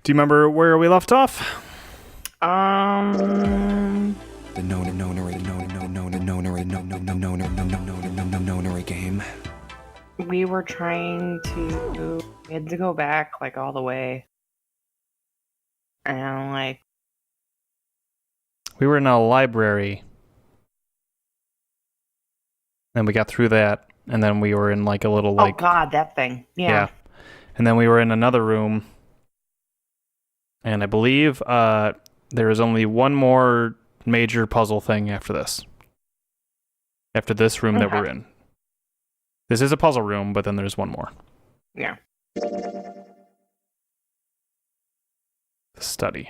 Do you remember where we left off? The nonary game. We were trying to. We had to go back like all the way, and like We were in a library. And we got through that, and then we were in like a little like. oh god, that thing. Yeah. And then we were in another room. And I believe there is only one more major puzzle thing after this. After this room that we're in. This is a puzzle room, but then there's one more. Yeah. The study.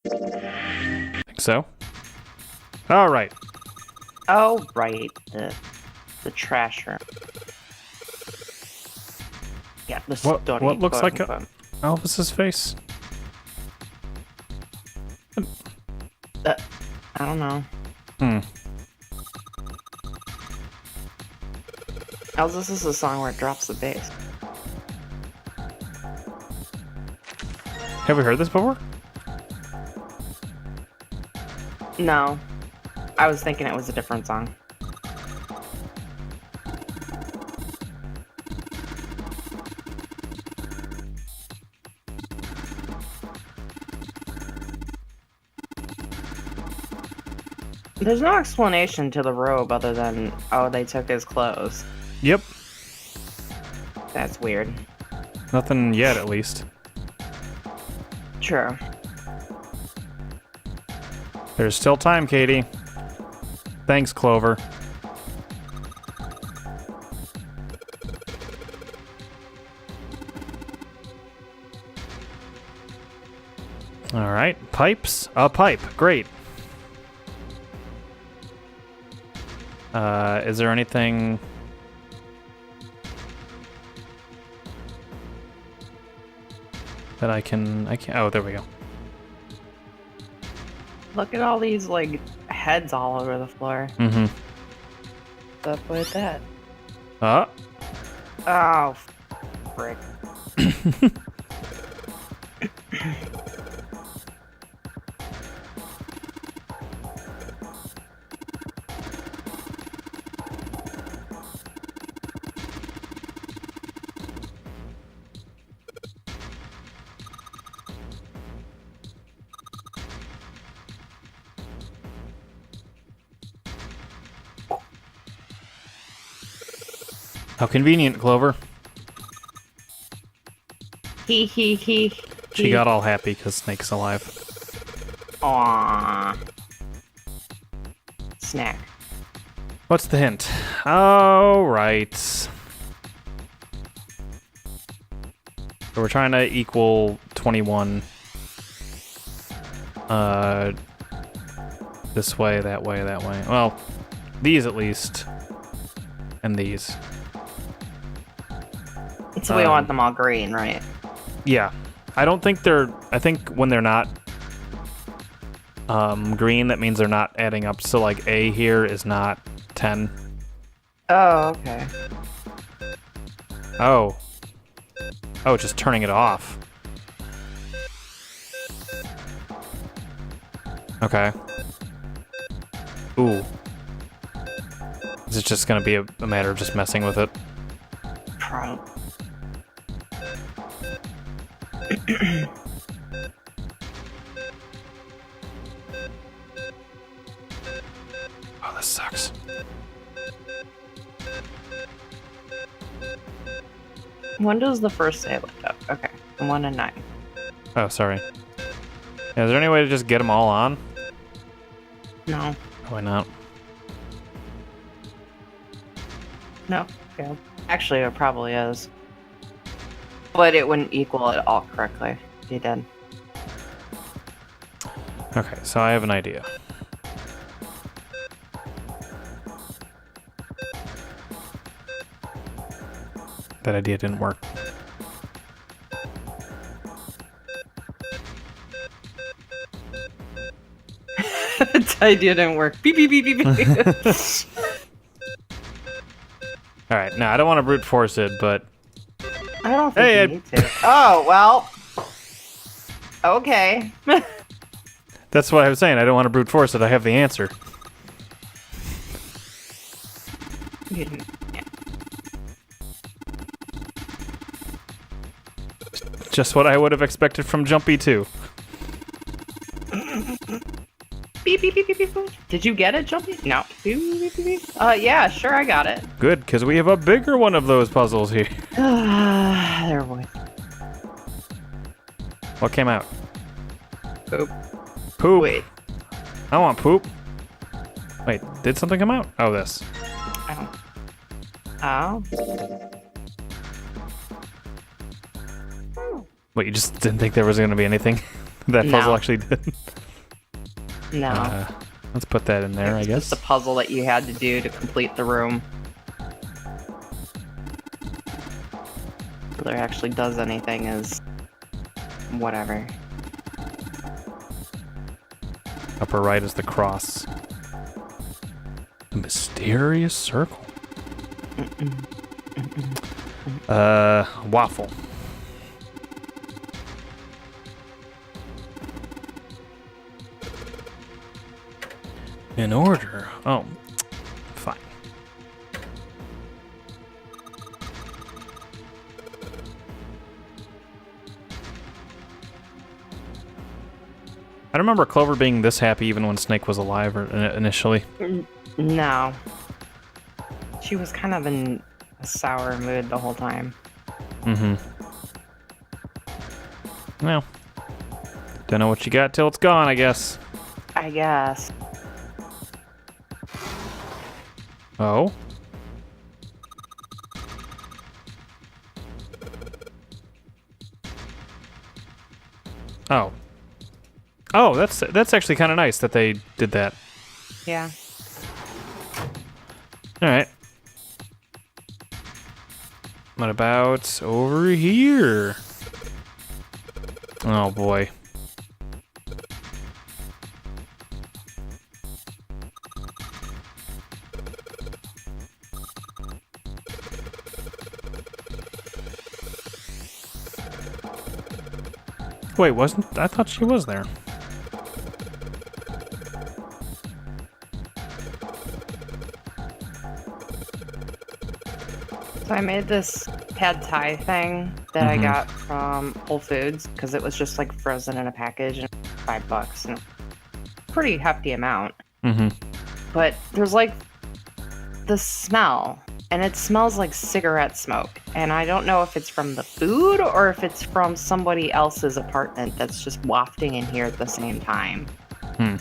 Think so? All right. Oh right, the trash room. Yeah, the study. What looks like quote, Elvis's face? I don't know. Elvis is a song where it drops the bass. Have we heard this before? No, I was thinking it was a different song. There's no explanation to the robe other than, oh, they took his clothes. Yep. That's weird. Nothing yet, at least. True. There's still time, Katie. Thanks, Clover. All right, pipes. A pipe. Great. Is there anything... that I can... Oh, there we go. Look at all these, like, heads all over the floor. Mm-hmm. What's up with that? Oh, frick. How convenient, Clover. He. She got all happy because Snake's alive. Aww. Snack. What's the hint? All right. So we're trying to equal 21. This way, that way, that way. Well, these at least. And these. So we want them all green, right? Yeah. I don't think they're... I think when they're not green, that means they're not adding up. So, like, A here is not 10. Oh, okay. Oh. Oh, just turning it off. Okay. Ooh. Is it just gonna be a matter of just messing with it? Probably. Oh, this sucks. When does the first day light up? Okay, 1 and 9. Oh, sorry. Yeah, is there any way to just get them all on? No. Why not? No. Okay. Actually, it probably is. But it wouldn't equal it all correctly if you did. Okay, so I have an idea. That idea didn't work. That idea didn't work. Beep, beep, beep, beep, beep. Alright, now I don't want to brute force it, but I don't think Hey, you need to. Oh, well. Okay. That's what I was saying. I don't want to brute force it. I have the answer. You didn't- yeah. Just what I would have expected from Jumpy too. Beep, beep, beep, beep, beep, beep. Did you get it, Jumpy? No. Beep, beep, beep, beep. Yeah, sure, I got it. Good, because we have a bigger one of those puzzles here. There, boy. What came out? Poop. Poop. Wait. I want poop. Wait, did something come out? Oh, this. Oh. Wait, you just didn't think there was going to be anything that No. puzzle actually did? No. Let's put that in there, I It's guess. just a puzzle that you had to do to complete the room. Whether it actually does anything is whatever. Upper right is the cross. The mysterious circle. Waffle. In order. Oh, fine. I don't remember Clover being this happy even when Snake was alive or initially. No. She was kind of in a sour mood the whole time. Mm-hmm. Well, don't know what you got till it's gone, I guess. I guess. Oh? Oh. Oh, that's actually kind of nice that they did that. Yeah. All right. What about over here? Oh boy. Wait, wasn't I thought she was there? So I made this pad thai thing that I got from Whole Foods because it was just like frozen in a package and $5 and pretty hefty amount. Mm-hmm. But there's like the smell, and it smells like cigarette smoke. And I don't know if it's from the food or if it's from somebody else's apartment that's just wafting in here at the same time. Hmm.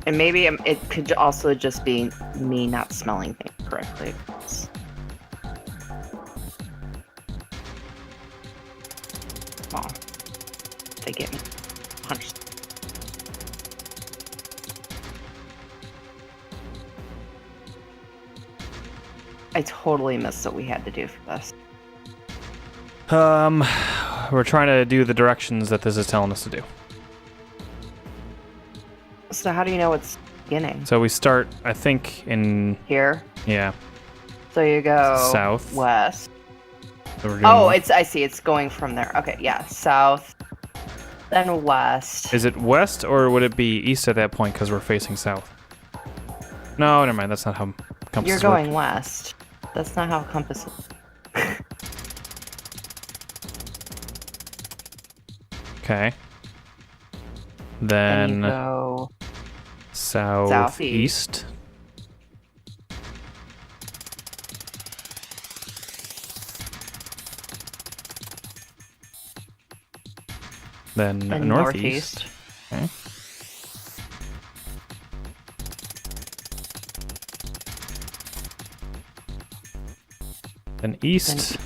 And maybe it could also just be me not smelling things correctly. Well, they get me punched. I totally missed what we had to do for this. We're trying to do the directions that this is telling us to do. So how do you know it's beginning? So we start, I think, in Here? yeah. So you go South. west. So we're doing, Oh, I see. It's going from there. Okay, yeah. South, then west. is it west or would it be east at that point because we're facing south? No, never mind. That's not how compasses You're going west. That's not how compass. Okay. Then you Then go southeast. Then and northeast. Okay. Then east.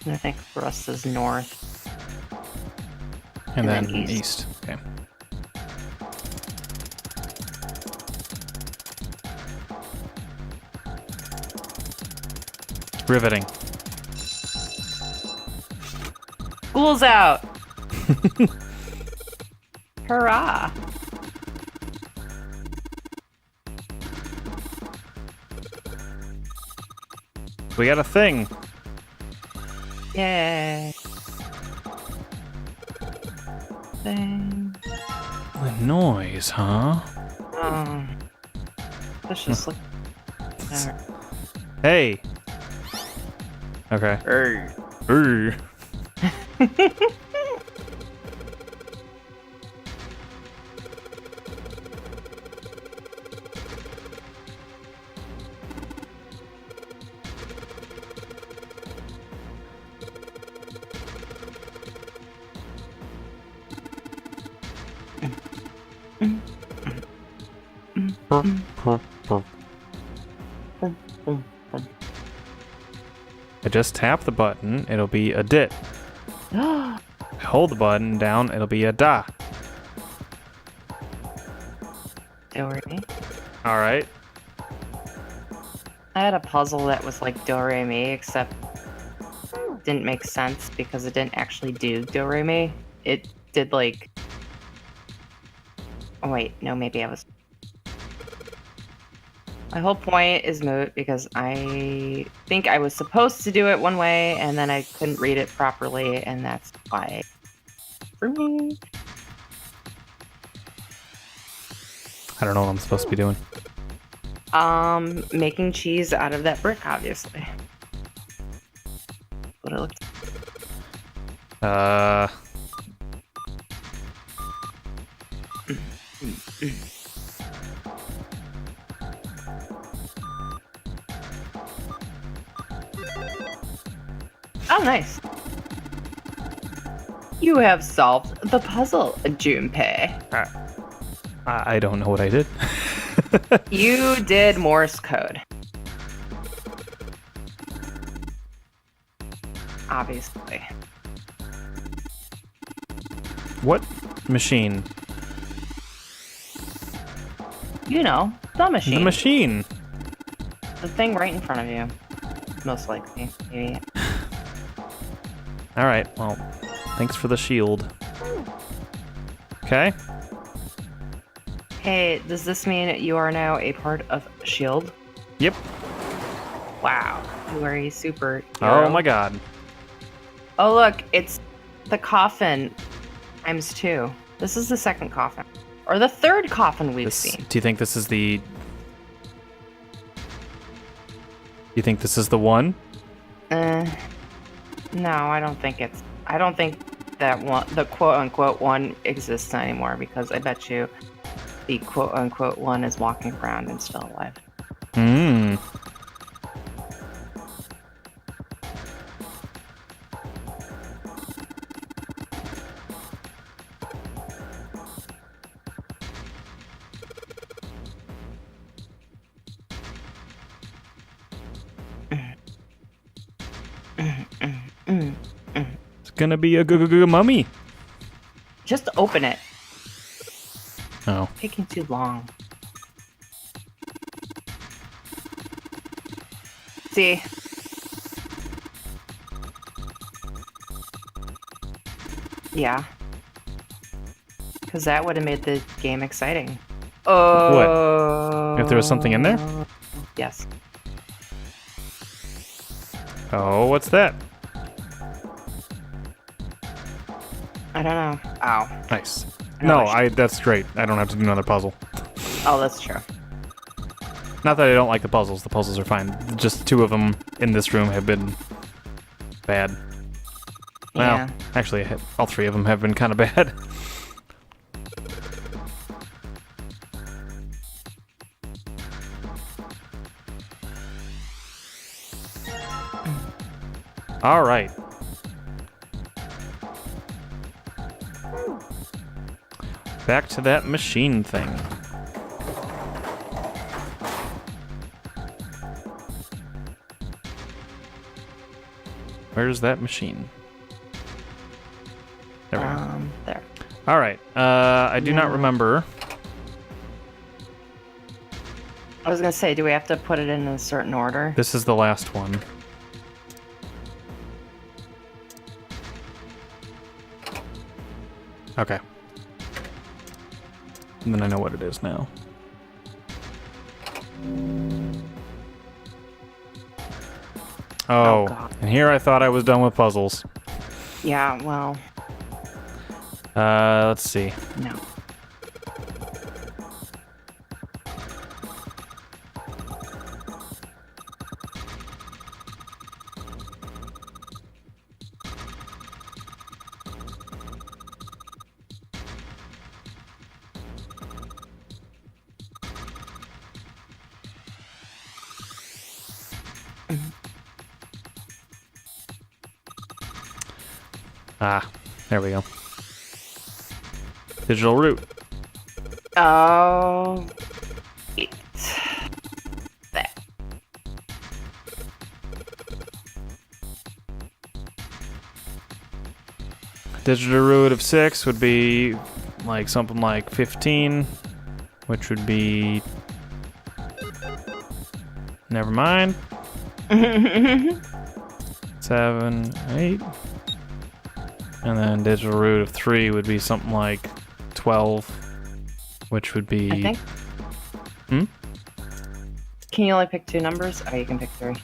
And I think the rest is north. And then then east. east. Okay. Riveting. School's out! Hurrah! We got a thing. Yay. Thing. The noise, huh? Let's just look. Hey. Okay. Hey. Urgh. I just tap the button, it'll be a dit. Hold the button down, it'll be a da. Do-re-mi. Alright. I had a puzzle that was like do-re-mi, except didn't make sense because it didn't actually do do-re-mi. It did like... Oh wait, no, maybe I was... My whole point is moot because I think I was supposed to do it one way and then I couldn't read it properly, and that's why. For me. I don't know what I'm supposed to be doing. Making cheese out of that brick, obviously. What it looked. Oh, nice. You have solved the puzzle, Junpei. I don't know what I did. You did Morse code. Obviously. What machine? You know, the machine. The machine. The thing right in front of you. Most likely, maybe. Alright, well, thanks for the shield. Okay. Hey, does this mean you are now a part of S.H.I.E.L.D.? Yep. Wow, you are a super. Oh my god. Oh look, it's the coffin times 2. This is the second coffin. Or the third coffin we've seen. Do you think this is the... You think this is the one? No, I don't think it's... I don't think that one, the quote-unquote one exists anymore, because I bet you the quote-unquote one is walking around and still alive. Hmm. It's gonna be a mummy. Just open it. Oh. Taking too long. See? Yeah. Because that would have made the game exciting. Oh. What? If there was something in there? Yes. Oh, what's that? I don't know. Ow. Nice. I No, know that's great. I don't have to do another puzzle. Oh, that's true. Not that I don't like the puzzles. The puzzles are fine. Just 2 of them in this room have been bad. Yeah. Well, actually, all 3 of them have been kind of bad. All right. Back to that machine thing. Where's that machine? There we go. There. All right. I do not remember. I was gonna say, do we have to put it in a certain order? This is the last one. Okay. And then I know what it is now. Oh, God. and here I thought I was done with puzzles. Yeah, well, Let's see. no. Ah, there we go. Digital root. Oh. There. Digital root of 6 would be like something like 15, which would be... Never mind. 7, 8. And then digital root of 3 would be something like 12, which would be... I think. Hmm? Can you only pick 2 numbers? Oh, you can pick 3.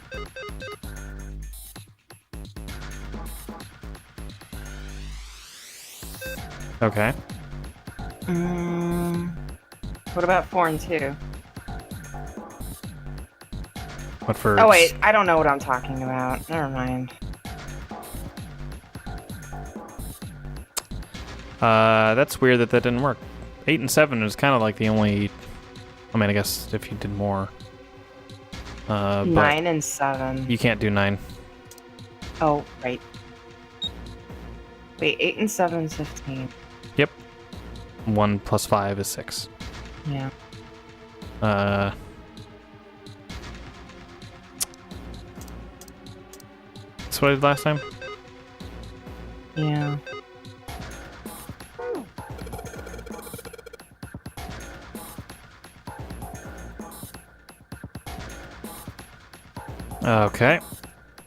Okay. What about 4 and 2? What for? Oh, wait. I don't know what I'm talking about. Never mind. That's weird that didn't work. 8 and 7 is kind of like the only... I mean, I guess if you did more. But 9 and 7. you can't do 9. Oh, right. Wait, 8 and 7 is 15. Yep. 1 plus 5 is 6. Yeah. That's what I did last time? Yeah. Okay.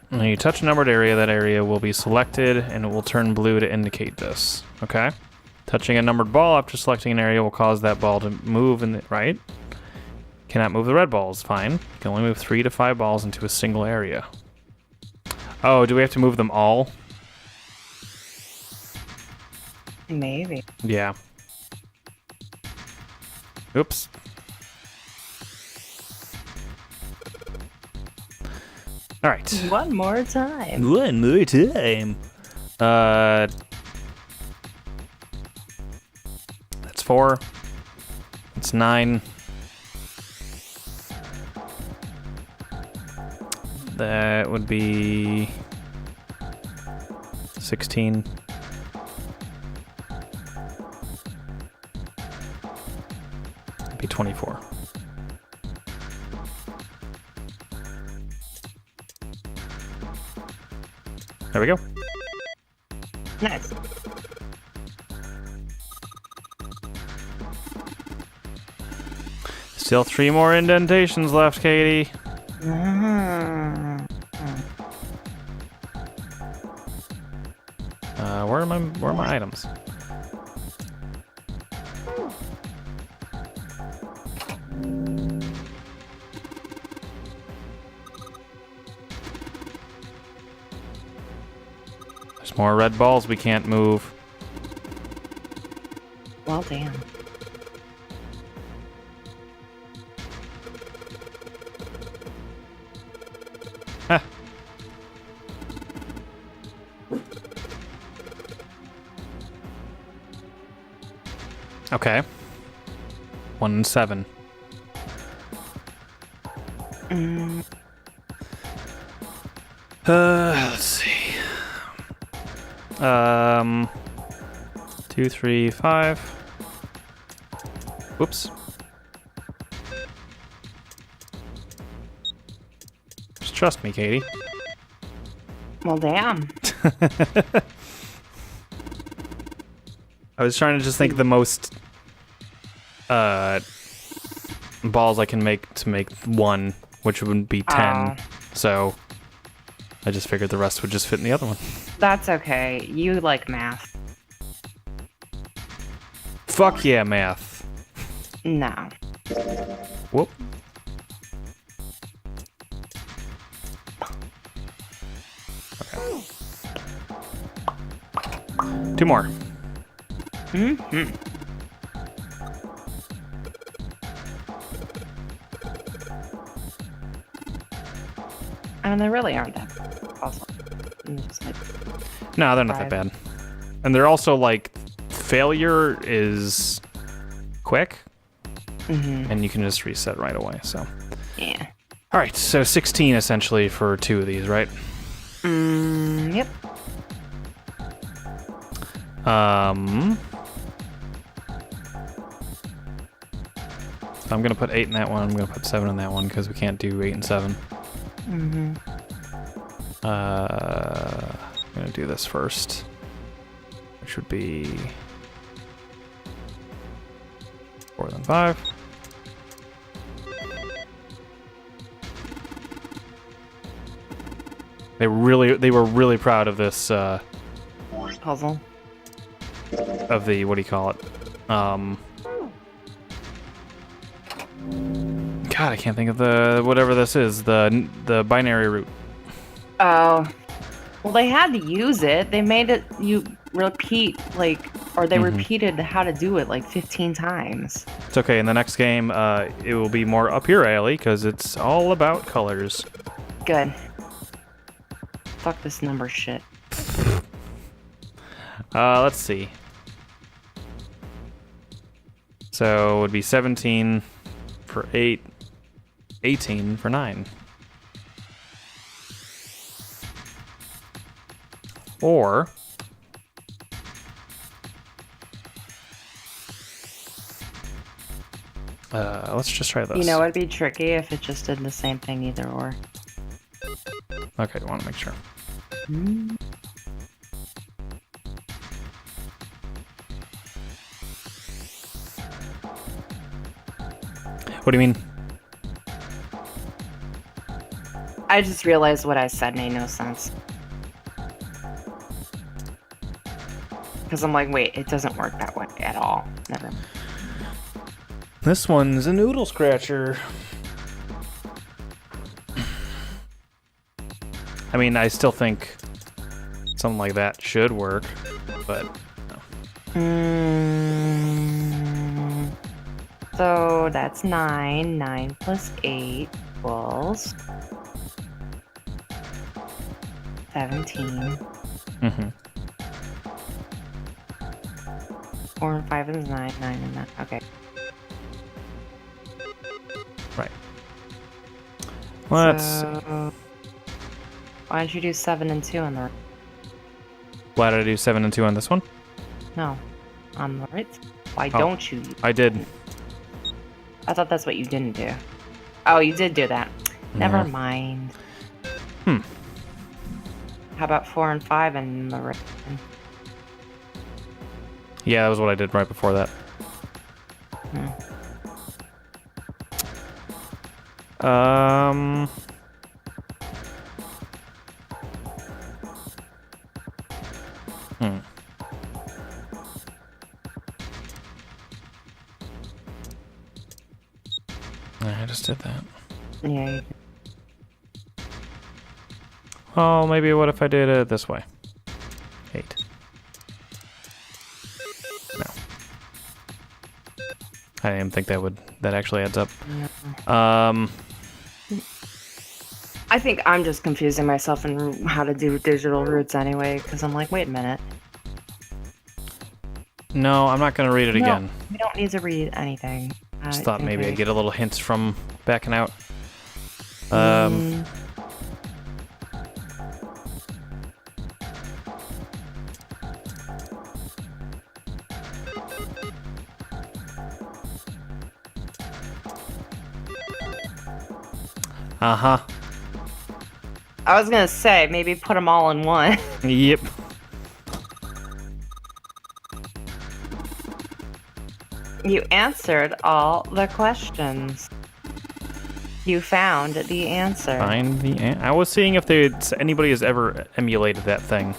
When you touch a numbered area, that area will be selected and it will turn blue to indicate this. Okay? Touching a numbered ball after selecting an area will cause that ball to move in the right. Cannot move the red balls. Fine. You can only move 3 to 5 balls into a single area. Oh, do we have to move them all? Maybe. Yeah. Oops. All right. One more time. One more time. That's 4. That's 9. That would be 16. That'd be 24. There we go. Nice. Still 3 more indentations left, Katie. Where are my items? There's more red balls we can't move. Well, damn. Huh. Okay. 1 and 7. Let's see. 2, 3, 5. Whoops. Just trust me, Katie. Well, damn. I was trying to just think of the most balls I can make to make 1, which would be 10. Oh. So I just figured the rest would just fit in the other one. That's okay. You like math. Fuck yeah, math. No. Whoop. 2 more. Mm-hmm. And they really aren't that awesome. Just like No, they're not that bad. And they're also like, failure is quick, and you can just reset right away. So yeah. All right, so 16 essentially for 2 of these, right? Yep. So I'm gonna put 8 in that one. I'm gonna put 7 in that one because we can't do 8 and 7. Mm-hmm. I'm gonna do this first, which would be 4 than 5. They were really proud of this Puzzle. of the, what do you call it? God, I can't think of the whatever this is, the binary root. Oh. Well, they had to use it. They made it you repeat or they repeated how to do it like 15 times. It's okay. In the next game, it will be more up your alley because it's all about colors. Good. Fuck this number shit. Let's see. So it would be 17 for 8, 18 for 9. Or let's just try this. You know, it'd be tricky if it just did the same thing either or. Okay, I want to make sure. What do you mean? I just realized what I said made no sense. Because I'm like, wait, it doesn't work that way at all. Never mind. This one's a noodle scratcher. I mean, I still think something like that should work, but no. So that's 9. 9 plus 8 equals 17. Mm-hmm. 4 and 5 is 9. 9 and 9. Okay. Right. Let's see. Why don't you do 7 and 2 on the right? Why did I do 7 and 2 on this one? No. On the right? Why don't you? I did. I thought that's what you didn't do. Oh, you did do that. Never mind. How about 4 and 5 and the right? Yeah, that was what I did right before that. I just did that. Yeah, you did. Oh, maybe what if I did it this way? 8. No. I didn't even think that actually adds up. No. I think I'm just confusing myself in how to do digital roots anyway, because I'm like, wait a minute. No, I'm not going to read it again. We don't need to read anything. Just thought maybe I'd get a little hints from backing out. Uh-huh. I was gonna say, maybe put them all in one. Yep. You answered all the questions. You found the answer. Find the I was seeing if anybody has ever emulated that thing.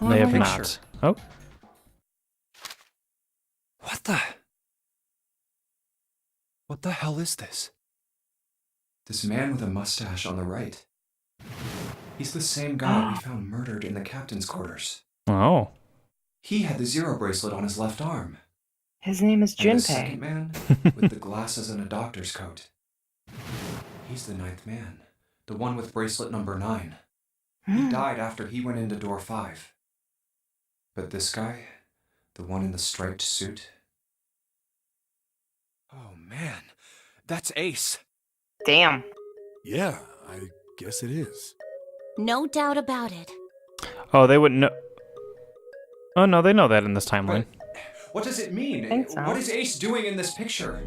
They have not. Sure. Oh. What the hell is this? This man with a mustache on the right. He's the same guy we found murdered in the captain's quarters. Oh. He had the zero bracelet on his left arm. His name is And the second Junpei. man, with the glasses and a doctor's coat. He's the 9th man. The one with bracelet number 9. He died after he went into door 5. But this guy, the one in the striped suit... Oh man, that's Ace. Damn. Yeah, I guess it is. No doubt about it. Oh, they wouldn't know. Oh, no, they know that in this timeline. But what does it mean? Think so. What is Ace doing in this picture?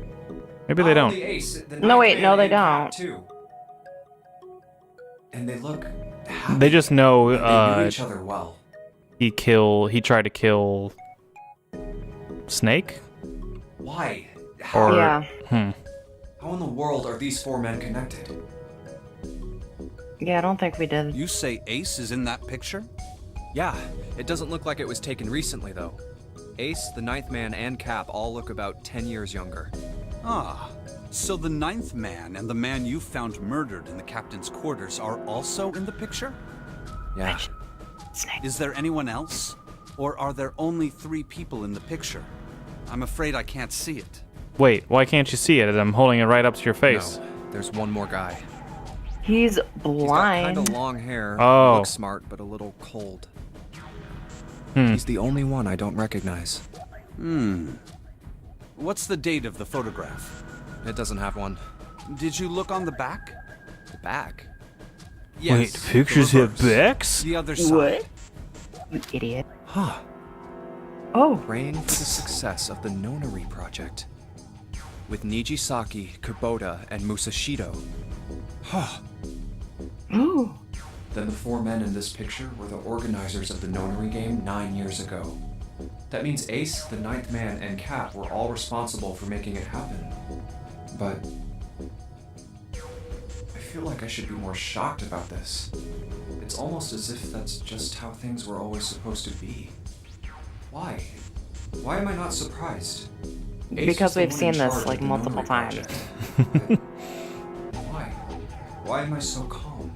Maybe they Not don't. only Ace, the No, 9th wait, man no, they and Cat, don't. Too. And they look happy. They just know They knew each other well. he tried to kill Snake? Why? Or How? Yeah. How in the world are these 4 men connected? Yeah, I don't think we did. You say Ace is in that picture? Yeah, it doesn't look like it was taken recently, though. Ace, the 9th man, and Cap all look about 10 years younger. Ah, so the 9th man and the man you found murdered in the captain's quarters are also in the picture? Yeah. Snake. Is there anyone else? Or are there only 3 people in the picture? I'm afraid I can't see it. wait, why can't you see it? I'm holding it right up to your face. No, there's one more guy. He's He's got blind. kind of long hair. Oh. Looks smart, but a little cold. Hmm. He's the only one I don't recognize. What's the date of the photograph? It doesn't have one. Did you look on the back? The back. Yes. Wait, the pictures have reverse. backs? The other side. What? You idiot. Huh. Oh. Praying for the success of the Nonary project. With Nijisaki, Kubota, and Musashido. Huh. Ooh. Then the 4 men in this picture were the organizers of the Nonary game 9 years ago. That means Ace, the 9th man, and Cap were all responsible for making it happen. But... I feel like I should be more shocked about this. It's almost as if that's just how things were always supposed to be. Why? Why am I not surprised? Ace Because was the we've one seen in this, charge like, of the multiple Nonary times. project. Why? Why am I so calm?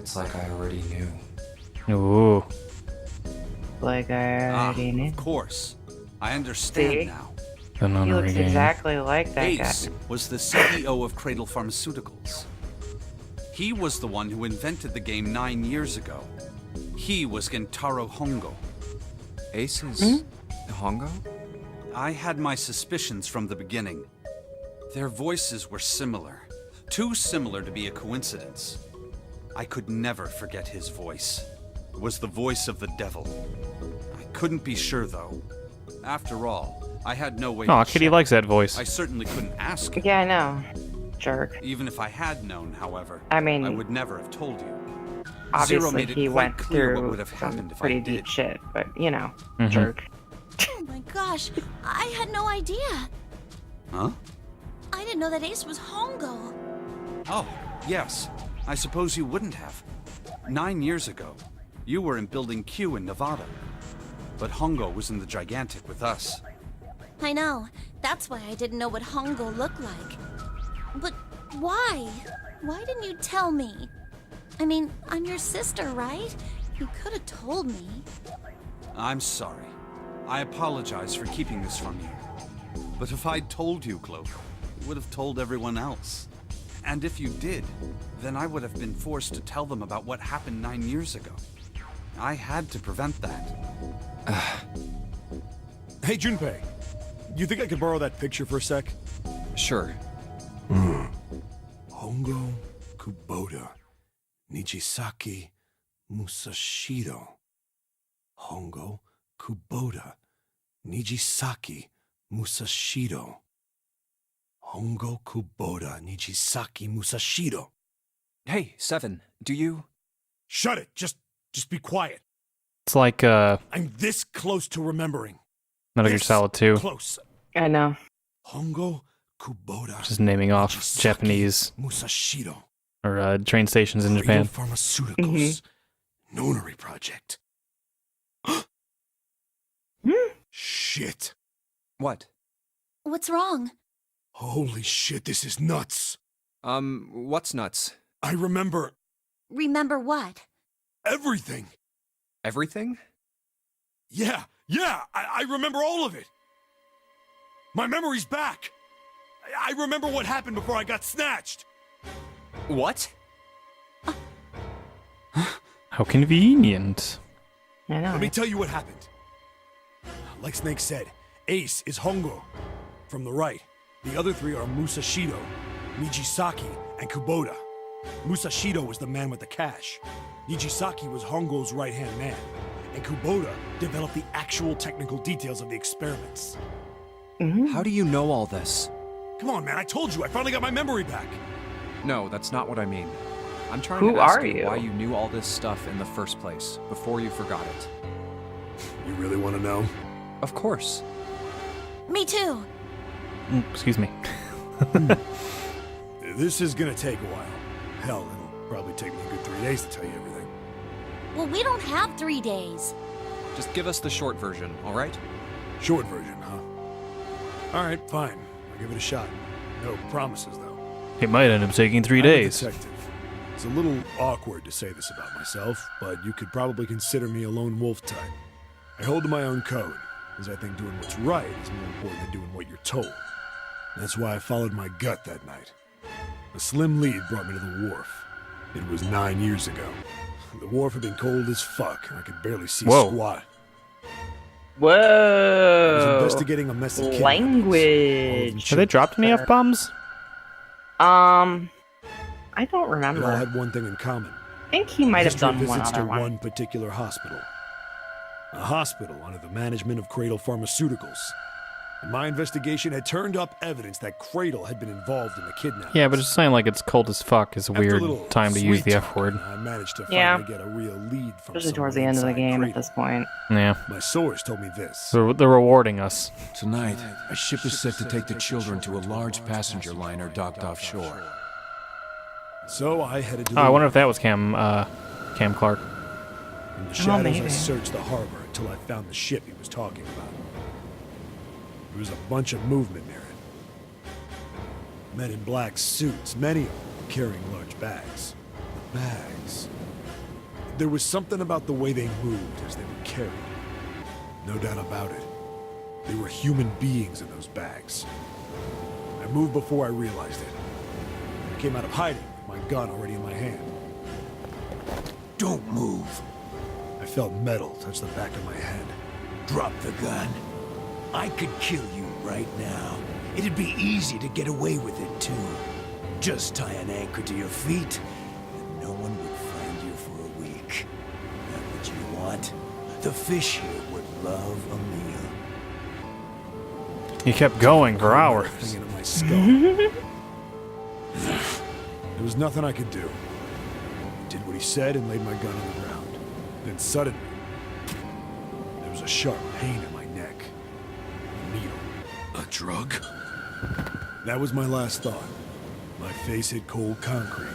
It's like I already knew. Ooh. Like I already knew. Of course. I understand See? now. The He Nonary looks game. exactly like that Ace guy. was the CEO of Cradle Pharmaceuticals. He was the one who invented the game 9 years ago. He was Gentaro Hongo. Ace is Hongo? I had my suspicions from the beginning. Their voices were similar. Too similar to be a coincidence. I could never forget his voice. It was the voice of the devil. I couldn't be sure, though. After all, I had no way Aw, to Kitty check. likes that voice. I certainly couldn't ask him. Yeah, I know. Jerk. Even if I had known, however, I mean, I would never have told you. Zero obviously made it he quite went clear what through would have some happened if I pretty did. deep shit, but you know, Mhm. jerk. Oh my gosh, I had no idea. Huh? I didn't know that Ace was Hongo. Oh, yes. I suppose you wouldn't have. 9 years ago, you were in Building Q in Nevada. But Hongo was in the Gigantic with us. I know. That's why I didn't know what Hongo looked like. But why? Why didn't you tell me? I mean, I'm your sister, right? You could have told me. I'm sorry. I apologize for keeping this from you. But if I'd told you, Clover, you would have told everyone else. And if you did, then I would have been forced to tell them about what happened 9 years ago. I had to prevent that. Hey, Junpei. You think I could borrow that picture for a sec? Sure. Hongo, Kubota, Nijisaki, Musashido. Hongo, Kubota, Nijisaki, Musashido. Hongo, Kubota, Nijisaki, Musashido. Hey, Seven, do you... Shut it! Just be quiet. It's like I'm this close to remembering. Metal Gear This Solid 2. Close. I know. Hongo, Kubota, Just naming off Nijisaki, Japanese Musashido. or train stations in Cradle Japan. Pharmaceuticals. Nonary project. Shit. What? What's wrong? Holy shit, this is nuts. What's nuts? I remember Remember what? everything. Everything? Yeah, I remember all of it. My memory's back. I remember what happened before I got snatched. What? How convenient. I know. Let me tell you what happened. Like Snake said, Ace is Hongo. From the right, the other three are Musashido, Nijisaki, and Kubota. Musashido was the man with the cash. Nijisaki was Hongo's right-hand man. And Kubota developed the actual technical details of the experiments. How do you know all this? Come on, man, I told you, I finally got my memory back. No, that's not what I mean. I'm trying Who to ask are you? why you knew all this stuff in the first place, before you forgot it. You really want to know? Of course. Me too. Excuse me. This is gonna take a while. Hell, it'll probably take me a good 3 days to tell you everything. Well, we don't have 3 days. Just give us the short version, all right? Short version, huh? All right, fine. I'll give it a shot. No promises, though. It might end up taking 3 I'm a days. detective. It's a little awkward to say this about myself, but you could probably consider me a lone wolf type. I hold to my own code, as I think doing what's right is more important than doing what you're told. That's why I followed my gut that night. A slim lead brought me to the wharf. It was 9 years ago. The wharf had been cold as fuck, and I could barely see Whoa. squat. I Whoa. was investigating a mess of kidnappings. Language. Have they dropped any F-bombs? I don't It all remember. had one thing in common. I think he might have History done one visits other to one. one particular hospital. A hospital under the management of Cradle Pharmaceuticals. And my investigation had turned up evidence that Cradle had been involved in the kidnapping. Yeah, but just saying like it's cold as fuck is a weird time to use the F word. I managed to Yeah. finally get a real lead from Especially towards the someone end of the inside game at Cradle. this point. Yeah. My source told me this. They're rewarding us. Tonight, a ship is set to take the children to a large passenger liner docked offshore. So I headed to Oh, the I wonder if that was Cam Clark. In the shadows, I maybe. searched the harbor until I found the ship he was talking about. There was a bunch of movement near it. Men in black suits, many of them carrying large bags. The bags. There was something about the way they moved as they were carried. No doubt about it. They were human beings in those bags. I moved before I realized it. I came out of hiding with my gun already in my hand. Don't move. I felt metal touch the back of my head. Drop the gun. I could kill you right now. It'd be easy to get away with it, too. Just tie an anchor to your feet, and no one would find you for a week. That what you want? The fish here would love a meal. He kept going for hours. Thing into my skull. There was nothing I could do. I did what he said and laid my gun on the ground. Then suddenly, there was a sharp pain in my neck. A needle. A drug? That was my last thought. My face hit cold concrete.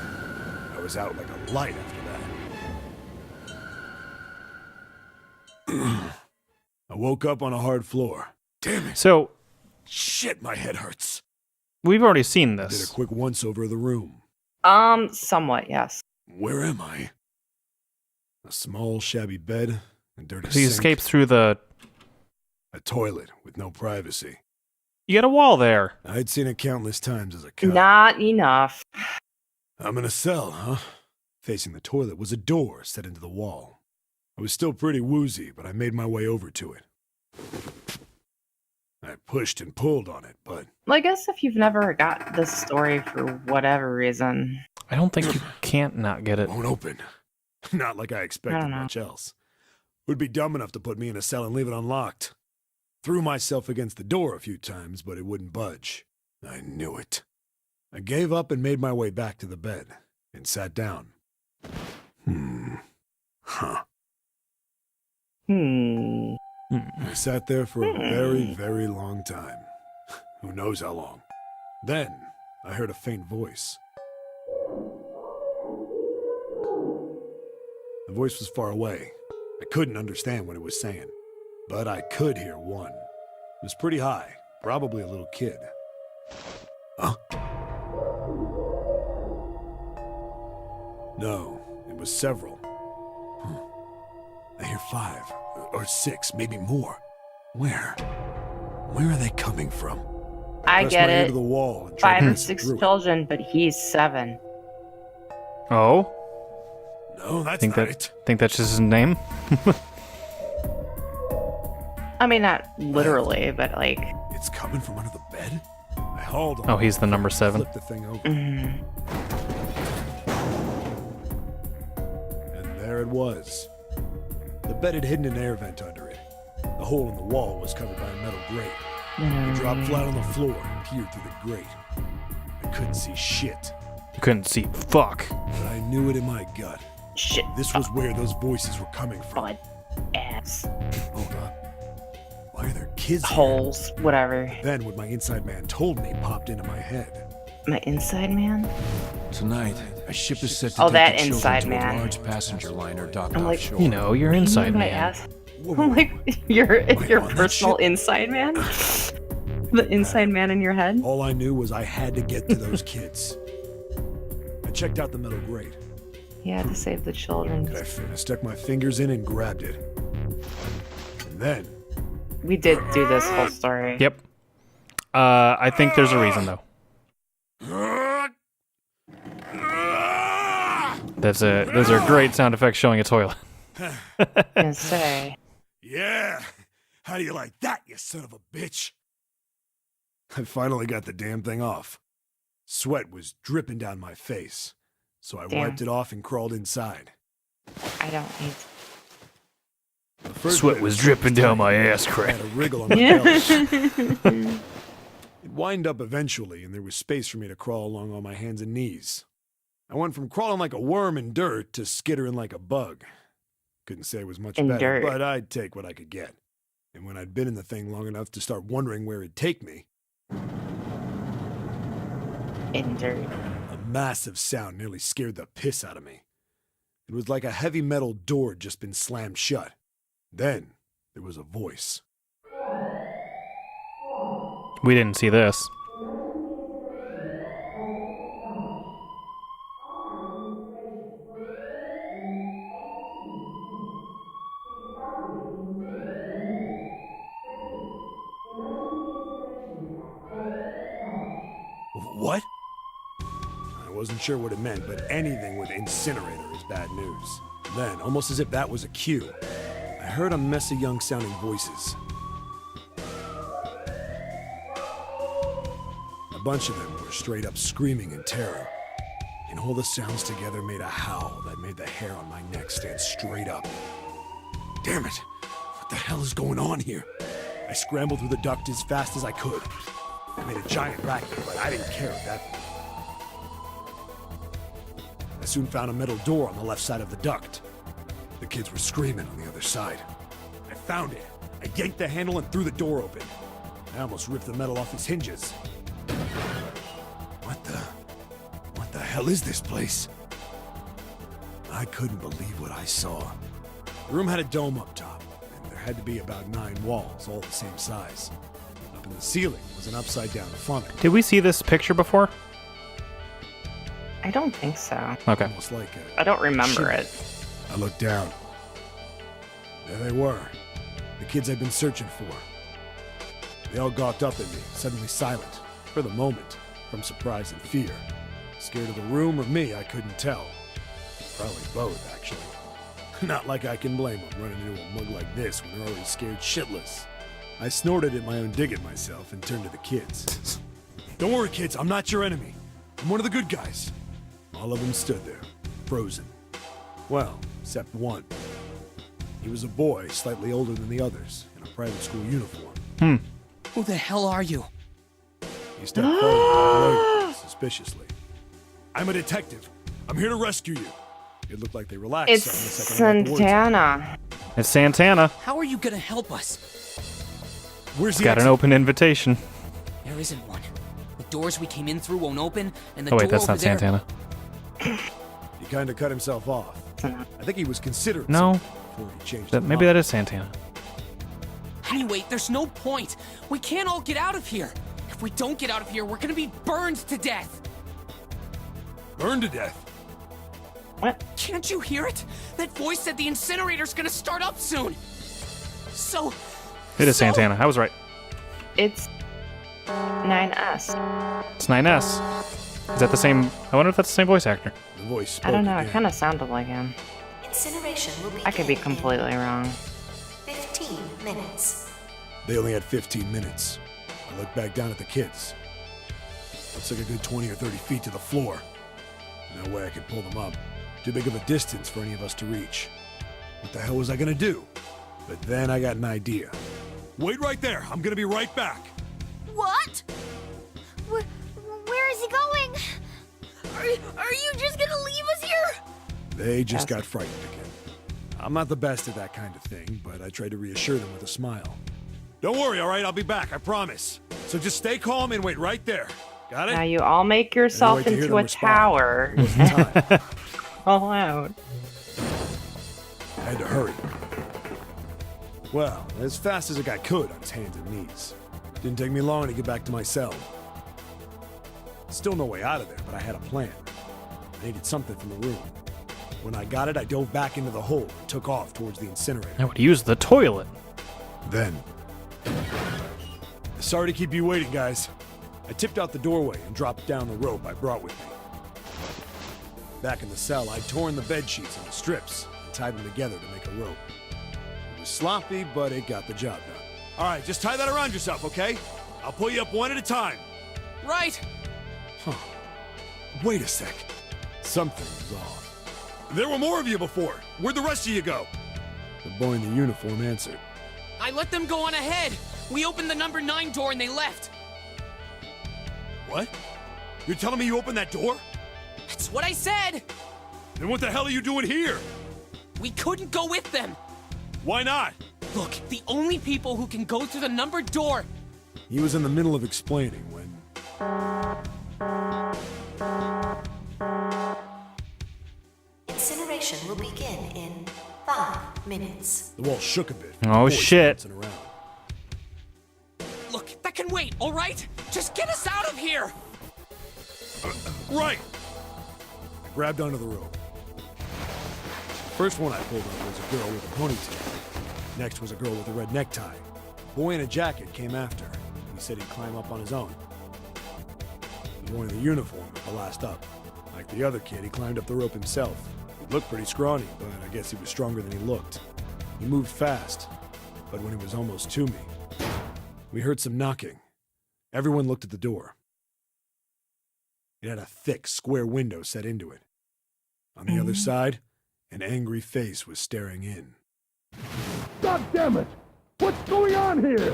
I was out like a light after that. I woke up on a hard floor. Damn it! So Shit, my head hurts. we've already seen Did a this. quick once-over of the room. Somewhat, yes. Where am I? A small, shabby bed, a dirty He sink, escapes through the. a toilet with no privacy. You got a wall there. I'd seen it countless times as a cop. Not enough. I'm in a cell, huh? Facing the toilet was a door set into the wall. I was still pretty woozy, but I made my way over to it. I pushed and pulled on it, but Well, I guess if you've never got this story for whatever reason. I don't think you can't not get it. it won't open. Not like I expected don't know. much else. Would be dumb enough to put me in a cell and leave it unlocked. Threw myself against the door a few times, but it wouldn't budge. I knew it. I gave up and made my way back to the bed and sat down. Huh. I sat there for a very, very long time. Who knows how long. Then, I heard a faint voice. The voice was far away. I couldn't understand what it was saying. But I could hear one. It was pretty high, probably a little kid. Huh? No, it was several. I hear 5. Or 6, maybe more. Where? Where are they coming from? I Pressed get my ear it. to the wall and tried 5 to or listen 6 through it. children, but he's 7. Oh, No, that's think not that it. think that's just his name. I mean, not literally, but like. It's coming from under the bed? I hauled on. Oh, he's the number 7. Flipped the thing over. Mm, And there it was. The bed had hidden an air vent under it. The hole in the wall was covered by a metal grate. I dropped flat on the floor and peered through the grate. I couldn't see shit, You couldn't see fuck. but I knew it in my gut. shit. This was where those voices were coming from. Butt. Ass. Hold on. Why are there kids here? Holes. Whatever. Then what my inside man told me popped into my head. My inside man? Tonight, a ship is set to Oh, take that the children inside to man. a large passenger liner docked I'm like, offshore. You know, your What do you inside mean by man. ass? Whoa, I'm like, your Wait, on that personal ship? inside man? The inside man in your head? All I knew was I had to get to those kids. I checked out the metal grate. He had to save the children. I stuck my fingers in and grabbed it. And then, We did do this whole story. Yep. I think there's a reason though. Those are great sound effects showing a toilet. I was gonna say. yeah! How do you like that, you son of a bitch? I finally got the damn thing off. Sweat was dripping down my face, so I Damn. wiped it off and crawled inside. I don't need. The first Sweat bit was of dripping down my tiny. ass I crack. had a wriggle on my belly. It wind up eventually, and there was space for me to crawl along on my hands and knees. I went from crawling like a worm in dirt to skittering like a bug. Couldn't say it was much In better, dirt. but I'd take what I could get. And when I'd been in the thing long enough to start wondering where it'd take me, In dirt. a massive sound nearly scared the piss out of me. It was like a heavy metal door had just been slammed shut. Then there was a voice. We didn't see this. What? I wasn't sure what it meant, but anything with incinerator is bad news. Then, almost as if that was a cue, I heard a mess of young sounding voices. A bunch of them were straight up screaming in terror. And all the sounds together made a howl that made the hair on my neck stand straight up. Damn it! What the hell is going on here? I scrambled through the duct as fast as I could. I made a giant racket, but I didn't care at that point. I soon found a metal door on the left side of the duct. The kids were screaming on the other side. I found it. I yanked the handle and threw the door open. I almost ripped the metal off its hinges. What the hell is this place? I couldn't believe what I saw. The room had a dome up top, and there had to be about 9 walls, all the same size. Up in the ceiling was an upside-down funnel, Did we see this picture before? I don't think so. Okay. almost like I don't remember Shit. it. I looked down. There they were, the kids I'd been searching for. They all gawked up at me, suddenly silent, for the moment, from surprise and fear. Scared of the room or me, I couldn't tell. Probably both, actually. Not like I can blame them running into a mug like this when they're already scared shitless. I snorted at my own dig at myself and turned to the kids. Don't worry, kids, I'm not your enemy. I'm one of the good guys. All of them stood there, frozen. Well, except one. He was a boy, slightly older than the others, in a private school uniform. Who the hell are you? He stepped forward and glared at me suspiciously. I'm a detective. I'm here to rescue you. It looked like they relaxed It's some the second I got the words out. Santana. It's Santana. How are you gonna help us? Where's It's the got an exit? open invitation. There isn't one. The doors we came in through won't open, and the Oh door wait, that's over not there... Santana. He kind of cut himself off. I think he was considering No. something before he changed That, his maybe mind. that is Santana. Anyway, there's no point. We can't all get out of here. If we don't get out of here, we're gonna be burned to death. Burned to death. What? Can't you hear it? That voice said the incinerator's gonna start up soon. So... It is Santana. I was right. It's 9S. It's 9S. Is that the same? I wonder if that's the same voice actor. The voice I don't know. spoke It again. kind of sounded like him. Incineration will begin I could be in completely wrong. 15 minutes. They only had 15 minutes. I looked back down at the kids. Looks like a good 20 or 30 feet to the floor. No way I could pull them up. Too big of a distance for any of us to reach. What the hell was I gonna do? But then I got an idea. Wait right there. I'm gonna be right back. What? Where is he going? Are you just gonna leave us here? They just got frightened again. I'm not the best at that kind of thing, but I tried to reassure them with a smile. Don't worry, all right? I'll be back, I promise. So just stay calm and wait right there. Got it? Now you all make yourself wait to hear into them a respond. tower. It wasn't time. All out. I had to hurry. Well, as fast as I could on his hands and knees. Didn't take me long to get back to my cell. Still no way out of there, but I had a plan. I needed something from the room. When I got it, I dove back into the hole and took off towards the incinerator. I would use the toilet. Then... Sorry to keep you waiting, guys. I tipped out the doorway and dropped down the rope I brought with me. Back in the cell, I'd torn the bed sheets into strips and tied them together to make a rope. It was sloppy, but it got the job done. All right, just tie that around yourself, okay? I'll pull you up one at a time. Right. Huh. Wait a sec. Something was off. There were more of you before. Where'd the rest of you go? The boy in the uniform answered. I let them go on ahead. We opened the number 9 door and they left. What? You're telling me you opened that door? That's what I said. Then what the hell are you doing here? We couldn't go with them. Why not? Look, the only people who can go through the numbered door... He was in the middle of explaining when... Incineration will begin in 5 minutes. The wall shook a bit. Oh, Voice shit. bouncing around. Look, that can wait, all right? Just get us out of here! Right! I grabbed onto the rope. The first one I pulled up was a girl with a ponytail. Next was a girl with a red necktie. A boy in a jacket came after. He said he'd climb up on his own. The boy in the uniform was the last up. Like the other kid, he climbed up the rope himself. He looked pretty scrawny, but I guess he was stronger than he looked. He moved fast, but when he was almost to me, we heard some knocking. Everyone looked at the door. It had a thick, square window set into it. On the other side, an angry face was staring in. God damn it! What's going on here?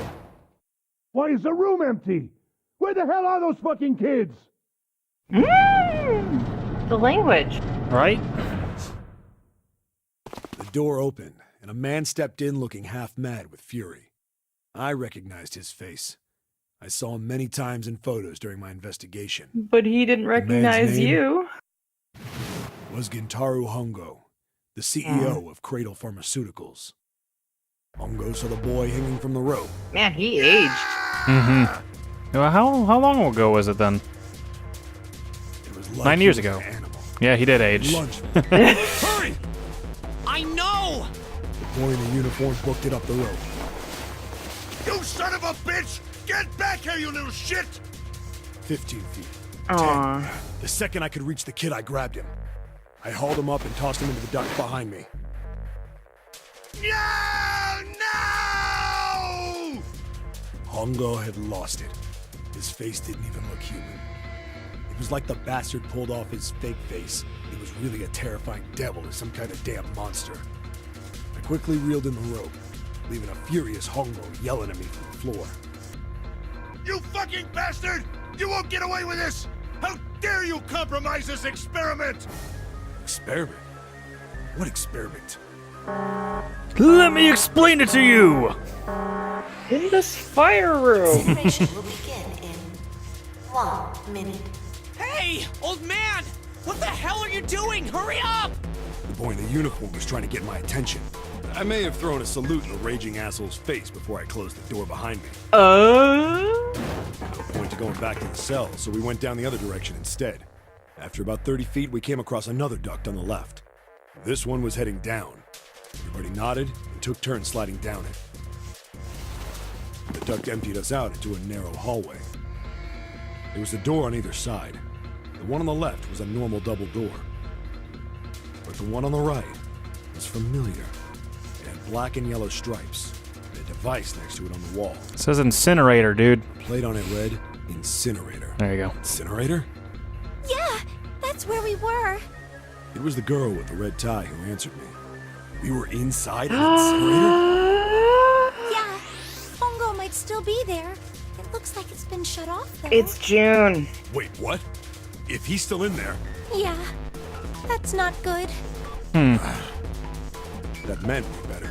Why is the room empty? Where the hell are those fucking kids? The language. Right? The door opened, and a man stepped in looking half mad with fury. I recognized his face. I saw him many times in photos during my investigation. But he didn't recognize name? you. Was Gintaro Hongo, the CEO of Cradle Pharmaceuticals. Hongo saw the boy hanging from the rope. Man, he aged. Mm-hmm. Well, how long ago was it then? It was like 9 he years was ago. an animal. Yeah, he did age. Lunch. Hurry! I know! The boy in the uniform booked it up the rope. You son of a bitch! Get back here, you little shit! 15 feet. Aw. 10. The second I could reach the kid, I grabbed him. I hauled him up and tossed him into the duct behind me. No! No! Hongo had lost it. His face didn't even look human. It was like the bastard pulled off his fake face. It was really a terrifying devil or some kind of damn monster. I quickly reeled in the rope, leaving a furious Hongo yelling at me from the floor. You fucking bastard! You won't get away with this! How dare you compromise this experiment! Experiment? What experiment? Let me explain it to you! In this fire room. Incineration will begin in 1 minute. Hey, old man! What the hell are you doing? Hurry up! The boy in the uniform was trying to get my attention. I may have thrown a salute in the raging asshole's face before I closed the door behind me. No point to going back to the cell, so we went down the other direction instead. After about 30 feet, we came across another duct on the left. This one was heading down. Everybody nodded and took turns sliding down it. The duct emptied us out into a narrow hallway. There was a door on either side. The one on the left was a normal double door. But the one on the right was familiar. It had black and yellow stripes, and a device next to it on the wall. It says incinerator, dude. Plate on it read, incinerator. There you go. Incinerator? Yeah, that's where we were. It was the girl with the red tie who answered me. We were inside an incinerator? Yeah, Hongo might still be there. It looks like it's been shut off, though. It's June. Wait, what? If he's still in there, Yeah, that's not good. that meant we better.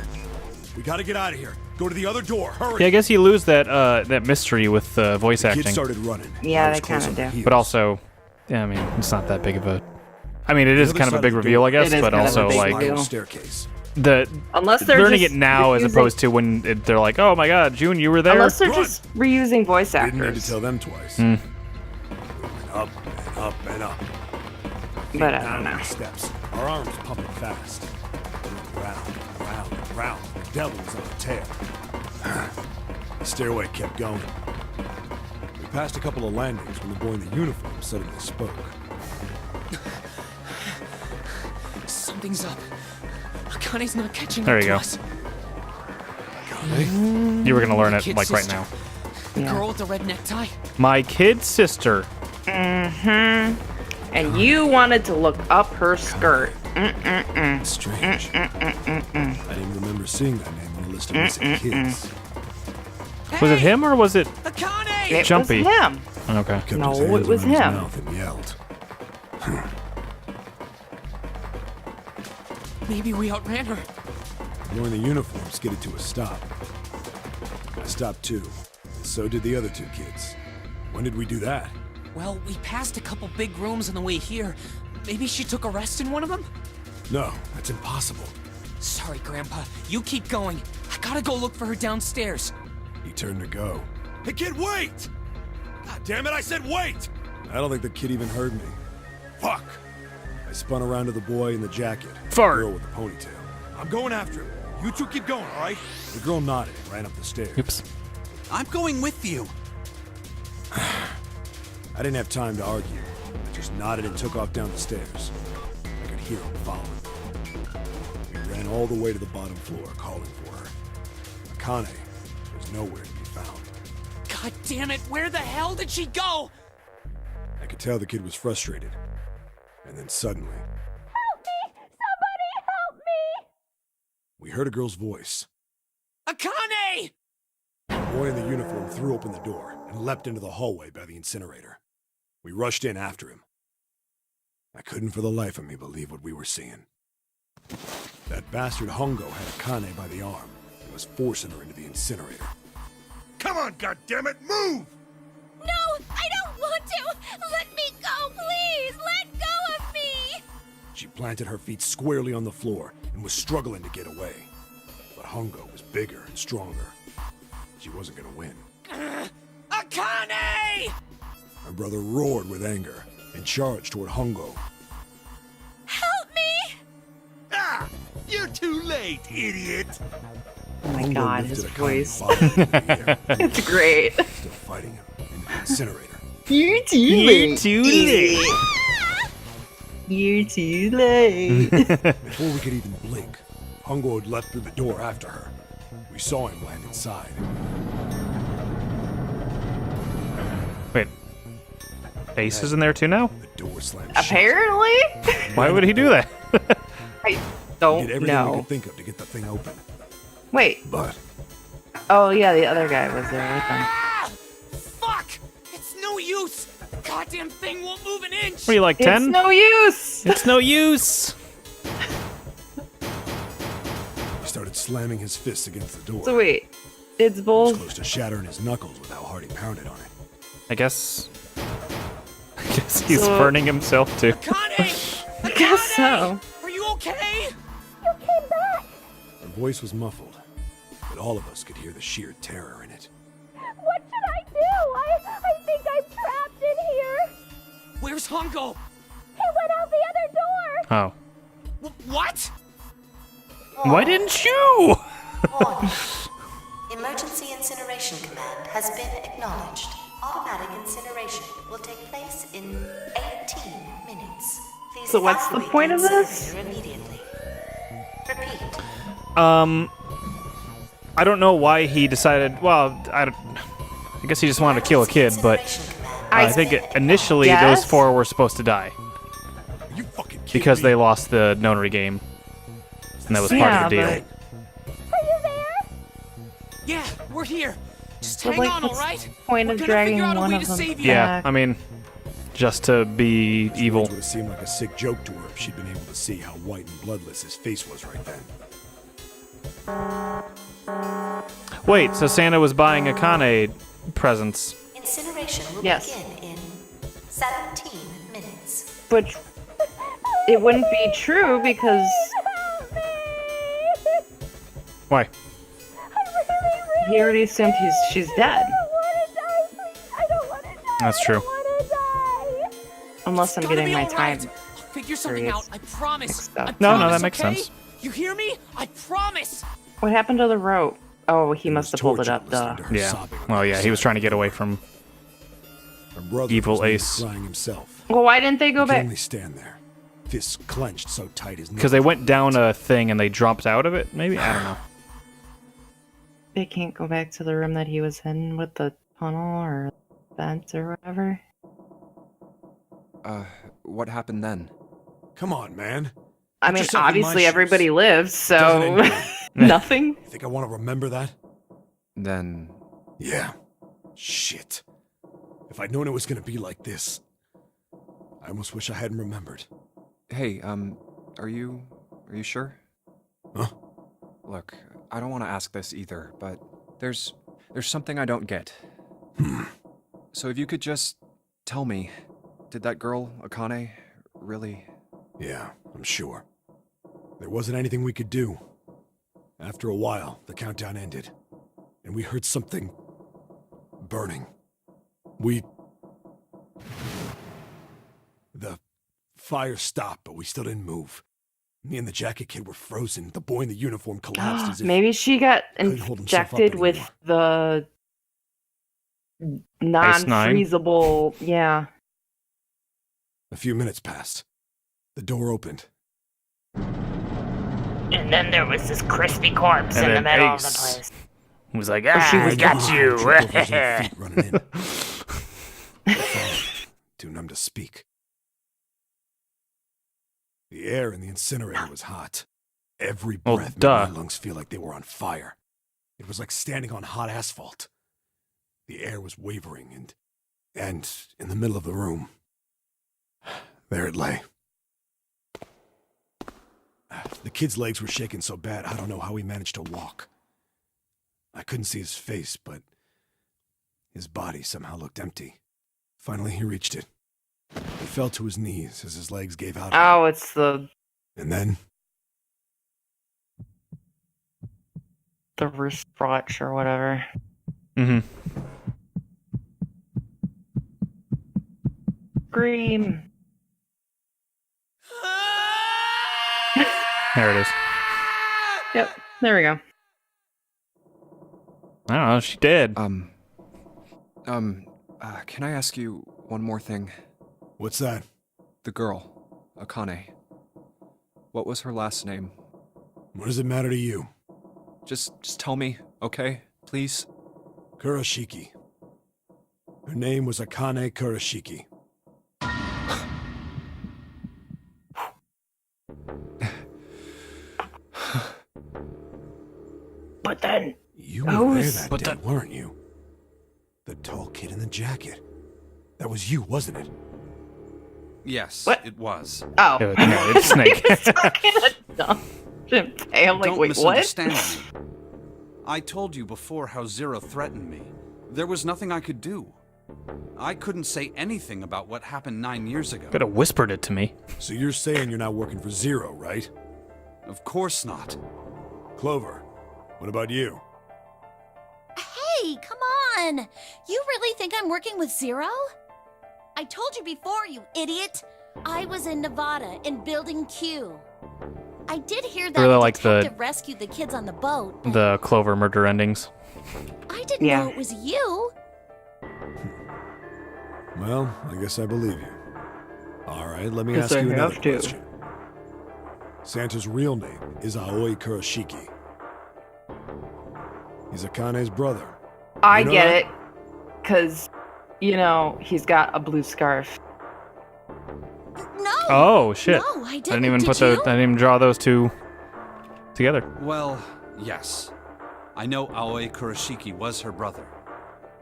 We gotta get out of here. Go to the other door. Hurry. Yeah, I guess you lose that that mystery with voice The acting. kid started running. Yeah, I was they kinda close on the do. heels. But also, yeah, I mean, it's not that big of a. I mean, it The is other kind of side a big of the reveal, door. I guess, It is but kind of a also big like reveal. Staircase. the Unless they're learning just it now as reusing- opposed to when they're like, "Oh my God, June, you were there." Unless they're Run! just reusing voice Didn't need to actors. tell them twice. Hmm. We went up and up and up. But I Down don't know. the steps. Our arms pumping fast. We went round and round and round. The devil was on a tear. The stairway kept going. We passed a couple of landings when the boy in the uniform suddenly spoke. Something's up. Akane's not catching There up you to go. us. Hey, You were gonna learn it Kid like right sister. now. The Yeah. girl with the red necktie. My kid sister. Mm-hmm. And you wanted to look up her skirt. strange. I didn't remember seeing that name on the list of missing kids. Was it him or was it Akane! It Jumpy? was him. Okay? Kept No, his it hands was around his him. mouth and yelled. Maybe we outran her. The boy in the uniform skidded to a stop. I stopped too, and so did the other two kids. When did we do that? Well, we passed a couple big rooms on the way here. Maybe she took a rest in one of them? No, that's impossible. Sorry, Grandpa. You keep going. I gotta go look for her downstairs. He turned to go. Hey kid, wait! God damn it, I said wait! I don't think the kid even heard me. Fuck! I spun around to the boy in the jacket. Fart. The girl with the ponytail. I'm going after him. You two keep going, alright? The girl nodded and ran up the stairs. Oops. I'm going with you. I didn't have time to argue. I just nodded and took off down the stairs. I could hear him following. We ran all the way to the bottom floor, calling for her. Akane was nowhere to be found. God damn it, where the hell did she go? I could tell the kid was frustrated. And then suddenly, Help me! Somebody help me! we heard a girl's voice. Akane! The boy in the uniform threw open the door and leapt into the hallway by the incinerator. We rushed in after him. I couldn't for the life of me believe what we were seeing. That bastard Hongo had Akane by the arm and was forcing her into the incinerator. Come on, goddammit, move! No, I don't want to! Let me go, please! Let go of me! She planted her feet squarely on the floor and was struggling to get away. But Hongo was bigger and stronger. She wasn't gonna win. Akane! My brother roared with anger and charged toward Hongo. Help me! Ah! You're too late, idiot! Oh my Hongo God, lifted his Akane's voice. body into the air. It's great. Still fighting him in the incinerator. You're too You're too late. You're too late. Before we could even blink, Hongo had leapt through the door after her. We saw him land inside. Wait. Ace is in there too now? The door slammed shut. Apparently? Why would he do that? I We don't did everything we know. could think of to get the thing open. Wait. But Oh yeah, the other guy was there with them. Ah! Fuck! It's no use! The goddamn thing won't move an inch! What are you like, It's 10? no use. It's no use. he started slamming his fists against the door. So wait, it's He was both. close to shattering his knuckles with how hard he pounded on it. I guess he's So- burning himself too. Akane! I guess so. Are you okay? You came back! Her voice was muffled, but all of us could hear the sheer terror in it. What should I do? I think I'm trapped in here! Where's Hongo? He went out the other door! Oh. What? Why didn't you? Warning. Emergency incinerator incineration command has been acknowledged. Automatic incineration will take place in 18 minutes. Please So what's the evacuate point of this? incinerator immediately. Repeat. I don't know why he decided. Well, I guess he just wanted to kill a kid, but I think initially Yes? those 4 were supposed to die Are you fucking kidding because me? they lost the nonary game, and that was part Yeah, of the deal. but Yeah, we're here. Just But, hang like, on, what's all right? the point We're of gonna dragging figure out a one way of to them save you. Yeah, back? I mean, just to be Those evil. words would have seemed like a sick joke to her if she'd been able to see how white and bloodless his face was right then. Wait, so Santa was buying Akane presents. Incineration will Yes. begin in 17 minutes. But it wouldn't be true because Why? he already assumed she's dead. That's true. Unless I'm It's gonna getting be my all time. right. I'll figure something periods out. I promise. mixed up. I No, promise, that makes okay? sense. You hear me? I promise. What happened to the rope? Oh, he It must was have pulled it torture up, duh. listening to her Yeah. sobbing on Well, the yeah, he other was side trying to of the get away room. from Her brother Evil was nearly Ace. crying himself. Well, why didn't they go He could back? only stand there, fists clenched so tight his because they went down a thing and they dropped out of it. Maybe I don't know. They can't go back to the room that he was in with the tunnel or vents or whatever. What happened then? Come on, man. I Put mean, yourself in my obviously shoes. everybody lives, Doesn't so end good. nothing. You think I want to remember that? Then, Yeah. Shit. If I'd known it was gonna be like this, I almost wish I hadn't remembered. hey, are you sure? Huh? Look, I don't want to ask this either, but there's something I don't get. So if you could just tell me, did that girl, Akane, really... Yeah, I'm sure. There wasn't anything we could do. After a while, the countdown ended, and we heard something burning. The fire stopped, but we still didn't move. Me and the jacket kid were frozen. The boy in the uniform collapsed as if Maybe she got couldn't hold himself up injected with anymore. the Ice Nine? non-freezable. Yeah. A few minutes passed. The door opened. And then there was this crispy corpse And in the then middle of the Ace place. He was like, she ah, was I got He you. tripped over his own feet running in. I fell, too numb to speak. The air in the incinerator was hot. Every Well, breath made duh. my lungs feel like they were on fire. It was like standing on hot asphalt. The air was wavering, and in the middle of the room, there it lay. The kid's legs were shaking so bad, I don't know how he managed to walk. I couldn't see his face, but his body somehow looked empty. Finally, he reached it. He fell to his knees as his legs gave out. Oh, it's the And then, wrist crotch or whatever. Mm-hmm. Scream. There it is. Yep. There we go. I don't know. She did. Can I ask you one more thing? what's that? The girl, Akane. What was her last name? What does it matter to you? Just tell me, okay? Please? Kurashiki. Her name was Akane Kurashiki. But then, You were there Who's- that day, weren't you? The tall kid in the jacket. That was you, wasn't it? Yes, What? it was. Oh. No, it's Snake. I'm like, Don't wait, what? misunderstand me. I told you before how Zero threatened me. There was nothing I could do. I couldn't say anything about what happened 9 years ago. Could have whispered it to me. So you're saying you're not working for Zero, right? Of course not. Clover, what about you? Hey, come on! You really think I'm working with Zero? I told you before, you idiot! I was in Nevada, in Building Q. I did hear that Really a like the- detective rescued the kids on the boat. but The Clover murder endings. I didn't Yeah. know it was you. Well, I guess I believe you. All right, let me Guess ask I you another have to. question. Santa's real name is Aoi Kurashiki. He's Akane's brother. I You know get that? it. Because, you know, he's got a blue scarf. No. Oh shit! No, I didn't. I didn't even Did put you? I didn't even draw those two together. Well, yes. I know Aoi Kurashiki was her brother.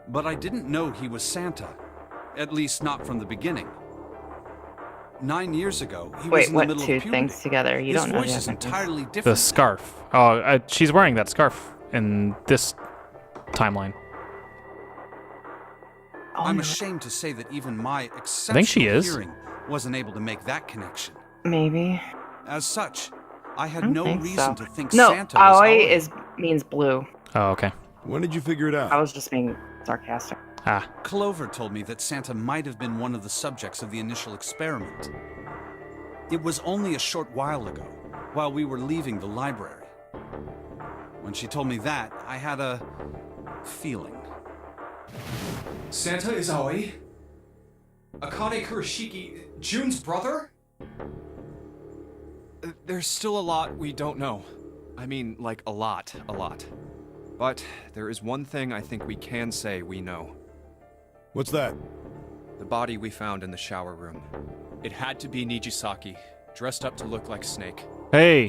But I didn't know he was Santa. At least not from the beginning. 9 years ago, he was Wait, in the what middle two of puberty. things together? You His don't know voice the is difference. entirely The different. scarf. Oh, she's wearing that scarf in this timeline. Oh, I'm no. ashamed to say that even my exceptional think she is. hearing wasn't able to make that connection. Maybe. As such, I I had don't no think reason so. to think No, Santa was Aoi Aoi. means blue. Oh, okay. When did you figure it out? I was just being sarcastic. Ah, Clover told me that Santa might have been one of the subjects of the initial experiment. It was only a short while ago, while we were leaving the library. When she told me that, I had a feeling. Santa is Aoi? Akane Kurashiki, June's brother? There's still a lot we don't know. I mean, like, a lot. But there is one thing I think we can say we know. What's that? The body we found in the shower room. It had to be Nijisaki, dressed up to look like Snake. hey,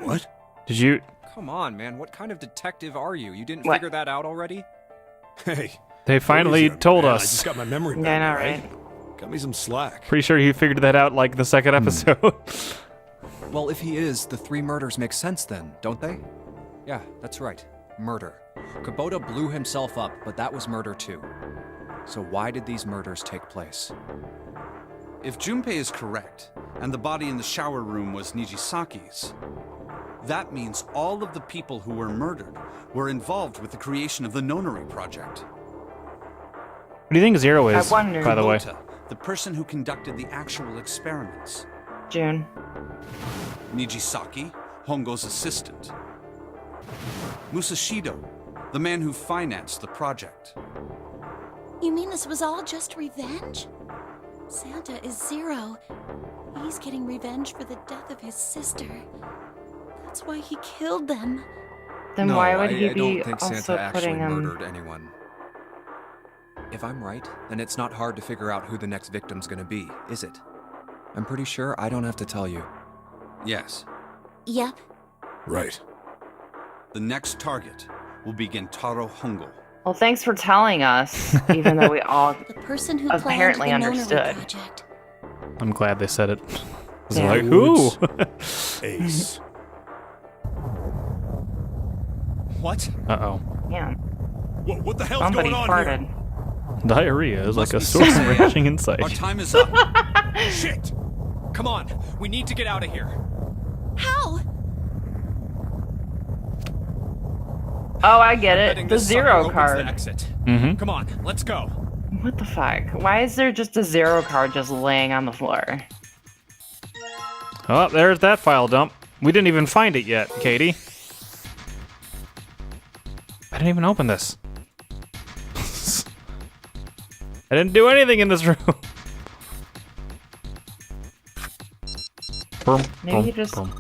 What? did you? Come on, man, what kind of detective are you? You didn't What? figure that out already? Hey. They finally easy on me, told man. I us. just got my memory back, Yeah, I know, right? right? Cut me some slack. Pretty sure he figured that out like the second episode. Well, if he is, the 3 murders make sense then, don't they? Yeah, that's right. Murder. Kubota blew himself up, but that was murder too. So why did these murders take place? If Junpei is correct, and the body in the shower room was Nijisaki's, that means all of the people who were murdered were involved with the creation of the Nonary Project. What do you think Zero is, I wonder. by the way? Kubota, the person who conducted the actual experiments. June. Nijisaki, Hongo's assistant. Musashido, the man who financed the project. You mean this was all just revenge? Santa is Zero. He's getting revenge for the death of his sister. That's why he killed them. Then No, why would he I be don't think also Santa actually putting him? murdered anyone. If I'm right, then it's not hard to figure out who the next victim's gonna be, is it? I'm pretty sure I don't have to tell you. Yes, Yep. Right. the next target will be Gentaro Hongo. Well, thanks for telling us, even though we all The person who Apparently planned the understood. Nonary Project. I'm glad they said it. I was Yeah. like, who? Ace. What? Uh-oh. man, What the hell's somebody going on farted. here? Diarrhea is like a be sword something. raging inside. Our time is up. Shit! Come on, we need to get out of here. How? Oh, I get Betting it. The this sucker zero opens card. The exit. Mm-hmm. Come on, let's go. What the fuck? Why is there just a zero card just laying on the floor? Oh, there's that file dump. We didn't even find it yet, Katie. I didn't even open this. I didn't do anything in this room. Boom, Maybe boom, you just- boom.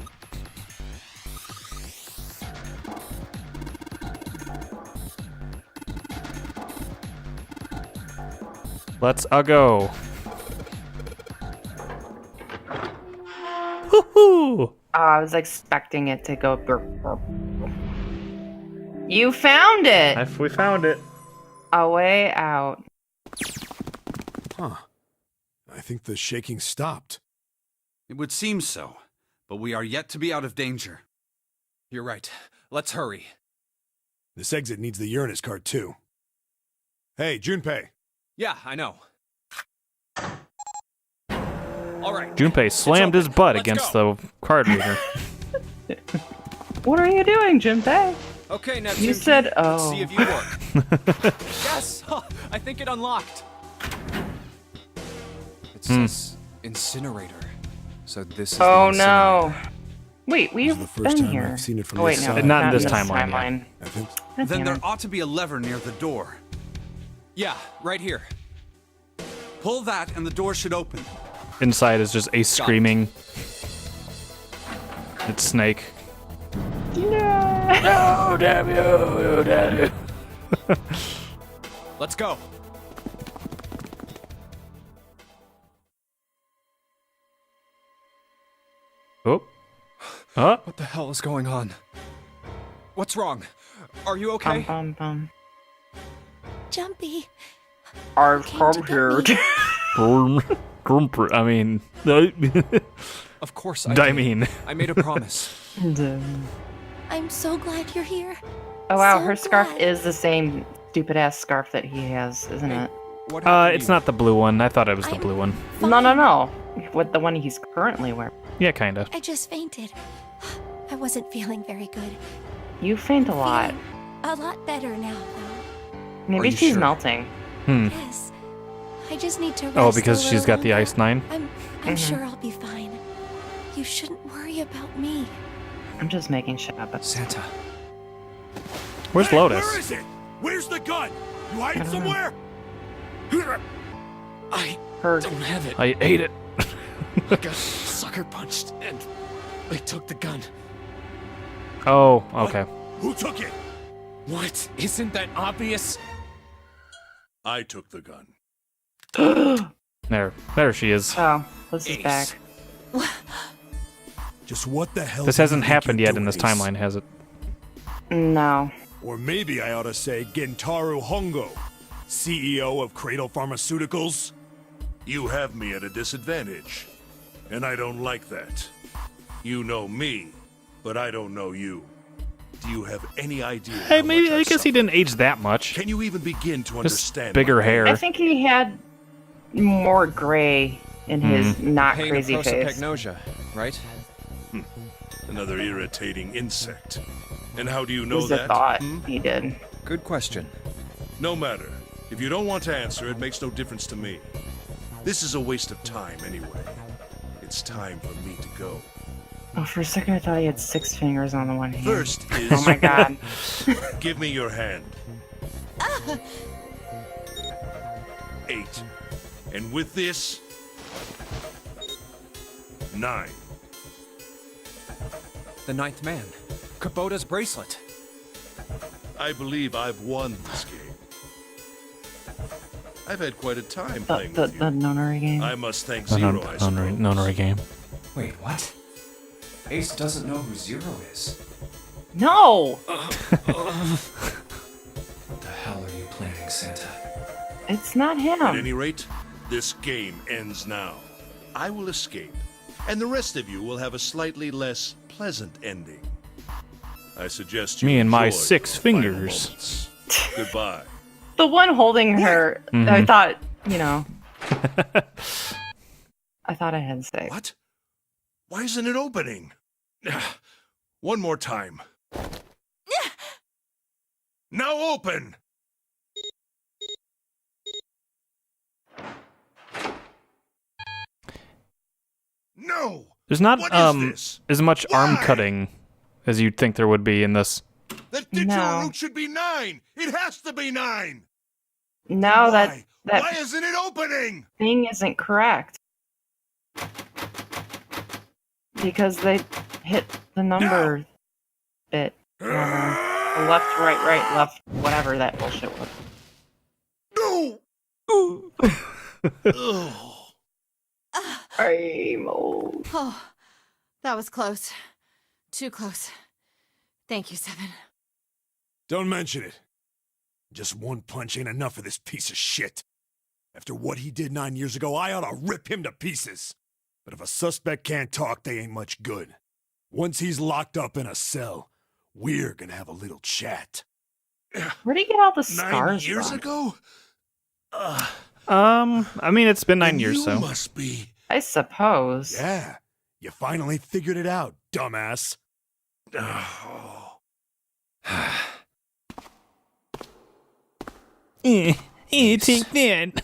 Let's go. Woohoo! Oh, I was expecting it to go burp, burp. You found it! We found it. A way out. Huh. I think the shaking stopped. It would seem so, but we are yet to be out of danger. You're right. Let's hurry. This exit needs the Uranus card, too. Hey, Junpei. Yeah, I know. All right. Junpei slammed his open. butt Let's against go. the card reader. What are you doing, Junpei? Okay, now You said, Let's oh. see if you work. Yes! I think it unlocked. It says incinerator. So this is Oh the no. incinerator. Wait, This we've is the first been time here. I've seen it from Oh wait, this no, side. Not in this timeline, yeah. I think God Then damn there it. ought to be a lever near the door. Yeah, right here. Pull that and the door should open. Inside is just Ace screaming. It's Snake. No, damn you, damn you. Let's go. Oh. Huh? What the hell is going on? What's wrong? Are you okay? Bum, bum, bum. Jumpy. I've Came come to get here. me. I mean, Of course I did. mean. I made a promise. I'm so glad you're here. Oh wow, So her scarf glad. is the same stupid ass scarf that he has, isn't it? What happened to It's you? not the blue one. I thought it was the I'm blue one. No. With the one he's currently wearing. Yeah, kinda. I just fainted. I wasn't feeling very good. You faint a lot. Feeling a lot better now, though. Maybe you she's sure? melting. Yes. I just need to rest Oh, because a she's little got the longer. Ice 9? I'm sure I'll be fine. You shouldn't worry about me. I'm just making shit up. Santa. Where's Hey, Lotus? Where is it? Where's the gun? You hide I it don't know. somewhere? I Her. don't have it. I ate it. I got sucker punched and they took the gun. Oh, okay. Who took it? What? Isn't that obvious? I took the gun. There she is. Oh, this is Ace. back. Just what the hell? This do you hasn't think happened you're yet in doing, this Ace? timeline, has it? No. Or maybe I ought to say Gentaro Hongo, CEO of Cradle Pharmaceuticals. You have me at a disadvantage, and I don't like that. You know me, but I don't know you. Do you have any idea? Hey, how maybe much I guess he suffered? didn't age that much. Can you even begin to Just understand? bigger my pain? hair. I think he had more gray in his not Pain of crazy face. prosopagnosia, right? Another irritating insect. And how do you know Who's the that? thought hmm? he did? Good question. No matter. If you don't want to answer, it makes no difference to me. This is a waste of time anyway. It's time for me to go. Oh, for a second I thought he had 6 fingers on the one hand. First is Oh my god. give me your hand. 8. And with this 9. The ninth man. Kubota's bracelet. I believe I've won this game. I've had quite a time The, playing the, with the you. nunnery game. I must thank The Zero, I suppose. nunnery game. Wait, what? Ace doesn't know who Zero is. No! What the hell are you planning, Santa? It's not him. At any rate, this game ends now. I will escape, and the rest of you will have a slightly less pleasant ending. I suggest you Me and my enjoy 6 your final fingers. moments. Goodbye. The one holding her, I thought, you know. I thought I had 6. What? Why isn't it opening? One more time. Now open! No! There's not What is this? as much arm Why? cutting as you'd think there would be in this. That digital No. root should be 9! It has to be 9! No, that Why? that Why isn't it opening? thing isn't correct. Because they hit the number bit. Whatever. Left, right, left, whatever that bullshit was. No! Ugh. I'm old. Oh, that was close. Too close. Thank you, Seven. Don't mention it. Just one punch ain't enough for this piece of shit. After what he did 9 years ago, I ought to rip him to pieces. But if a suspect can't talk, they ain't much good. Once he's locked up in a cell, we're gonna have a little chat. Where'd he get all the 9 scars years from? ago? I mean, it's been 9 Then years, you so. must be. I suppose. Yeah, you finally figured it out, dumbass. Oh. Take that.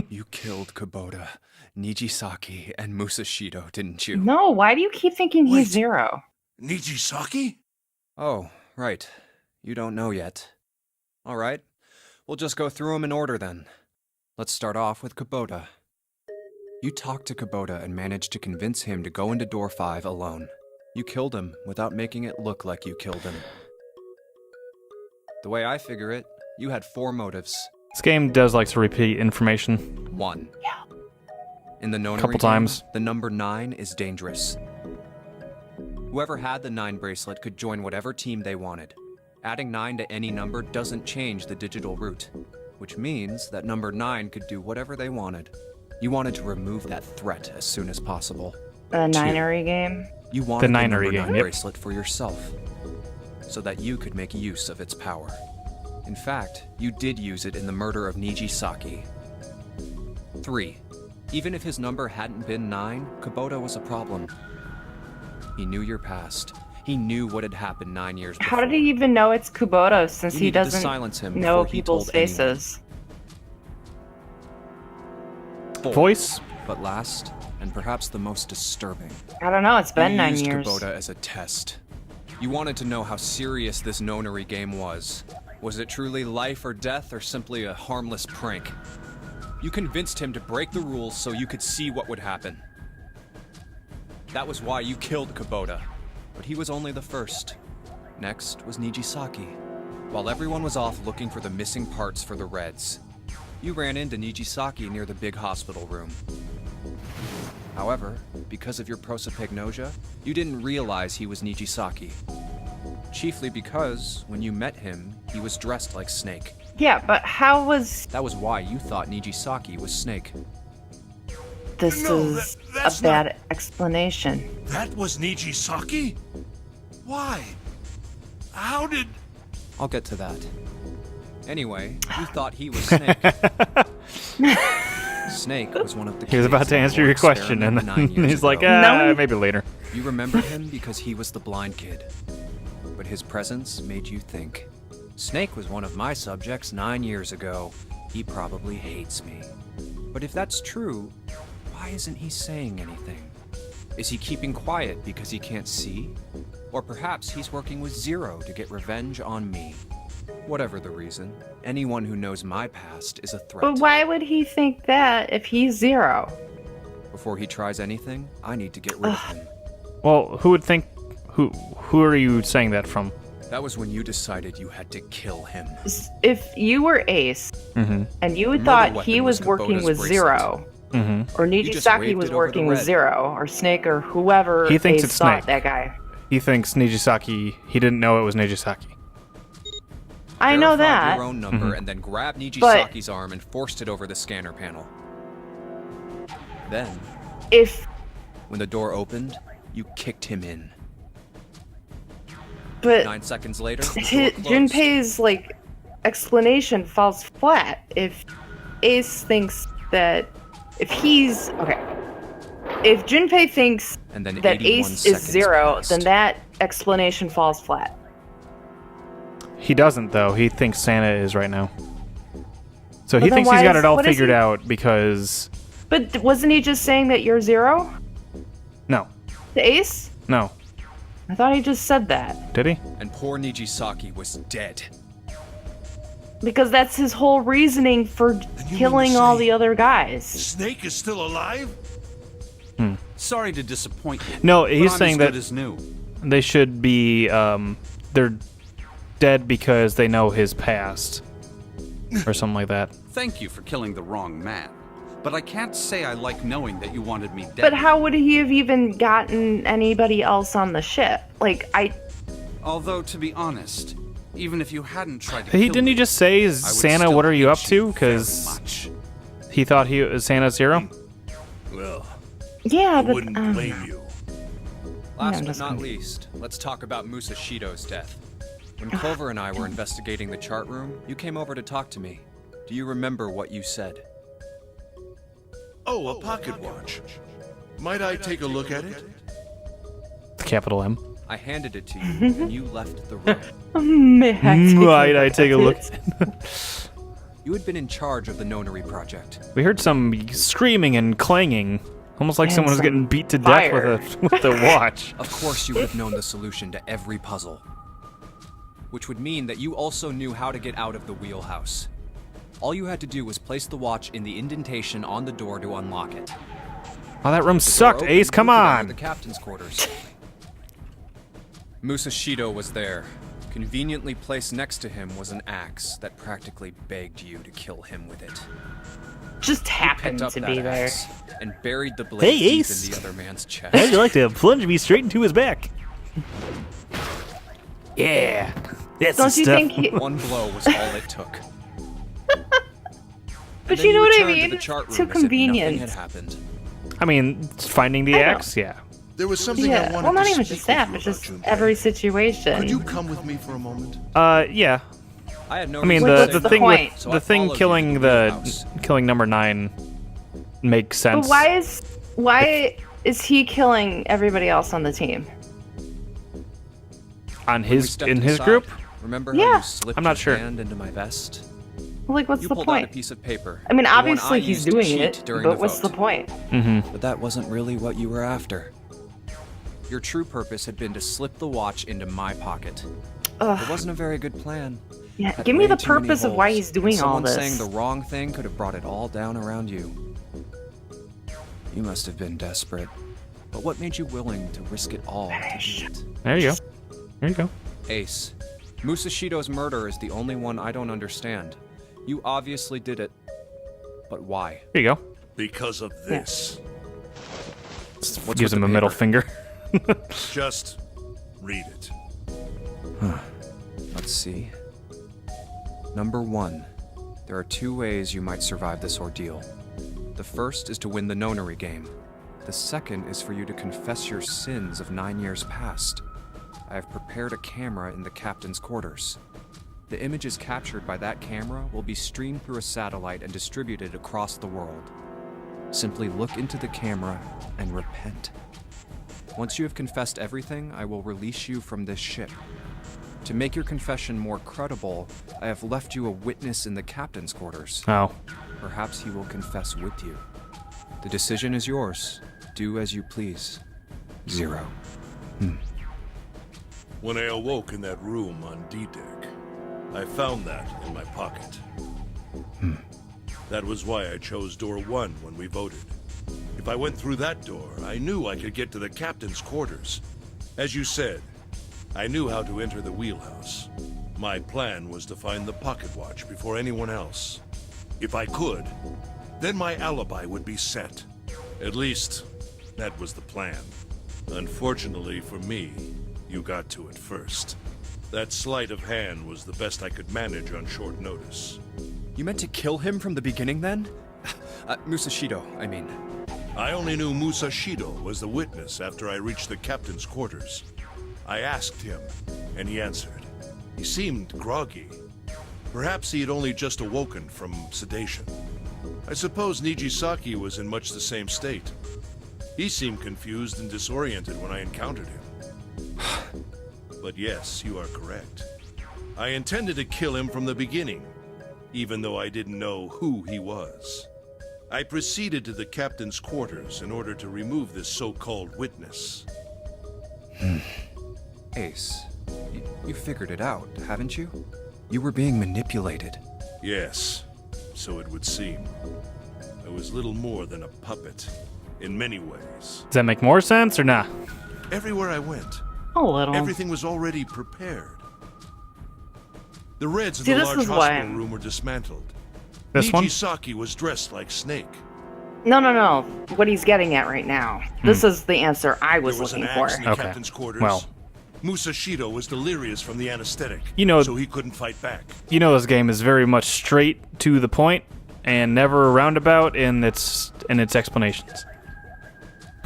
You killed Kubota, Nijisaki, and Musashido, didn't you? No, why do you keep thinking Wait. he's Zero? Nijisaki? Oh, right. You don't know yet. All right. We'll just go through them in order then. Let's start off with Kubota. You talked to Kubota and managed to convince him to go into door 5 alone. You killed him without making it look like you killed him. The way I figure it, you had 4 motives. This game does like to repeat information. 1. In the nonary Couple game, times. the number 9 is dangerous. Whoever had the 9 bracelet could join whatever team they wanted. Adding 9 to any number doesn't change the digital root, which means that number 9 could do whatever they wanted. You wanted to remove that threat as soon as possible. The Ninery game? You wanted the Ninery number game, 9 yep. bracelet for yourself, so that you could make use of its power. In fact, you did use it in the murder of Nijisaki. 3. Even if his number hadn't been 9, Kubota was a problem. He knew your past. He knew what had happened 9 years before. How did he even know it's Kuboto since You he needed to doesn't silence him know before he people's told anyone. faces? 4. Voice? But last, and perhaps the most disturbing. I don't know, it's been You 9 used years. Kubota as a test. You wanted to know how serious this nonary game was. Was it truly life or death, or simply a harmless prank? You convinced him to break the rules so you could see what would happen. That was why you killed Kubota. But he was only the first. Next was Nijisaki. While everyone was off looking for the missing parts for the Reds, you ran into Nijisaki near the big hospital room. However, because of your prosopagnosia, you didn't realize he was Nijisaki. Chiefly because, when you met him, he was dressed like Snake. Yeah, but how was... That was why you thought Nijisaki was Snake. This No, is that's a bad explanation. That was Nijisaki? Why? How did... I'll get to that. Anyway, you thought he was Snake. Snake was one of the He was about kids to in answer war your question, and experiment 9 then years he's like, ago. No. maybe later. You remembered him because he was the blind kid. But his presence made you think. Snake was one of my subjects 9 years ago. He probably hates me. But if that's true, why isn't he saying anything? Is he keeping quiet because he can't see? Or perhaps he's working with Zero to get revenge on me. Whatever the reason, anyone who knows my past is a threat. But why would he think that if he's Zero? Before he tries anything, I need to get rid of him. Well, who would think... Who are you saying that from? That was when you decided you had to kill him. If you were Ace, Mm-hmm. and you Murder thought weapon he was was working Kubota's with bracelet. Zero, Mm-hmm. or just Nijisaki waved was it over working the with red. Zero, or Snake, or whoever He thinks Ace it's thought Snake. that guy. He thinks Nijisaki... He didn't know it was Nijisaki. I know Verified that. your own number Mhm. and then grabbed Nijisaki's arm and forced it over the scanner panel. Then, If... when the door opened, you kicked him in. But 9 seconds later, the door closed. Junpei's, like, explanation falls flat. If Ace thinks that... If he's... Okay. If Junpei thinks And then that 81 Ace is seconds Zero, passed. then that explanation falls flat. He doesn't, though. He thinks Santa is right now. So he Well, then thinks he's why got is- it all what is figured he- out because... But wasn't he just saying that you're Zero? No. The Ace? No. I thought he just said that. Did he? And poor Nijisaki was dead. Because that's his whole reasoning for you killing mean to all say- the other guys. Snake is still alive? Sorry to disappoint you. No, but he's I'm saying as that good as new. they should be... they're dead because they know his past. Or something like that. Thank you for killing the wrong man. But I can't say I like knowing that you wanted me dead. But how would he have even gotten anybody else on the ship? Like, Although, to be honest, even if you hadn't tried to He kill didn't me, he just say, I would Santa, still what are you hate up to? very Because much. he thought he was Santa Zero? Well, yeah, I but... wouldn't blame you. Last I'm but just not gonna- least, let's talk about Musashido's death. When Clover and I were investigating the chart room, you came over to talk to me. Do you remember what you said? Oh, a pocket watch. Might I take a look at it? Capital M. I handed it to you, and you left the room. Might I take a look? You had been in charge of the nonary project. We heard some screaming and clanging. Almost like And someone was some getting beat to fire. death with a watch. Of course you would have known the solution to every puzzle. Which would mean that you also knew how to get out of the wheelhouse. All you had to do was place the watch in the indentation on the door to unlock it. Oh, that room The door sucked, opened, Ace. Come you could enter on. the captain's quarters. Musashido was there. Conveniently placed next to him was an axe that practically begged you to kill him with it. Just You happened picked up to that be there. axe and buried the blade Hey, deep Ace. in the other man's chest. How'd you like to plunge me straight into his back? Yeah. That's Don't the you stuff. think he... One blow was all it took. But Then you know what I returned to mean? the chart room Too as if nothing convenient. had happened. I mean, finding the I know. axe, yeah. There was something I Yeah, wanted well, not to even speak just that, with but you just about, Junpei. every situation. Could you come with me for a moment? Yeah. I had no I mean, reason to What's say the the thing point? with so I the thing followed you killing to the wheelhouse. killing number 9 makes sense. But why is he killing everybody else on the team? On When we his stepped in his inside, group? Remember how Yeah. you slipped I'm not your sure. hand into my vest? Like, what's You the pulled out a point? piece of paper. I mean, the one obviously I he's used to doing cheat it, during but the what's the vote. point? Mm-hmm. But that wasn't really what you were after. Your true purpose had been to slip the watch into my pocket. It Ugh. wasn't a very good plan. Yeah, Had give me way the too many purpose of why holes, he's and doing all someone this. saying the wrong thing could have brought it all down around you. You must have been desperate. But what made you willing to risk it all to do it? There you go. There you go. Ace, Musashido's murder is the only one I don't understand. You obviously did it. But why? There you go. Because of this. What's Gives with him the a middle paper? finger. Just read it. Let's see. Number 1. There are 2 ways you might survive this ordeal. The first is to win the nonary game. The second is for you to confess your sins of 9 years past. I have prepared a camera in the captain's quarters. The images captured by that camera will be streamed through a satellite and distributed across the world. Simply look into the camera and repent. Once you have confessed everything, I will release you from this ship. To make your confession more credible, I have left you a witness in the captain's quarters. Oh. Perhaps he will confess with you. The decision is yours. Do as you please. 0. When I awoke in that room on D-Deck, I found that in my pocket. That was why I chose door 1 when we voted. If I went through that door, I knew I could get to the captain's quarters. As you said, I knew how to enter the wheelhouse. My plan was to find the pocket watch before anyone else. If I could, then my alibi would be set. At least, that was the plan. Unfortunately for me, you got to it first. That sleight of hand was the best I could manage on short notice. You meant to kill him from the beginning then? Musashido, I mean. I only knew Musashido was the witness after I reached the captain's quarters. I asked him, and he answered. He seemed groggy. Perhaps he had only just awoken from sedation. I suppose Nijisaki was in much the same state. He seemed confused and disoriented when I encountered him. But yes, you are correct. I intended to kill him from the beginning, even though I didn't know who he was. I proceeded to the captain's quarters in order to remove this so-called witness. Ace, you figured it out, haven't you? You were being manipulated. Yes, so it would seem. I was little more than a puppet, in many ways. Does that make more sense or not? Everywhere I went, A little. everything was already prepared. The Reds in See, the this large is why hospital room were dismantled. This one? Nijisaki was dressed like Snake. No. What he's getting at right now. This is the answer I was There was an looking for. axe in the Okay. captain's quarters. Well. Musashido was delirious from the anesthetic, You know- so he couldn't fight back. You know this game is very much straight to the point and never a roundabout in its explanations.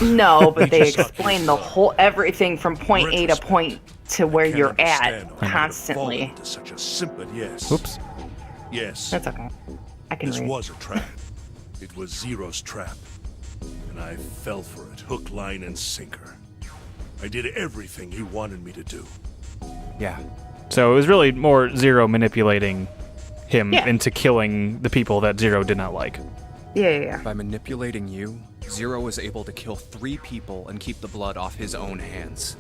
No, but they Nijisaki explain the whole everything from point A to retrospect, point to where Can't you're understand at how I could have constantly. fallen into such a simple yes. Oops. Yes. That's okay. I can This read. was a trap. It was Zero's trap. And I fell for it, hook, line, and sinker. I did everything he wanted me to do. Yeah. So it was really more Zero manipulating him Yeah. into killing the people that Zero did not like. Yeah. By manipulating you, Zero was able to kill 3 people and keep the blood off his own hands.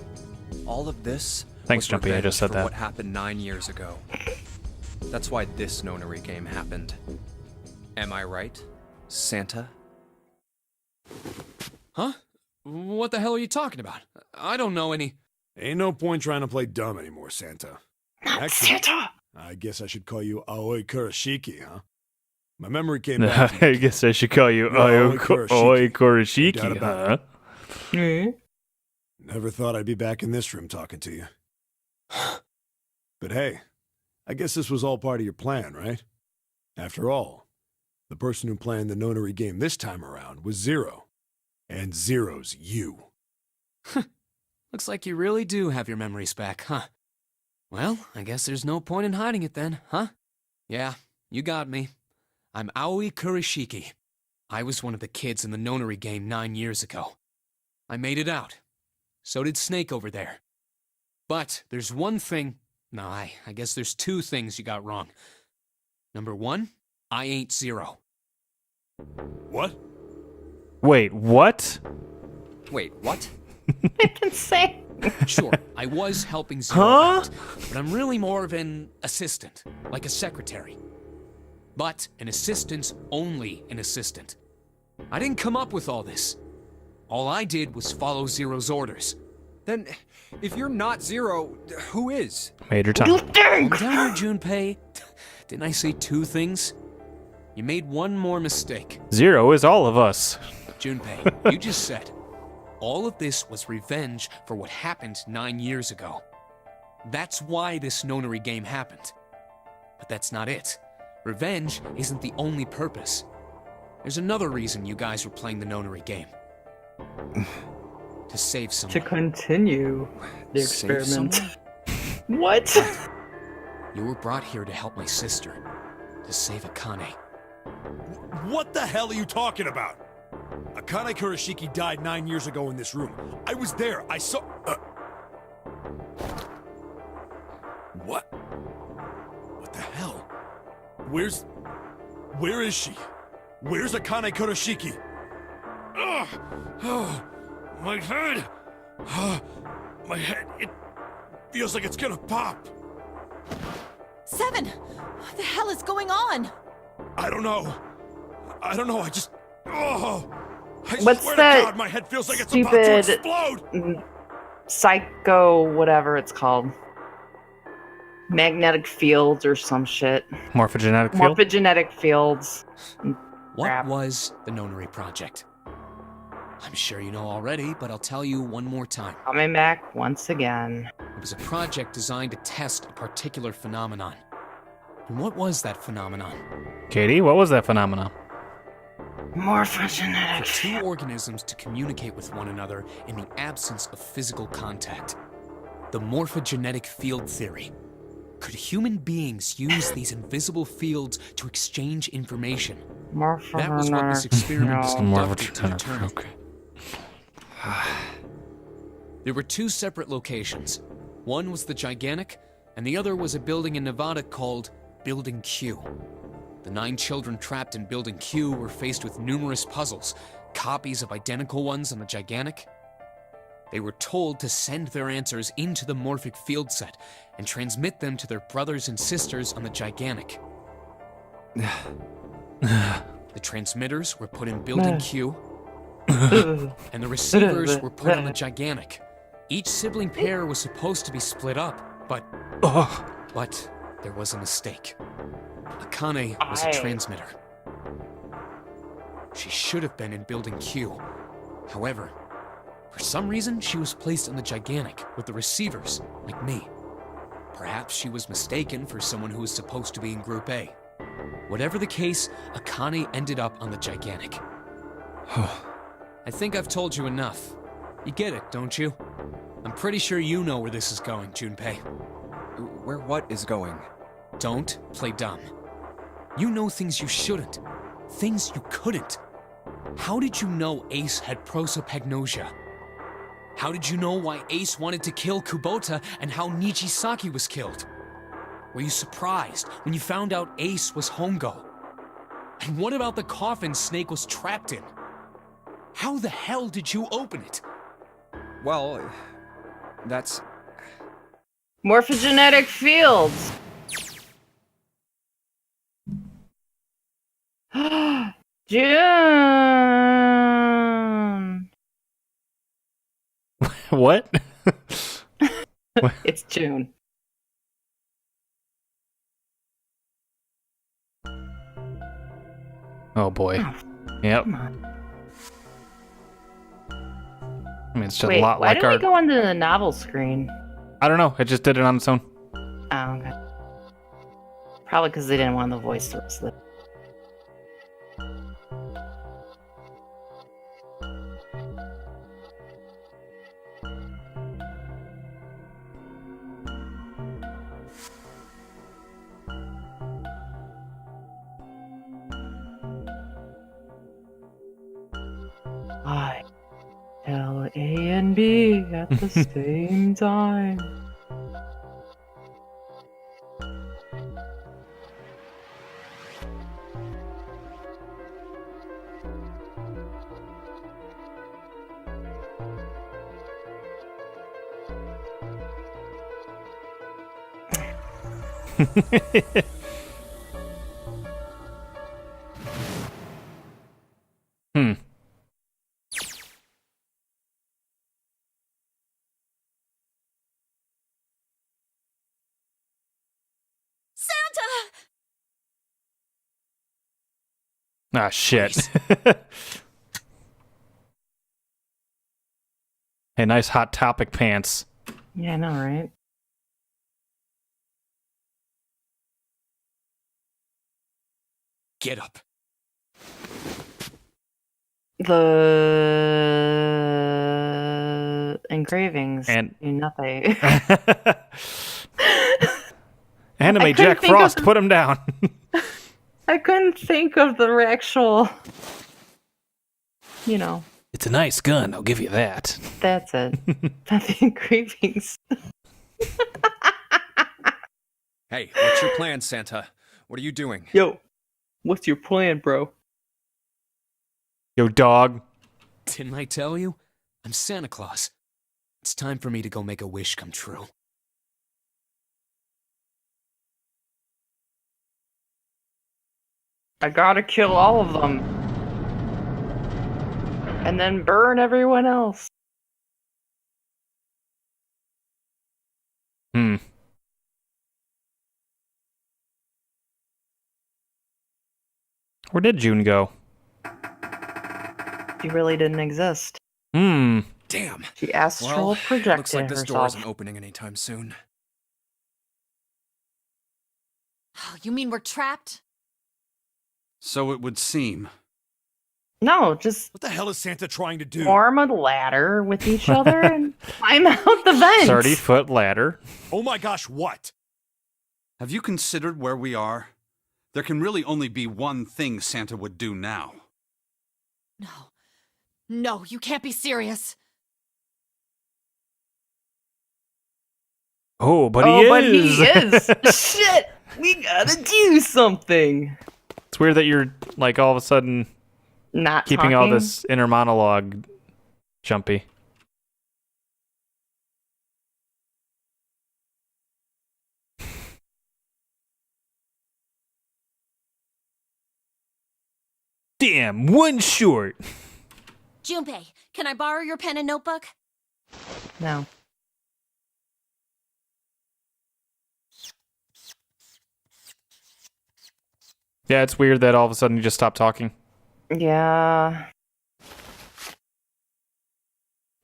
All of this Thanks, was Jumpy, I just revenge said for that. what happened 9 years ago. That's why this nonary game happened. Am I right, Santa? Huh? What the hell are you talking about? I don't know any... Ain't no point trying to play dumb anymore, Santa. Actually, Santa! I guess I should call you Aoi Kurashiki, huh? My memory came back to I guess I should call you Oi Kurashiki, No doubt about huh? Never thought I'd be back in this room talking to you. But hey, I guess this was all part of your plan, right? After all, the person who planned the nonary game this time around was Zero. And Zero's you. Looks like you really do have your memories back, huh? Well, I guess there's no point in hiding it then, huh? Yeah, you got me. I'm Aoi Kurashiki. I was one of the kids in the nonary game 9 years ago. I made it out. So did Snake over there. But there's one thing... No, I guess there's 2 things you got wrong. Number 1, I ain't Zero. What? Wait, what? Wait, what? Insane. Sure, I was helping Zero Huh? out, but I'm really more of an assistant, like a secretary. But an assistant's only an assistant. I didn't come up with all this. All I did was follow Zero's orders. Then, if you're not Zero, who is? Major You time. think? Calm down here, Junpei. Didn't I say 2 things? You made one more mistake. Zero is all of us. Junpei, you just said, all of this was revenge for what happened 9 years ago. That's why this nonary game happened. But that's not it. Revenge isn't the only purpose. There's another reason you guys were playing the nonary game. To save someone. To continue the Save experiment. someone? What? You were brought here to help my sister. To save Akane. What the hell are you talking about? Akane Kurashiki died 9 years ago in this room. I was there. I saw... What? What the hell? Where is she? Where's Akane Kurashiki? Ugh! Oh, my head! My head, it feels like it's gonna pop. 7! What the hell is going on? I don't know. I just... Oh! I What's swear that to God, my head feels like it's about to stupid explode! Psycho, whatever it's called. Magnetic fields or some shit. Morphogenetic field? Morphogenetic fields. What Crap. was the nonary project? I'm sure you know already, but I'll tell you one more time. Coming back once again. It was a project designed to test a particular phenomenon. And what was that phenomenon? Katie, what was that phenomenon? Morphogenetic. For 2 organisms to communicate with one another in the absence of physical contact. The morphogenetic field theory. Could human beings use these invisible fields to exchange information? That was what this experiment was conducted to determine. Okay. There were 2 separate locations. One was the Gigantic, and the other was a building in Nevada called Building Q. The 9 children trapped in Building Q were faced with numerous puzzles, copies of identical ones on the Gigantic. They were told to send their answers into the morphic field set and transmit them to their brothers and sisters on the Gigantic. The transmitters were put in Building Q, and the receivers were put on the Gigantic. Each sibling pair was supposed to be split up, but there was a mistake. Akane was a transmitter. She should have been in Building Q. However, for some reason, she was placed on the Gigantic with the receivers, like me. Perhaps she was mistaken for someone who was supposed to be in Group A. Whatever the case, Akane ended up on the Gigantic. I think I've told you enough. You get it, don't you? I'm pretty sure you know where this is going, Junpei. Where what is going? Don't play dumb. You know things you shouldn't. Things you couldn't. How did you know Ace had prosopagnosia? How did you know why Ace wanted to kill Kubota and how Nijisaki was killed? Were you surprised when you found out Ace was Hongo? And what about the coffin Snake was trapped in? How the hell did you open it? Well, that's... Morphogenetic fields. June. What? It's June. Oh boy. Yep. I mean, it's just Wait, a lot why like did our. we go into the novel screen? I don't know. It just did it on its own. Oh, okay. Probably because they didn't want the voice to slip. I tell A and B at the same time. Hmm. Santa! Ah, shit. Hey, nice Hot Topic pants. Yeah, I know, right? Get up. The engravings And- do nothing. Anime Jack Frost, put him down. I couldn't think of the actual, you know, It's a nice gun, I'll give you that. that's it. Not the engravings. Hey, what's your plan, Santa? What are you doing? Yo, what's your plan, bro? Yo, dog. Didn't I tell you? I'm Santa Claus. It's time for me to go make a wish come true. I gotta kill all of them. And then burn everyone else. Hmm. Where did June go? She really didn't exist. Hmm. Damn. She astral Well, projected looks like this door herself. isn't opening anytime soon. Oh, you mean we're trapped? So it would seem. No, just What the hell is Santa trying to do? form a ladder with each other and climb out the vents. 30-foot ladder. Oh my gosh, what? Have you considered where we are? There can really only be one thing Santa would do now. No. No, you can't be serious. Oh, but Oh, he but is. he is. Shit, we gotta do something. It's weird that you're, like, all of a sudden Not keeping all talking. this inner monologue jumpy. Damn, one short. Junpei, can I borrow your pen and notebook? No. Yeah, it's weird that all of a sudden you just stop talking. Yeah.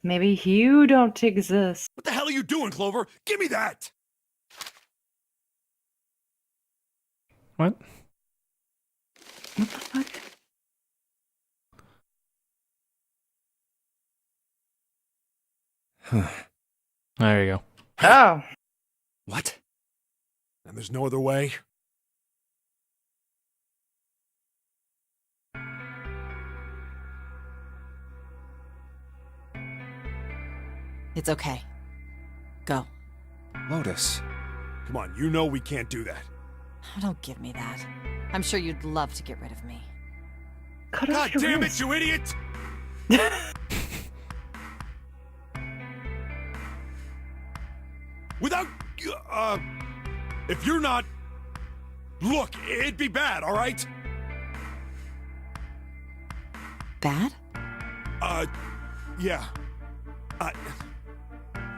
Maybe you don't exist. What the hell are you doing, Clover? Give me that! What? What the fuck? There you go. Oh. What? And there's no other way? It's okay. Go. Lotus. Come on, you know we can't do that. Don't give me that. I'm sure you'd love to get rid of me. Cut God off your damn wrist. it, you idiot! Without, if you're not... Look, it'd be bad, all right? Bad? Yeah.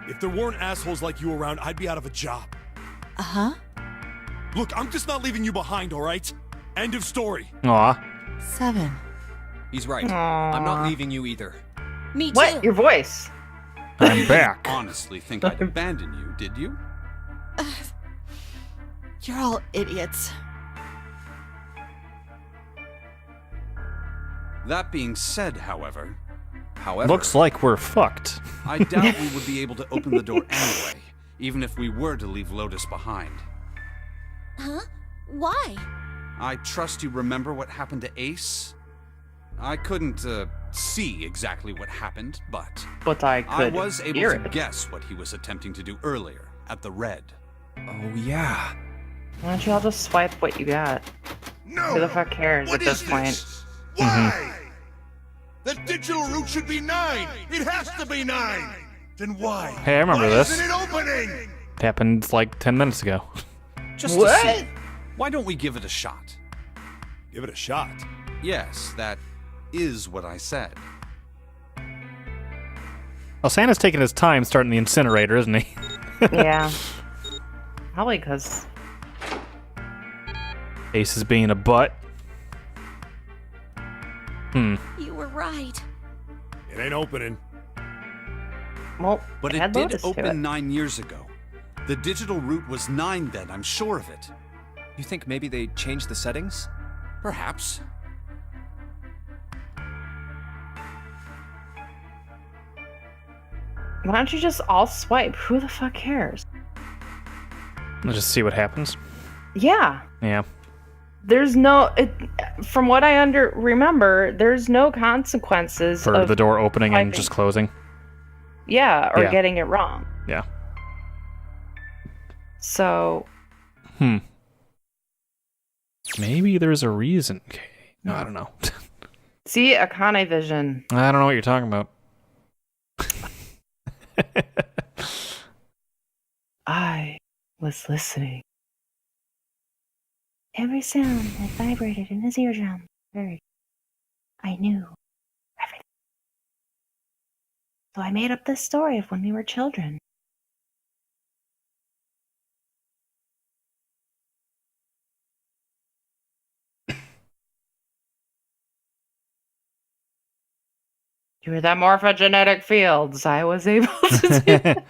If there weren't assholes like you around, I'd be out of a job. Uh-huh. Look, I'm just not leaving you behind, all right? End of story. Aw. 7. He's right. Aw. I'm not leaving you either. Me too. What? Your voice? I'm back. Honestly, think I'd abandon you, did you? You're all idiots. That being said, however, Looks like we're fucked. I doubt we would be able to open the door anyway, even if we were to leave Lotus behind. Huh? Why? I trust you remember what happened to Ace? I couldn't, see exactly what happened, but But I I could was able hear to it. guess what he was attempting to do earlier, at the Red. Oh, yeah. Why don't you all just swipe what you got? No! Who the fuck cares What at this is point? this? Why? The digital route should be 9! It has to be 9! Then why? Hey, I remember Why this. isn't it opening? Happened like 10 minutes ago. Just What? to see. Why don't we give it a shot? Give it a shot. Yes, that is what I said. Well, Santa's taking his time starting the incinerator, isn't he? Yeah. Probably because Ace is being a butt. You were right. It ain't opening. well, But had it did Lotus to open it. 9 years ago. The digital route was 9 then, I'm sure of it. You think maybe they changed the settings? Perhaps. Why don't you just all swipe? Who the fuck cares? Let's just see what happens. Yeah. Yeah. There's no from what I remember, there's no consequences For of the door opening and swiping. just closing. Yeah, or Yeah. getting it wrong. Yeah. So Maybe there's a reason. Okay. No, I don't know. see Akane vision. I don't know what you're talking about. I was listening. Every sound that vibrated in his eardrum. Heard. I knew everything. So I made up this story of when we were children. Through the morphogenetic fields, I was able to do that.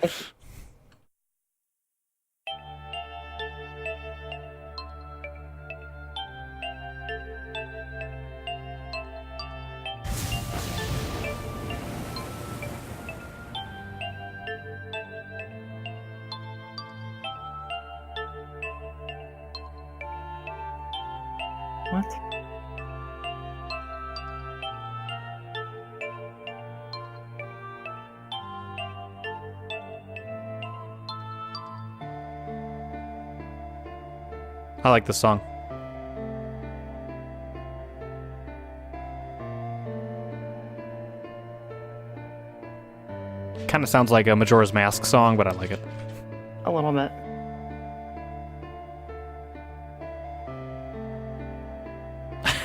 What? I like this song. Kind of sounds like a Majora's Mask song, but I like it. A little bit.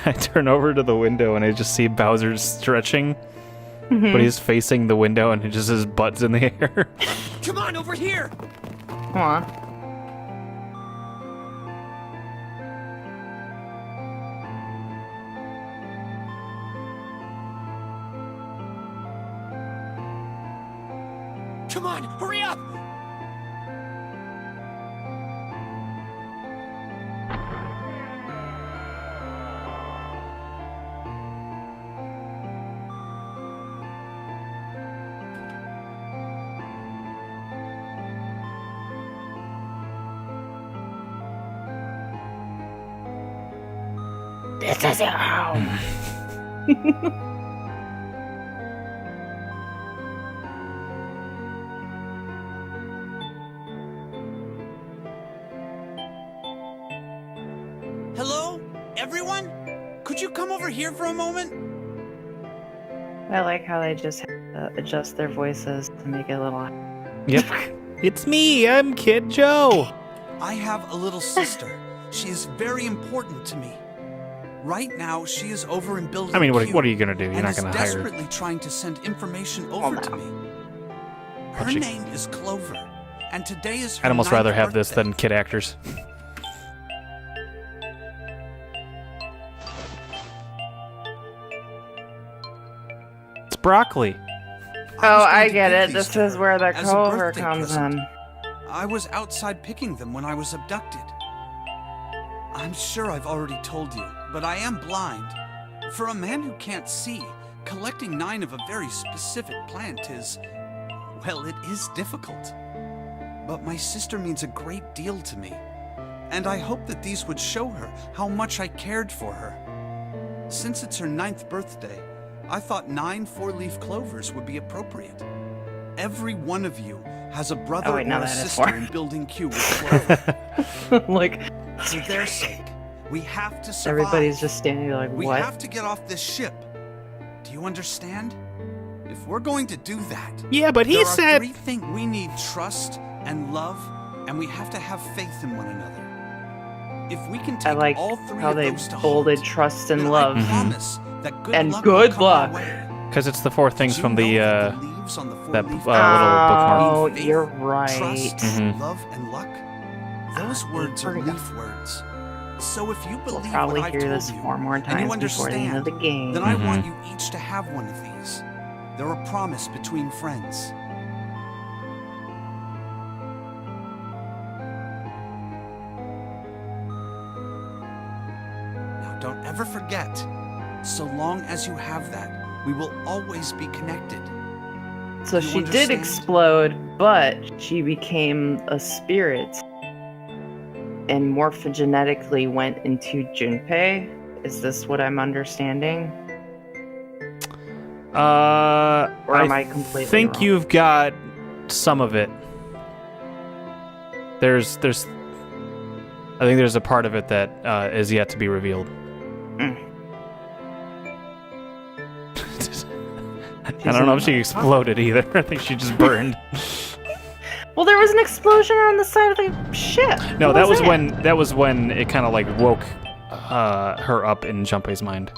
I turn over to the window and I just see Bowser stretching, Mm-hmm. but he's facing the window and just his butt's in the air. Come on, over here! Come on. Come on, hurry up! This is your home. Hello? here for a moment? I like how they just have to adjust their voices to make it a little. Yep. It's me. I'm Kid Joe. I have a little sister. She is very important to me. Right now, she is over in Building I mean, Q what are you gonna do? You're and not is gonna hire. desperately trying to send information over to me. Her But she- name is Clover, and today is her I'd almost rather 9th have this birthday. than kid actors. It's broccoli. Oh, was I going to get give it. these This to is her where the as a cover birthday comes present. in. I was outside picking them when I was abducted. I'm sure I've already told you, but I am blind. For a man who can't see, collecting 9 of a very specific plant is, well, it is difficult. But my sister means a great deal to me, and I hope that these would show her how much I cared for her. Since it's her 9th birthday, I thought 9 four-leaf clovers would be appropriate. Every one of you has a brother Oh, wait, no, or a that is sister 4. in Building Q with clover. Like, For their sake, we have to survive. everybody's just standing there like, We what? have to get off this ship. Do you understand? If we're going to do that, Yeah, but he there said- are 3 things we need: trust and love, and we have to have faith in one another. If we can I take like all 3 how of they those to bolded heart, trust then and I love. promise that good And luck will good come our luck. way. Because it's the 4 things Did you from the know that the leaves on the that four-leaf little Oh, bookmark. you're right. Trust, Mhm. love, and luck. Those words are forgot. leaf words. So if you We'll believe probably what I've hear told this you, 4 more and you times before the end of the understand, game. then I Mhm. want you each to have one of these. They're a promise between friends. Now don't ever forget, so long as you have that, we will always be connected. So You she did understand? explode, but she became a spirit and morphogenetically went into Junpei. Is this what I'm understanding? Or am I completely think wrong? you've got some of it. There's I think there's a part of it that is yet to be revealed. I don't know if she exploded either. I think she just burned. Well, there was an explosion on the side of the ship. No, What that was when it kind of like woke her up in Junpei's mind.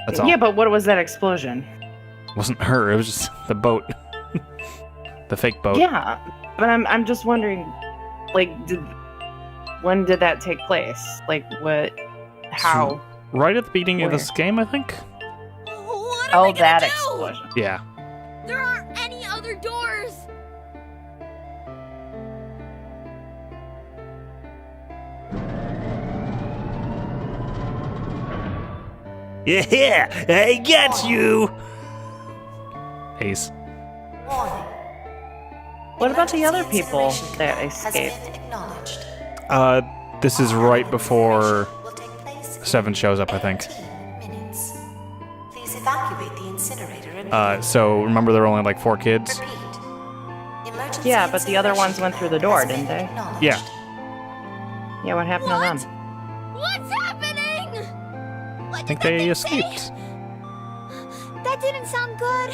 That's all. Yeah, but what was that explosion? It wasn't her. It was just the boat, the fake boat. Yeah, but I'm just wondering, like, when did that take place? Like, what? How? Right at the beginning of Where? this game, I think. What are Oh, we gonna that do? explosion. Yeah. There aren't any other doors. Yeah, I got you. Ace. Warning. What about the other people Incineration that code has escaped? been acknowledged. This is right before Will take place in 7 shows up, I think. 18 minutes. Please evacuate the incinerator immediately. So remember there were only like 4 kids? Repeat. Emergency Yeah, but the other incineration ones went through the code door, has been didn't they? acknowledged. Yeah. Yeah, what happened to them? What's happening? What I think did they that thing say? escaped. That didn't sound good.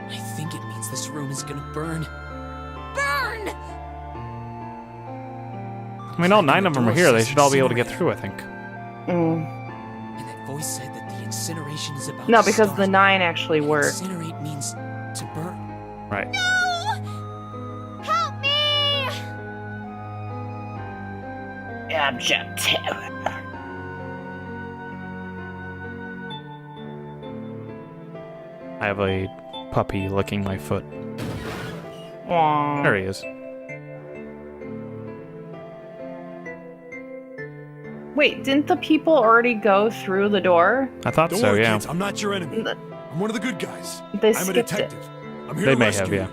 I think it means this room is gonna burn. Burn! I mean, all 9 of them are door here. They says should all be able to get incinerator. through, I think. Mm. And that voice said that the incineration is about No, to because start. the 9 actually And worked. incinerate means to burn. Right. Help me! Objective. I have a puppy licking my foot. Aw. There he is. Wait, didn't the people already go through the door? I thought Don't so, worry, yeah. kids. I'm not your enemy. Th- I'm one of the good guys. They I'm a skipped it. detective. I'm here They to may rescue have, yeah. you.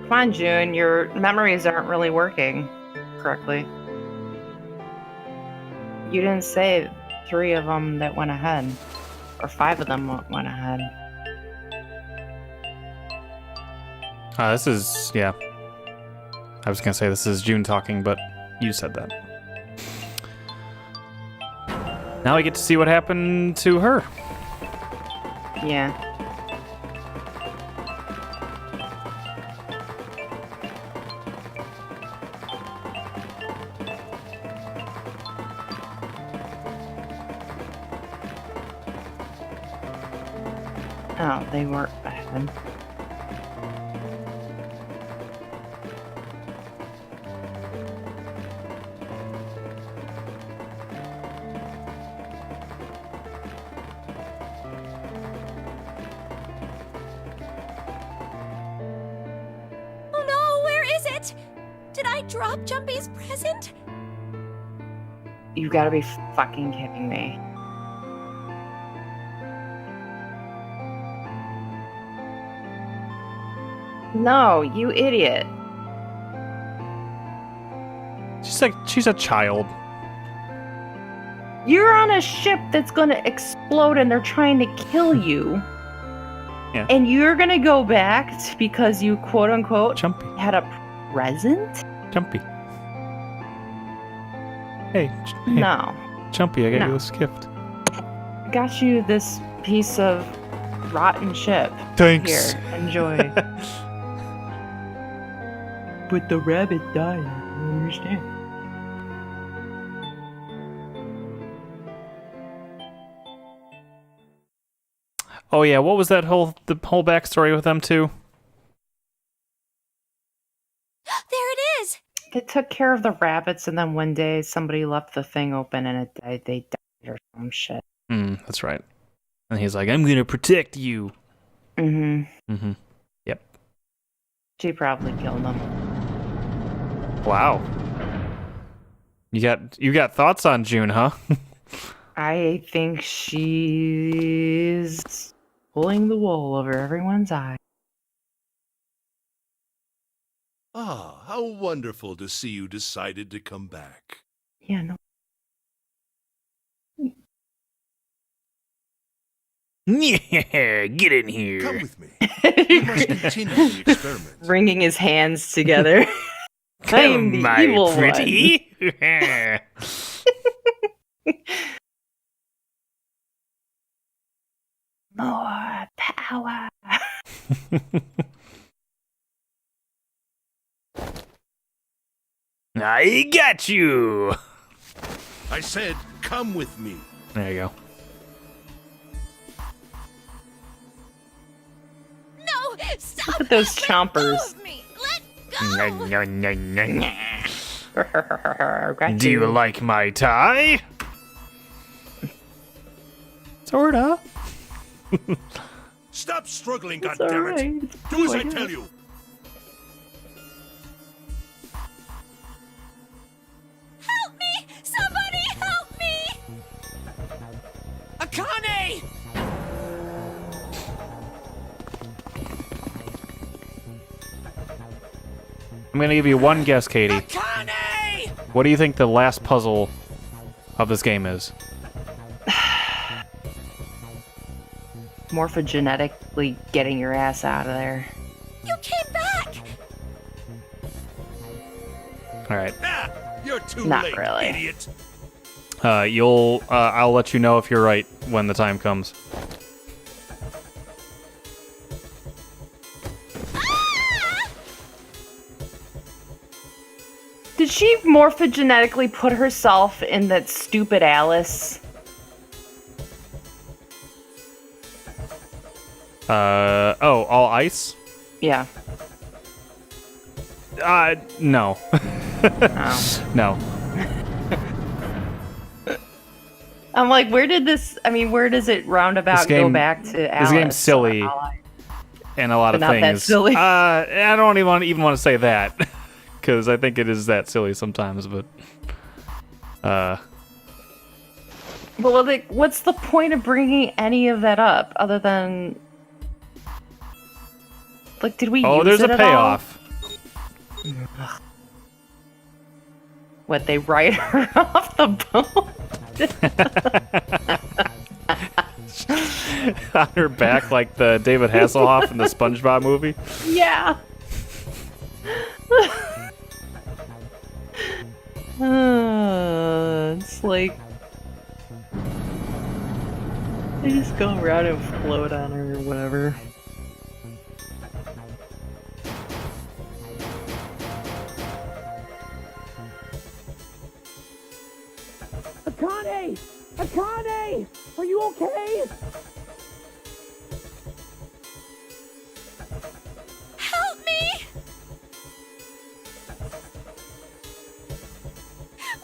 Come on, June, your memories aren't really working correctly. You didn't say 3 of them that went ahead, or 5 of them went ahead. This is, yeah. I was gonna say this is June talking, but You said that. Now we get to see what happened to her. Yeah. Oh, they weren't bad. Oh no, where is it? Did I drop Jumpy's present? You gotta be fucking kidding me. No, you idiot. She's a child. You're on a ship that's gonna explode and they're trying to kill you. Yeah. And you're gonna go back because you quote unquote Jumpy. had a present? Jumpy. Hey, No. Jumpy, I got No. you this gift. I got you this piece of rotten ship. Thanks. Here, enjoy. But the rabbit died. I don't understand. Oh yeah, what was the whole backstory with them too? There it is! They took care of the rabbits, and then one day somebody left the thing open and it died. They died or some shit. That's right. And he's like, I'm gonna protect you. Mm-hmm. Yep. She probably killed them. Wow. You got thoughts on June, huh? I think she's pulling the wool over everyone's eye. Ah, how wonderful to see you decided to come back. Yeah, no. Yeah, get in here. Come with me. We must continue the experiment. Wringing his hands together. I am the my evil pretty. More power. I got you. I said, come with me. There you go. No! Stop! Look at those Let go chompers. of me! Let go! Got Do you like my tie? Sorta. Stop struggling, It's goddammit. alright. Do as I tell you. Help me! Somebody help me! Akane! I'm gonna give you one guess, Katie. Akane! What do you think the last puzzle of this game is? Morphogenetically getting your ass out of there. You came back! All right. Ah, you're too Not late, really. idiot. I'll let you know if you're right when the time comes. Did she morphogenetically put herself in that stupid Alice? All ice? Yeah. No. Oh. No. I'm like, where does it roundabout go back to Alice? This game's silly and a lot But of not that things. silly. I don't even want to say that because I think it is that silly sometimes. But Well, like, what's the point of bringing any of that up other than, like, did we use there's it a at all? payoff. What, they write her off the boat? On her back, like the David Hasselhoff in the SpongeBob movie. Yeah. It's like they just go around and float on her or whatever. Akane! Akane! Are you okay? Help me!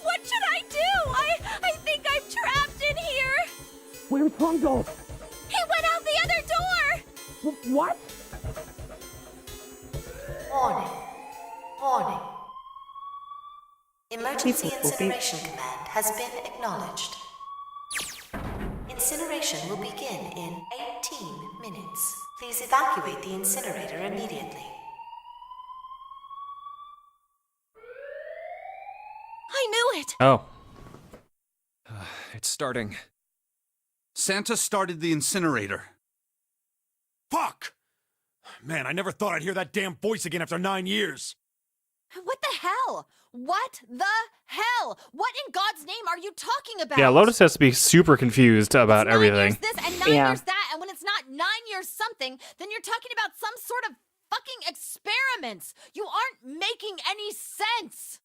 What should I do? I think I'm trapped in here. Where's Hongo? He went out the other door. What? Warning. Warning. Emergency incineration command has been acknowledged. Incineration will begin in 18 minutes. Please evacuate the incinerator immediately. I knew it. Oh. It's starting. Santa started the incinerator. Fuck! Man, I never thought I'd hear that damn voice again after 9 years. What the hell? What the hell? What in God's name are you talking about? Yeah, Lotus has to be super confused about It's 9 everything. years this and 9 years that, and when it's not 9 years something, then you're talking about some sort of fucking experiments. You aren't making any sense.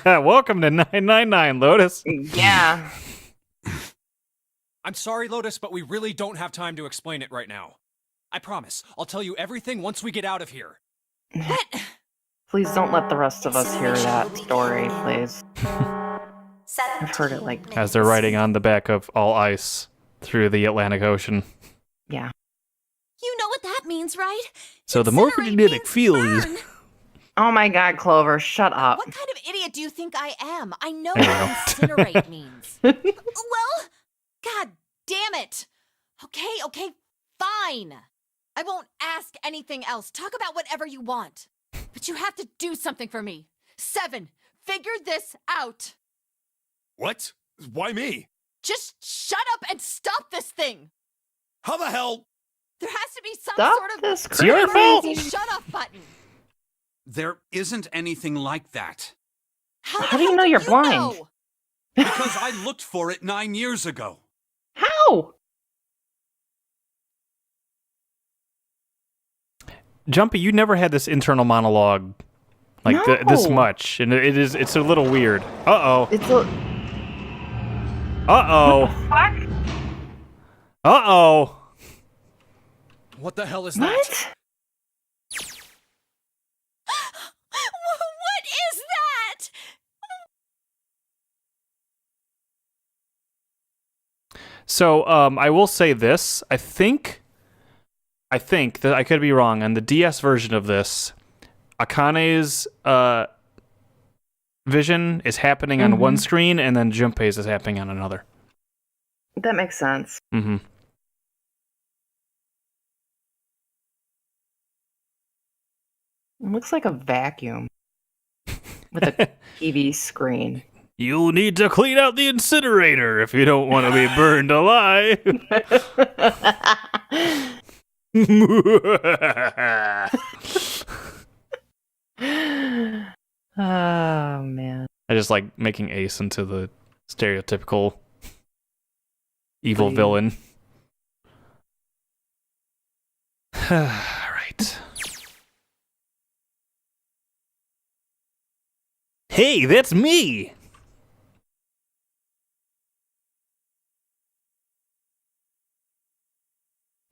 Welcome to 999, Lotus. Yeah. I'm sorry, Lotus, but we really don't have time to explain it right now. I promise, I'll tell you everything once we get out of here. What? Please don't let the rest of us hear that story, please. I've heard it like As they're riding on the back of all ice through the Atlantic Ocean. Yeah. You know what that means, right? So the morphogenetic field is... Oh my god, Clover, shut up. What kind of idiot do you think I am? I know There you what incinerate means. Well, god damn it. Okay, fine. I won't ask anything else. Talk about whatever you want. But you have to do something for me. 7, figure this out. What? Why me? Just shut up and stop this thing. How the hell? There has to be some Stop sort of this It's your fault. crazy shut up button. There isn't anything like that. How do you know you're blind? know? Because I looked for it 9 years ago. How? Jumpy, you never had this internal monologue like this No. much, and it's a little weird. Uh-oh. It's a... Uh-oh. Fuck? Uh-oh. What the hell is What? that? What is that? So, I will say this. I think that I could be wrong. On the DS version of this, Akane's vision is happening on one screen, and then Junpei's is happening on another. That makes sense. Mm-hmm. It looks like a vacuum with a TV screen. You'll need to clean out the incinerator if you don't want to be burned alive. Oh, man. I just like making Ace into the stereotypical evil Please. villain. Right. Hey, that's me!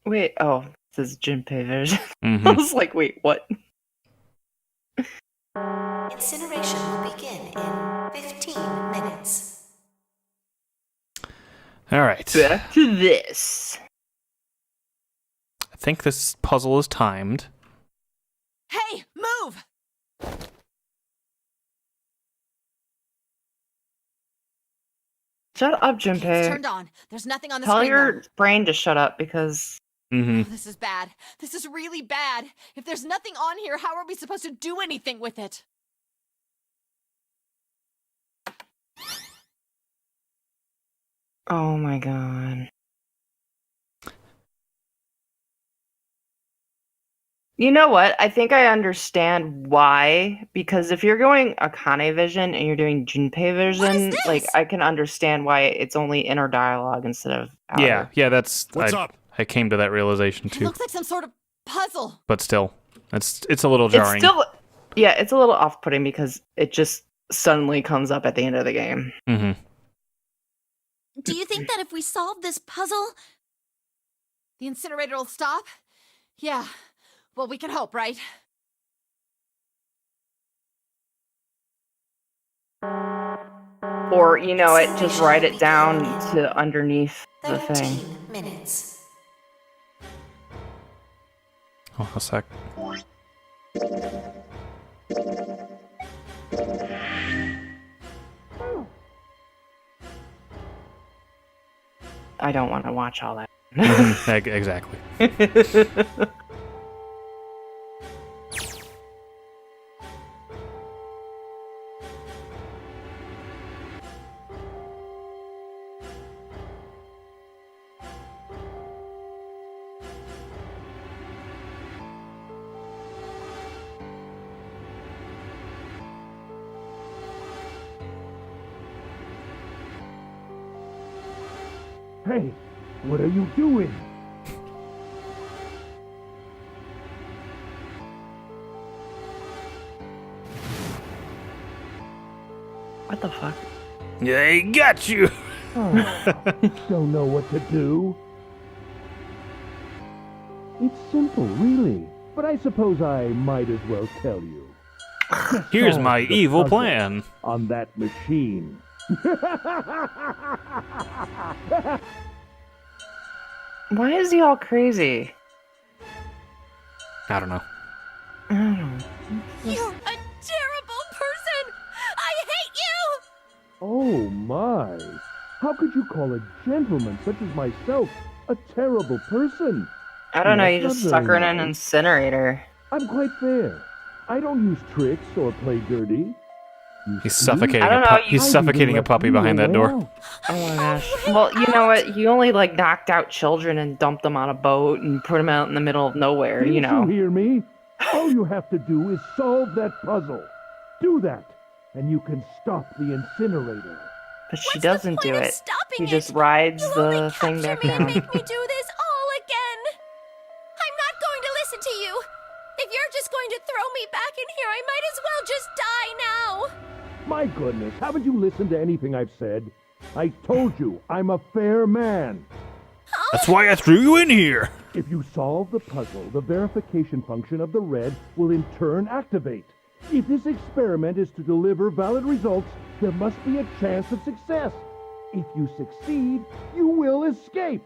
Wait, oh, this is Junpei version. I Mhm. was like, wait, what? Incineration will begin in 15 minutes. All right. Back to this. I think this puzzle is timed. Hey, move! Shut up, It's Junpei. turned on. There's nothing on the Tell screen your now. brain to shut up because Mm-hmm. Oh, this is bad. This is really bad. If there's nothing on here, how are we supposed to do anything with it? oh my god. You know what? I think I understand why. Because if you're going Akane vision and you're doing Junpei vision, like I can understand why it's only inner dialogue instead of outer. Yeah, that's What's up? I came to that realization It too. looks like some sort of puzzle. But still, it's a little jarring. It's still, yeah, it's a little off-putting because it just suddenly comes up at the end of the game. Mm-hmm. Do you think that if we solve this puzzle, The incinerator will stop? Yeah. Well, we can hope, right? Or, you know, just write it down to underneath the 13 thing. minutes. Oh, a sec. I don't want to watch all that. Exactly. Hey, what are you doing? What the fuck? I got you. Don't know what to do. It's simple, really. But I suppose I might as well tell you. Here's Solve my the evil puzzle plan. on that machine. Why is he all crazy? I don't know. I don't know. you're a terrible person! I hate you! Oh my! How could you call a gentleman such as myself a terrible person? I don't know, That's you just not stuck her in very an nice. incinerator. I'm quite fair. I don't use tricks or play dirty. He's suffocating. I don't know, He's suffocating a puppy behind that door. Oh my gosh. Well, you know what? You only like knocked out children and dumped them on a boat and put them out in the middle of nowhere, you know. You hear me? All you have to do is solve that puzzle. Do that, and you can stop the incinerator. But she doesn't do it. stopping She it? just rides the thing Capture back me and down. make me do this all again! I'm not going to listen to you! If you're just going to throw me back in here, I might as well just die now! My goodness, haven't you listened to anything I've said? I told you, I'm a fair man. That's why I threw you in here. If you solve the puzzle, the verification function of the red will in turn activate. If this experiment is to deliver valid results, there must be a chance of success. If you succeed, you will escape.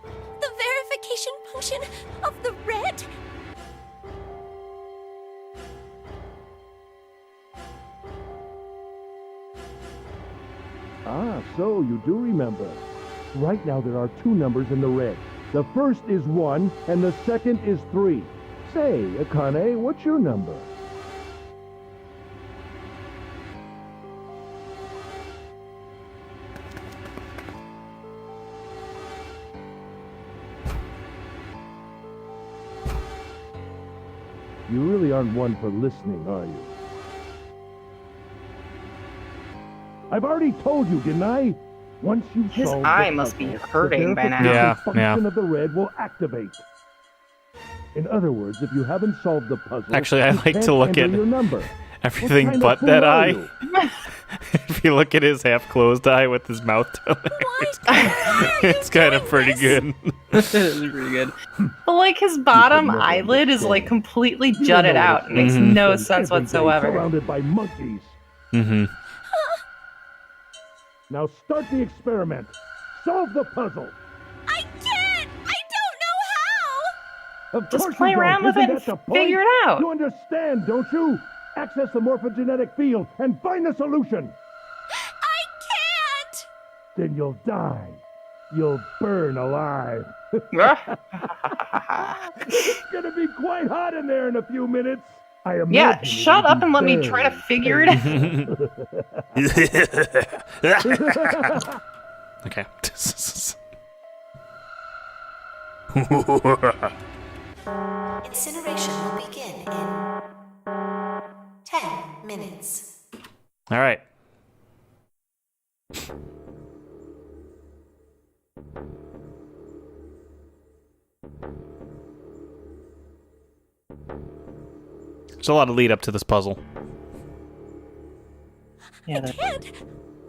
The verification function of the red? Ah, so you do remember. Right now there are two numbers in the red. The first is 1 and the second is 3. Say, Akane, what's your number? You really aren't one for listening, are you? I've already told you, didn't I? Once you His solve eye the must be puzzle, hurting the by now. verification Yeah. function of the red will activate. In other words, if you haven't solved the puzzle, Actually, I you like can't to look enter at your number. everything What kind but of fool that are eye. you? If you look at his half-closed eye with his mouth down there, it's kind of pretty good. It is pretty good. But like his bottom never eyelid is like understand. completely You jutted know what out. it's It makes like Mhm. no to spend sense every day whatsoever. Surrounded by monkeys. Mm-hmm. Now start the experiment. Solve the puzzle. I can't! I don't know how! Of Just course play you don't. around with Isn't it and that the point? figure it out. You understand, don't you? Access the morphogenetic field and find the solution. I can't! Then you'll die. You'll burn alive. It's gonna be quite hot in there in a few minutes. I imagine Yeah, it'll shut be up and let me try to very figure it out. Okay. Incineration will begin in 10 minutes. All right. There's a lot of lead up to this puzzle. Yeah, I can't.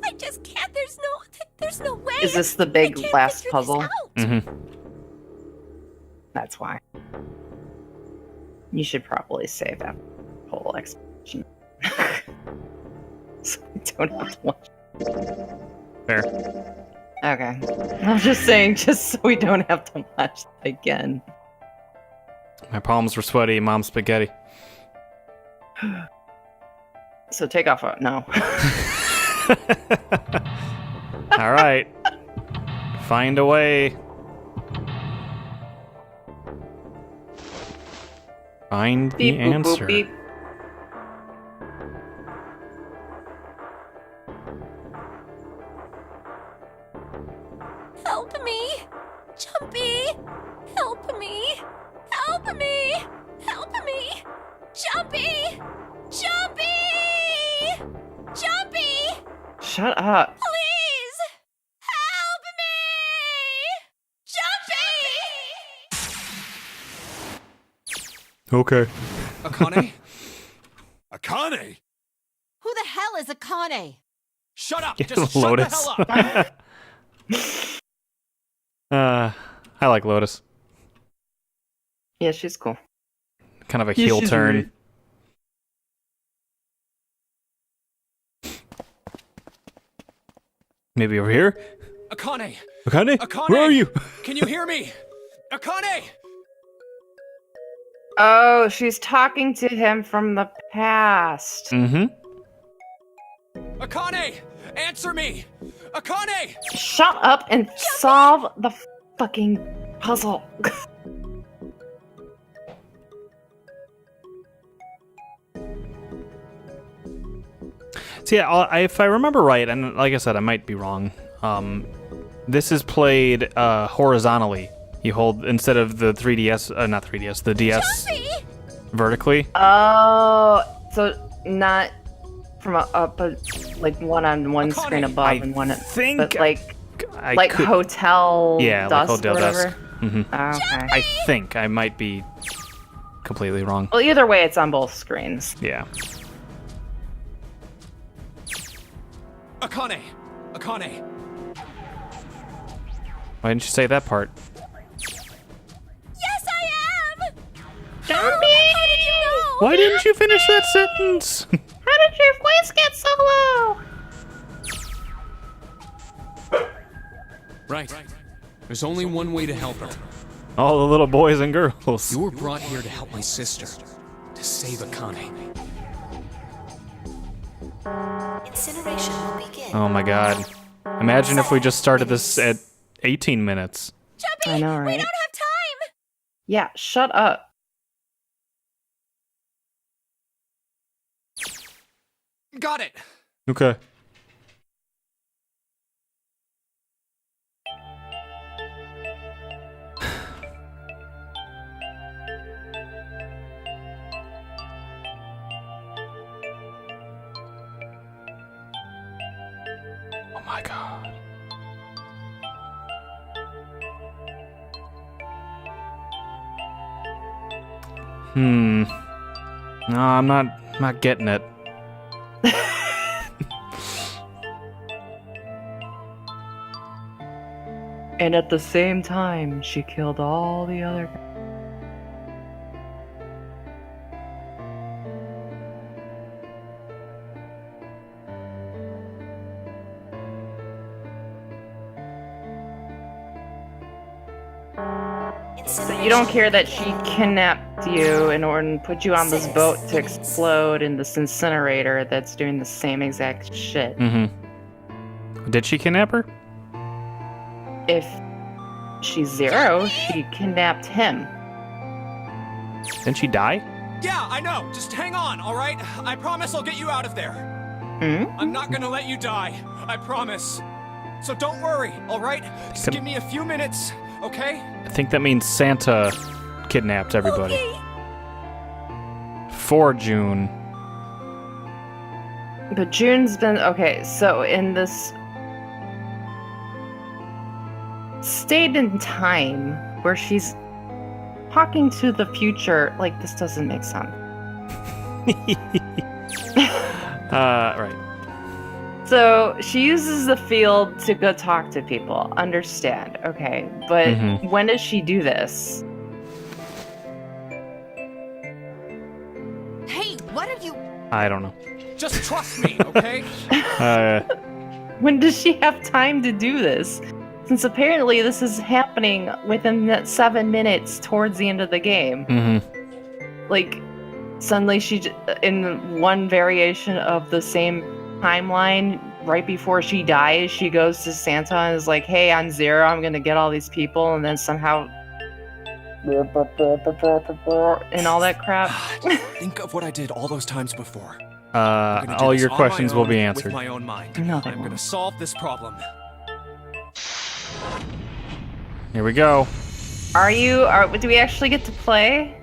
I just can't. There's no way. is this the big I can't last figure this puzzle? out. Mm-hmm. That's why. You should probably save that whole explanation. So we don't have to watch. Fair. Okay. I'm just saying, just so we don't have to watch that again. My palms were sweaty. Mom's spaghetti. So take off. No. All right. Find a way. Find the Beep, boop, boop, answer. beep. Help me, Jumpy. Help me. Help me. Help me. Jumpy. Jumpy. Jumpy. Shut up. Please. Help me. Jumpy. Okay. Akane? Akane! Who the hell is Akane? Shut up! Get Just Lotus. shut the hell up! I like Lotus. Yeah, she's cool. Kind of a heel she's turn. Maybe over here? Akane! Akane? Akane! Where are you? Can you hear me? Akane! Oh, she's talking to him from the past. Mm-hmm. Akane! Answer me! Akane! Shut up and solve the fucking puzzle. So yeah, if I remember right, and like I said, I might be wrong. This is played horizontally. You hold instead of the 3DS, not 3DS, the DS vertically. Oh, so not from up, but like one on one screen above I and one at, think but like I could- hotel. Yeah, dusk like hotel or whatever. dusk. Mm-hmm. Okay. I think I might be completely wrong. Well, either way, it's on both screens. Yeah. Akane! Akane! Why didn't you say that part? Yes, I am. Jumpy! How did you know? Why didn't you finish that sentence? How did your voice get so low? Right. There's only one way to help her. All the little boys and girls. You were brought here to help my sister. To save Akane. Incineration will begin. Oh my god. Imagine if we just started this at 18 minutes. Jumpy, I know, right? we don't have time. Yeah, shut up. Got it! Okay. Oh my god. No, I'm not getting it. And at the same time, she killed all the other guys. So you don't care that she kidnapped you in order to put you on this boat to explode in this incinerator that's doing the same exact shit. Mm-hmm. Did she kidnap her? If she's Zero, she kidnapped him. Didn't she die? Yeah, I know! Just hang on, alright? I promise I'll get you out of there. Hmm? I'm not gonna let you die. I promise. So don't worry, alright? Just give me a few minutes, okay? I think that means Santa kidnapped everybody. Okay. For June. But June's been okay. So in this state in time where she's talking to the future, like this doesn't make sense. Right. So she uses the field to go talk to people. Understand? Okay, but when does she do this? Hey, what are you? I don't know. Just trust me, okay? When does she have time to do this? Since apparently this is happening within that 7 minutes towards the end of the game. Like, suddenly in one variation of the same timeline, right before she dies, she goes to Santa and is like, hey, on Zero, I'm gonna get all these people, and then somehow and all that crap. Think of what I did all those times before. All your questions will be answered. With my own mind. No, they I'm won't. gonna solve this problem. Here we go. Do we actually get to play?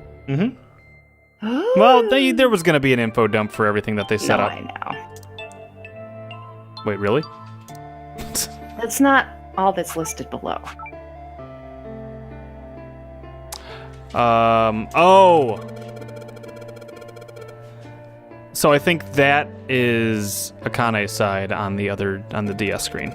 Well, there was going to be an info dump for everything that they set No, up. I know. Wait, really? That's not all that's listed below. Oh. So I think that is Akane's side on the DS screen.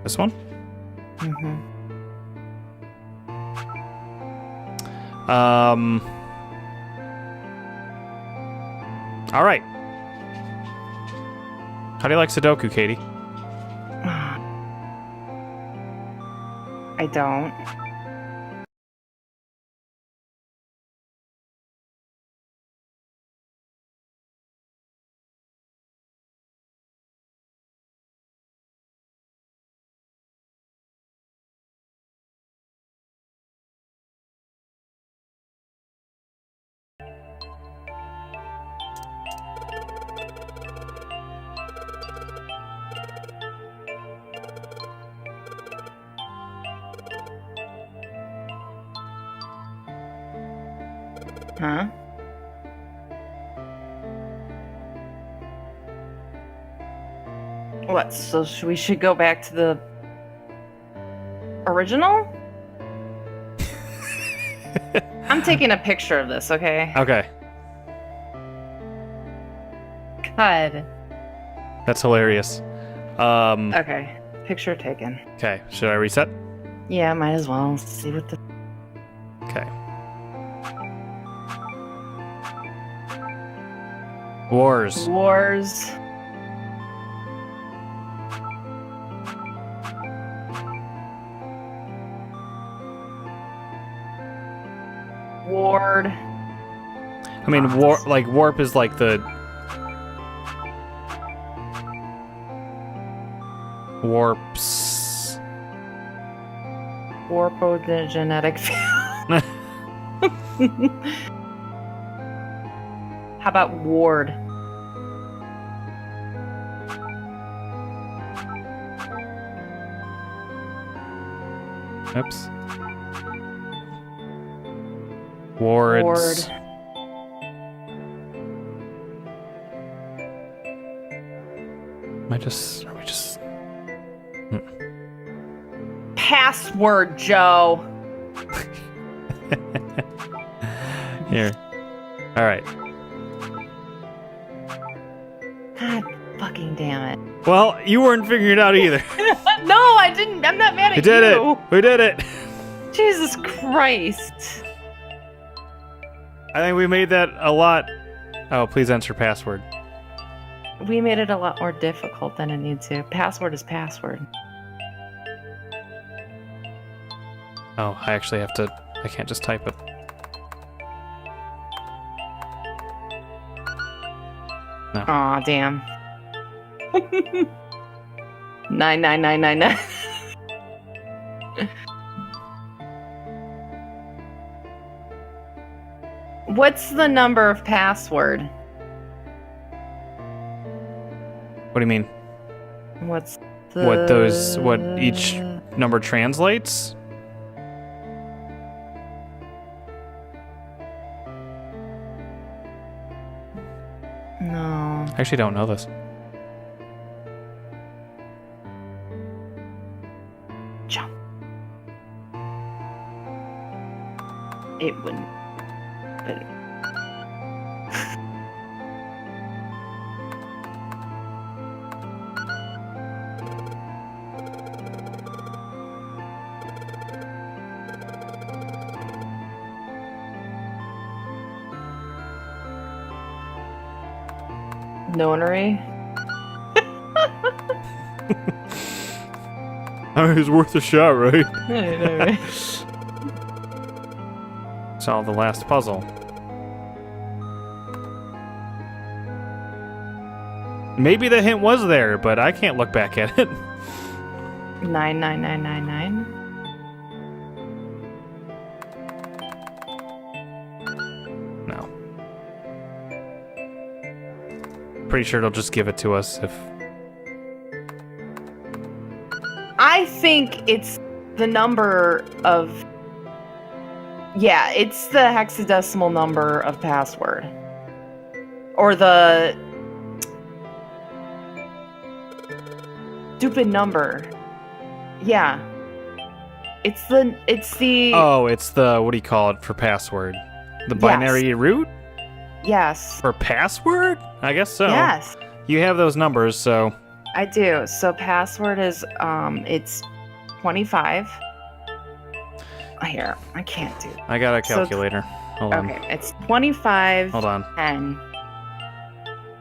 This one? All right. How do you like Sudoku, Katie? I don't. Huh? What? So we should go back to the original? I'm taking a picture of this, okay? Okay. God. That's hilarious. Okay. Picture taken. Okay, should I reset? Yeah, might as well. See what the... Okay. Wars. Wars. Ward. I mean, warp is like the warps. Warpogenetic field. How about Ward? Oops. Wards. Ward. Are we just... Password, Joe. Here. All right. God fucking damn it. Well, you weren't figuring it out either. No, I didn't. I'm not mad at you. We did it. We did it. Jesus Christ. I think we made that a lot. Oh, please enter password. We made it a lot more difficult than it needs to. Password is password. Oh, I actually have to... I can't just type it. No. Aw, damn. 99999. What's the number of password? What do you mean? What's What each number translates? No. I actually don't know this. Jump. It wouldn't. But Nonary? I mean, it's worth a shot, right? I know, right? Solve the last puzzle. Maybe the hint was there, but I can't look back at it. 99999. No. Pretty sure it'll just give it to us if... I think it's the number of... Yeah, it's the hexadecimal number of password. Or the... stupid number. Yeah. It's the... Oh, it's the... What do you call it for password? The binary root? Yes. For password? I guess so. Yes. You have those numbers, so... I do. So password is, it's 25. Here, I can't do. I got a calculator. Hold on. Okay, it's 25. Hold on. 10.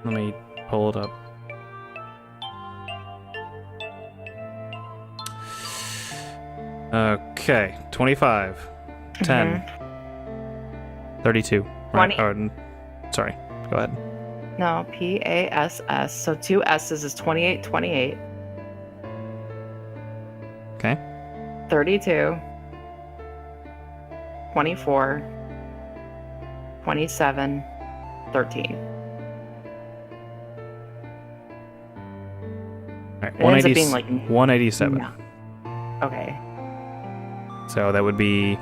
Let me pull it up. Okay, 25, 10, 32. Right. 20. Sorry, go ahead. No, PASS. So 2 S's is 28, 28. Okay. 32. 24. 27. 13. All right, It ends up being like 187. Yeah. Okay. So that would be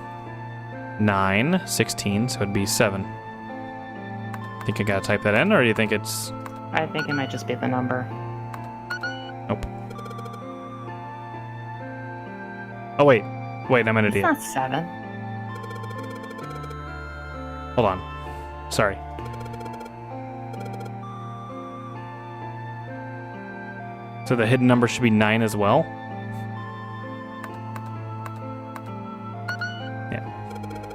9, 16, so it'd be 7. Think I gotta type that in, or do you think it's... I think it might just be the number. Nope. Oh, wait, I'm an It's idiot. not 7. Hold on. Sorry. So the hidden number should be 9 as well? Yeah.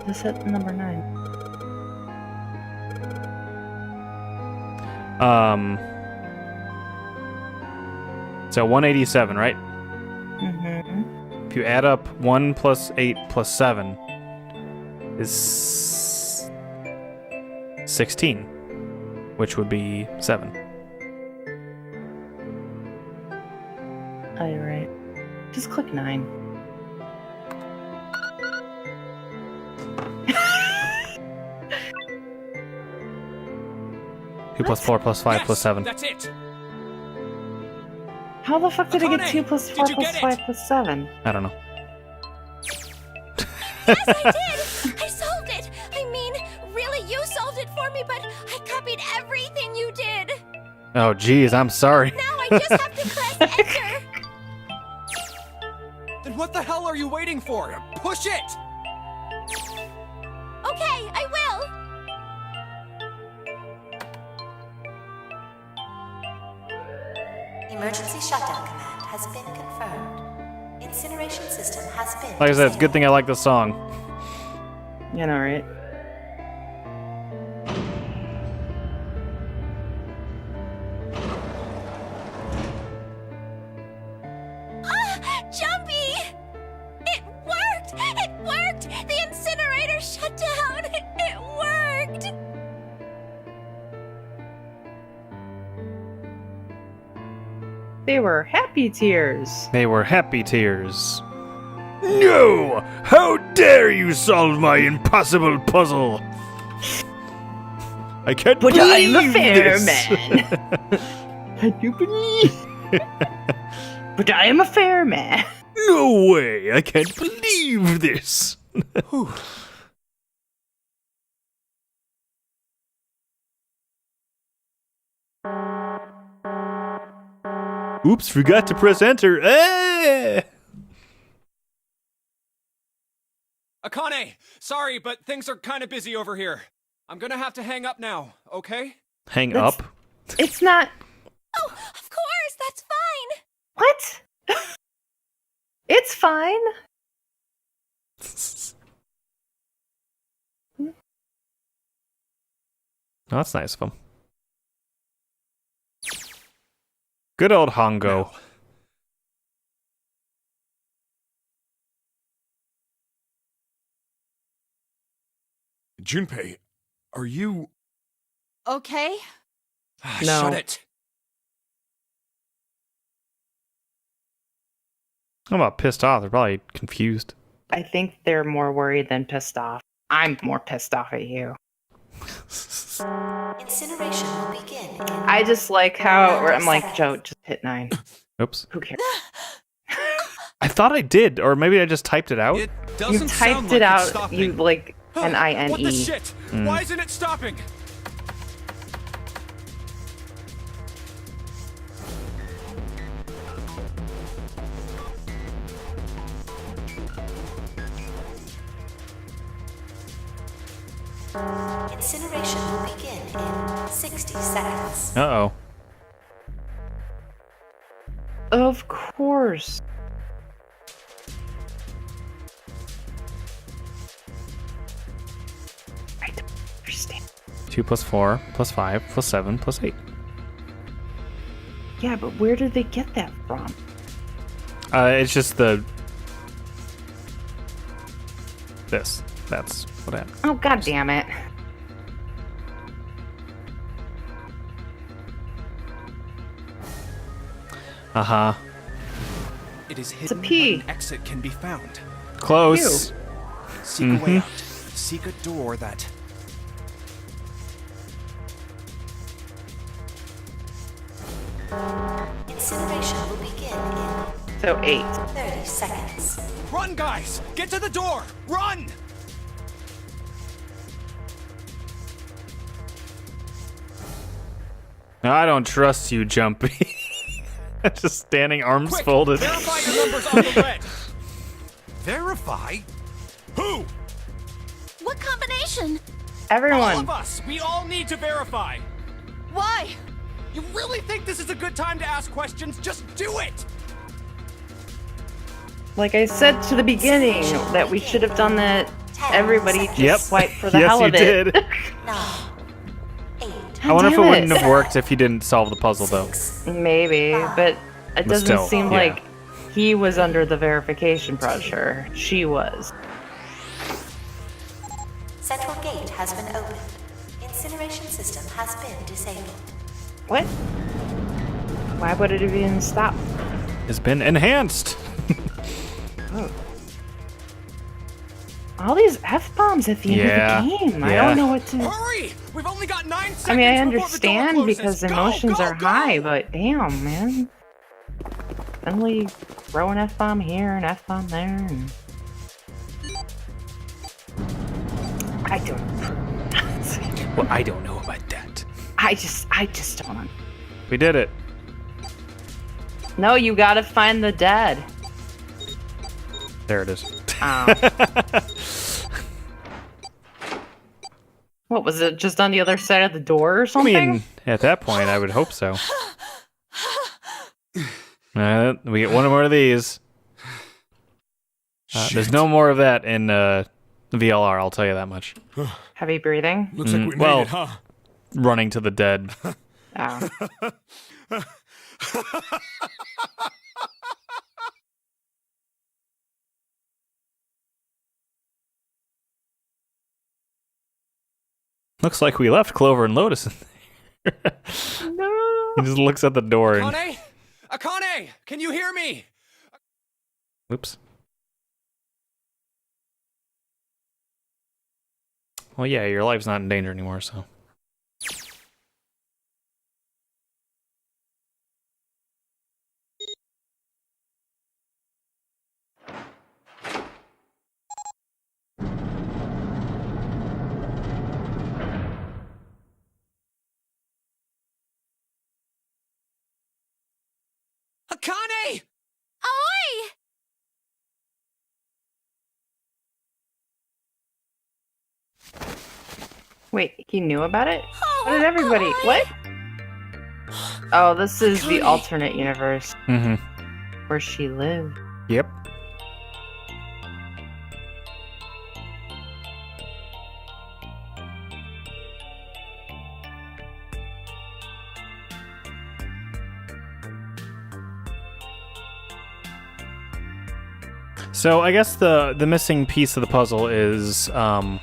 Just hit number 9. So 187, right? Mm-hmm. If you add up 1 plus 8 plus 7 is 16, which would be 7. Oh, you're right. Just click 9. Two plus 4 plus 5 plus 7. That's it. How the fuck did I get 2 plus 4 you plus get it? 5 plus 7? I don't know. Yes, I did! I solved it! I mean, really, you solved it for me, but I copied everything you did! Oh, geez, I'm sorry. Now I just have to press enter! Then what the hell are you waiting for? Push it! Okay, I will! Emergency shutdown command has been confirmed. Incineration system has been. Like I said, it's a good thing I like this song. You know, right? Jumpy! It worked! It worked! The incinerator shut down! It worked! They were happy tears. They were happy tears. No! How dare you solve my impossible puzzle? I can't But I'm believe a fair this. man. Can you believe? But I am a fair man. No way! I can't believe this! Oops, forgot to press enter. Akane! Sorry, but things are kind of busy over here. I'm gonna have to hang up now, okay? Hang up? It's not. Oh, of course, that's fine. What? It's fine. Oh, that's nice of him. Good old Hongo. Junpei, are you... Okay. No. Shut it. I'm not pissed off. They're probably confused. I think they're more worried than pissed off. I'm more pissed off at you. Incineration will begin in... I just like how I'm like, Joe, just hit 9. Oops. Who cares? I thought I did, or maybe I just typed it out. It You doesn't sound typed it like it's out, stopping. you like an INE. What the shit? Why isn't it stopping? Incineration will begin in 60 seconds. Uh-oh. Of course. I don't understand. 2 plus 4 plus 5 plus 7 plus 8. Yeah, but where did they get that from? It's just the... This. That's what happened. Oh, god damn it. Uh-huh. It is a hidden P. where an exit can be found. Close. Seek a way out. Seek a door that... Incineration will begin in So 8. 30 seconds. Run, guys! Get to the door! Run! I don't trust you, Jumpy. Just standing, arms Quick, folded. verify your numbers on the red. Verify? Who? What combination? All Everyone. of us! We all need to verify! Why? You really think this is a good time to ask questions? Just do it! Like I said to the beginning, that we should have done that. Everybody just Yep. swipe for the Yes, hell you of it. did. 9, 8, I wonder if it damn wouldn't have worked if you didn't solve the puzzle, though. 6, Maybe, but it doesn't still, seem yeah. like he was under the verification pressure. She was. Central gate has been opened. Incineration system has been disabled. What? Why would it have even stopped? Has been enhanced. Oh. All these F-bombs at the end Yeah, of the game. I yeah. don't know what to... Hurry! We've only got 9 seconds I mean, I before the door understand closes. because Go, emotions go, are go! high, but damn, man. Suddenly throw an F-bomb here, an F-bomb there, and... I don't... Well, I don't know about that. I just don't... We did it. No, you gotta find the dead. There it is. Oh. What, was it just on the other side of the door or I something? mean, at that point, I would hope so. We get one more of these. There's no more of that in VLR, I'll tell you that much. Heavy breathing? Looks like we made well, it, huh? running to the dead. Oh. Looks like we left Clover and Lotus in there. No. He just looks at the door and... Akane? Akane! Can you hear me? Oops. Well, yeah, your life's not in danger anymore, so... Akane! Oi! Wait, he knew about it? How did everybody? What? Oh, this is the alternate universe Mm-hmm. where she lived. Yep. So I guess the missing piece of the puzzle is the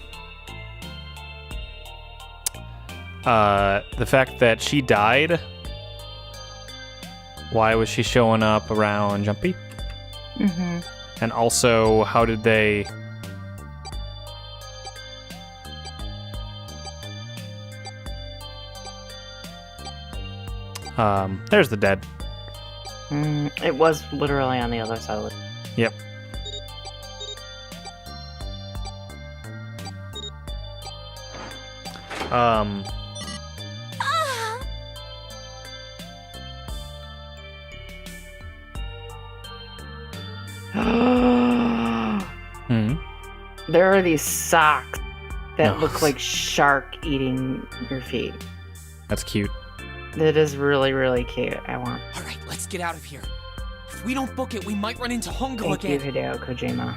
fact that she died. Why was she showing up around Jumpy? Mm-hmm. And also, how did they... there's the dead. It was literally on the other side of it. Yep. There are these socks that Oh. look like shark eating your feet. That's cute. It is really, really cute. I want. All right, let's get out of here. If we don't book it, we might run into Hongo Thank you, again. Hideo Kojima.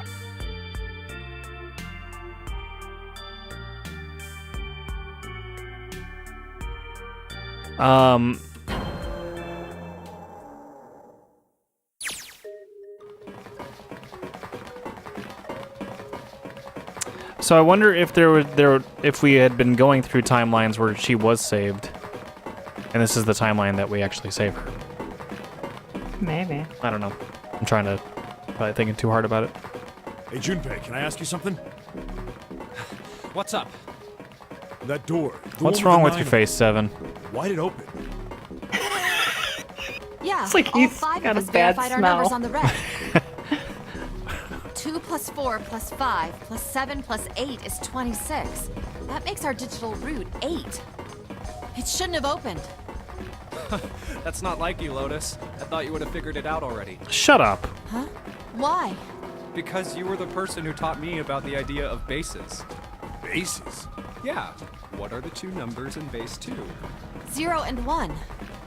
So I wonder if if we had been going through timelines where she was saved, and this is the timeline that we actually save her. Maybe. I don't know. I'm probably thinking too hard about it. Hey, Junpei, can I ask you something? What's up? That door. What's wrong with your face, Seven? Why'd it open? Yeah, It's like all he's 5 got of a us bad verified our smell. numbers on the red. 2 plus 4 plus 5 plus 7 plus 8 is 26. That makes our digital route 8. It shouldn't have opened. That's not like you, Lotus. I thought you would have figured it out already. Shut up. Huh? Why? Because you were the person who taught me about the idea of bases. Bases? Yeah. What are the two numbers in base 2? 0 and 1.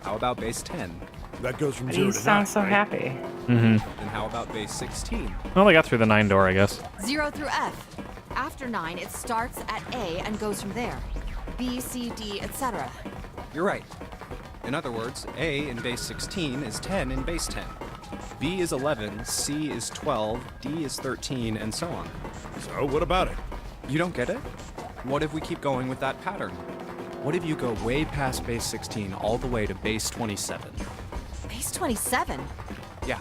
How about base 10? That goes from He 0 to 9, sounds so right? happy. Mm-hmm. And how about base 16? Well, they got through the 9 door, I guess. 0 through F. After 9, it starts at A and goes from there. B, C, D, etc. You're right. In other words, A in base 16 is 10 in base 10. B is 11, C is 12, D is 13, and so on. So, what about it? You don't get it? What if we keep going with that pattern? What if you go way past base 16 all the way to base 27? Base 27? Yeah.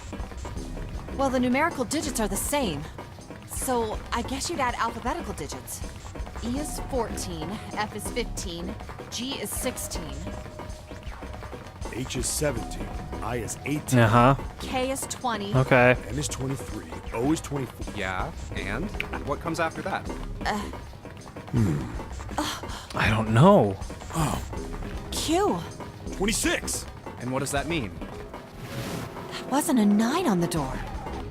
Well, the numerical digits are the same. So, I guess you'd add alphabetical digits. E is 14, F is 15, G is 16, H is 17, I is 18, Uh-huh. K is 20, Okay. N is 23, O is 24. Yeah, and what comes after that? I don't know. Oh, Q. 26! And what does that mean? Wasn't a 9 on the door.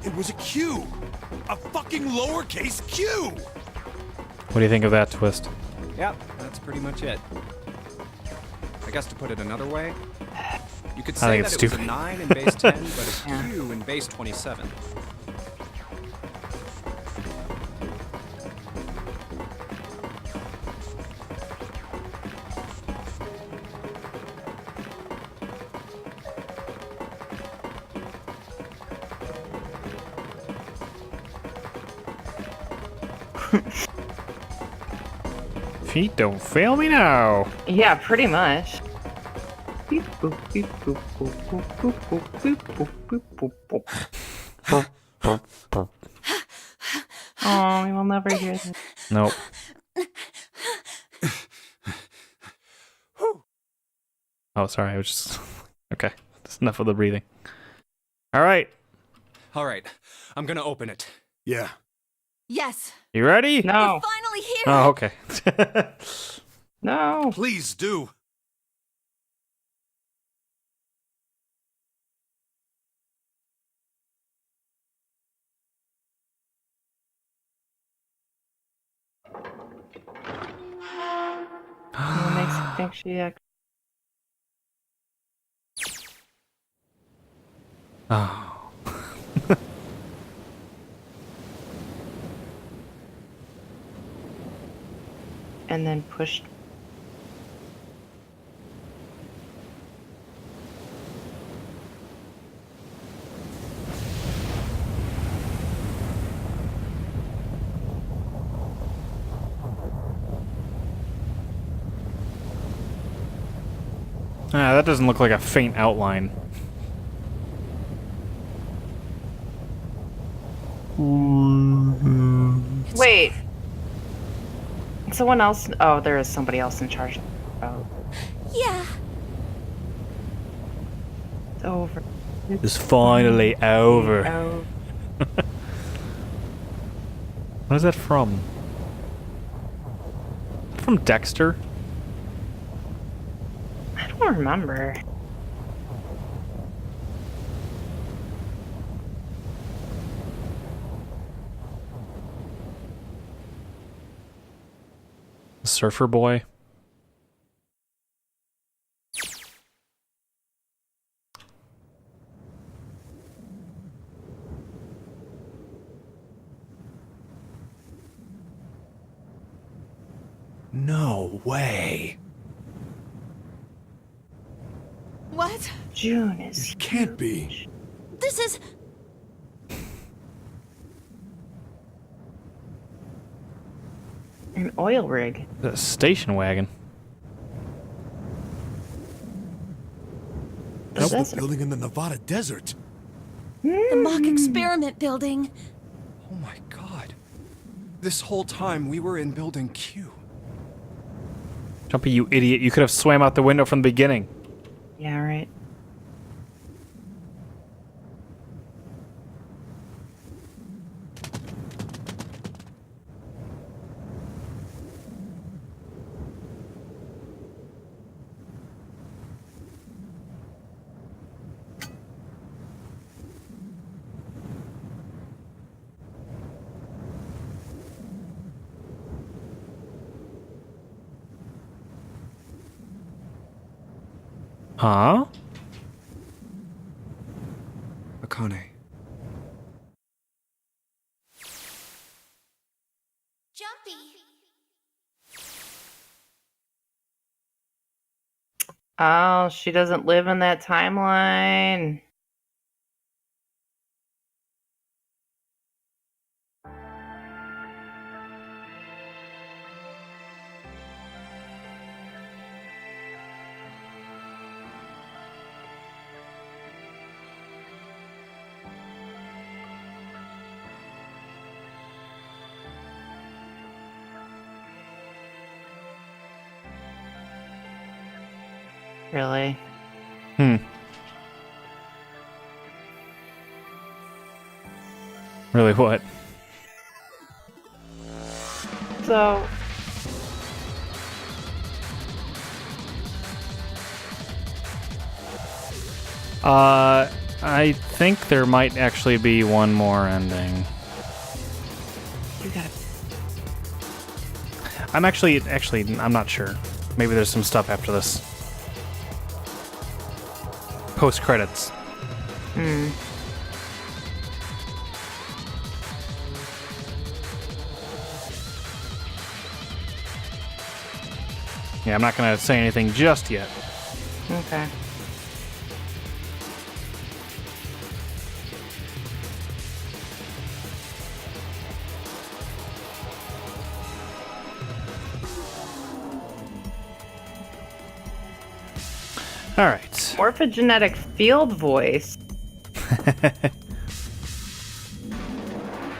It was a Q! A fucking lowercase q! What do you think of that twist? Yep, that's pretty much it. I guess to put it another way, you could I say think that it's it was a stupid. 9 in base 10, but a Q in base 27. Feet don't fail me now. Yeah, pretty much. Beep, boop, beep, boop, boop, boop, boop, boop, beep, boop, boop, boop, boop. Oh, we will never hear this. Nope. Oh, sorry. I was just... Okay. That's enough of the breathing. All right. All right, I'm gonna open it. Yeah. Yes. You ready? No. Finally here. Oh, okay. No. Please do. What makes you think she actually... Oh. And then pushed... Ah, that doesn't look like a faint outline. Wait. Someone else... Oh, there is somebody else in charge. Oh. Yeah. It's over. It's finally over. Oh. What is that from? From Dexter? I don't remember. Surfer Boy? No way. What? June is... It can't be. This is... An oil rig. The station wagon. That's the building in the Nevada desert. The mock experiment building. Oh my god. This whole time we were in building Q. Jumpy, you idiot. You could have swam out the window from the beginning. Yeah, right. Huh? Akane. Jumpy. Oh, she doesn't live in that timeline. Really? Really what? So... I think there might actually be one more ending. You gotta... I'm actually, I'm not sure. Maybe there's some stuff after this. Post credits. Hmm. Yeah, I'm not gonna say anything just yet. Okay. All right. Morphogenetic field voice.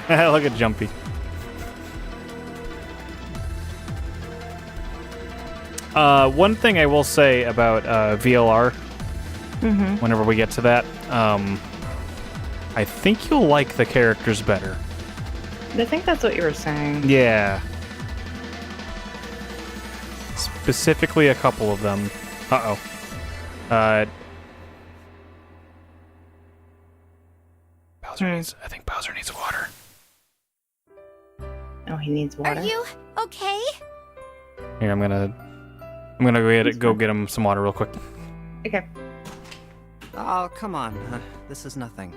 Look at Jumpy. One thing I will say about VLR, whenever we get to that, I think you'll like the characters better. I think that's what you were saying. Yeah. Specifically a couple of them. Uh-oh. Bowser needs, I think Bowser needs water. Oh, he needs water. Are you okay? Here, I'm gonna go get him some water real quick. Okay. Oh, come on. This is nothing.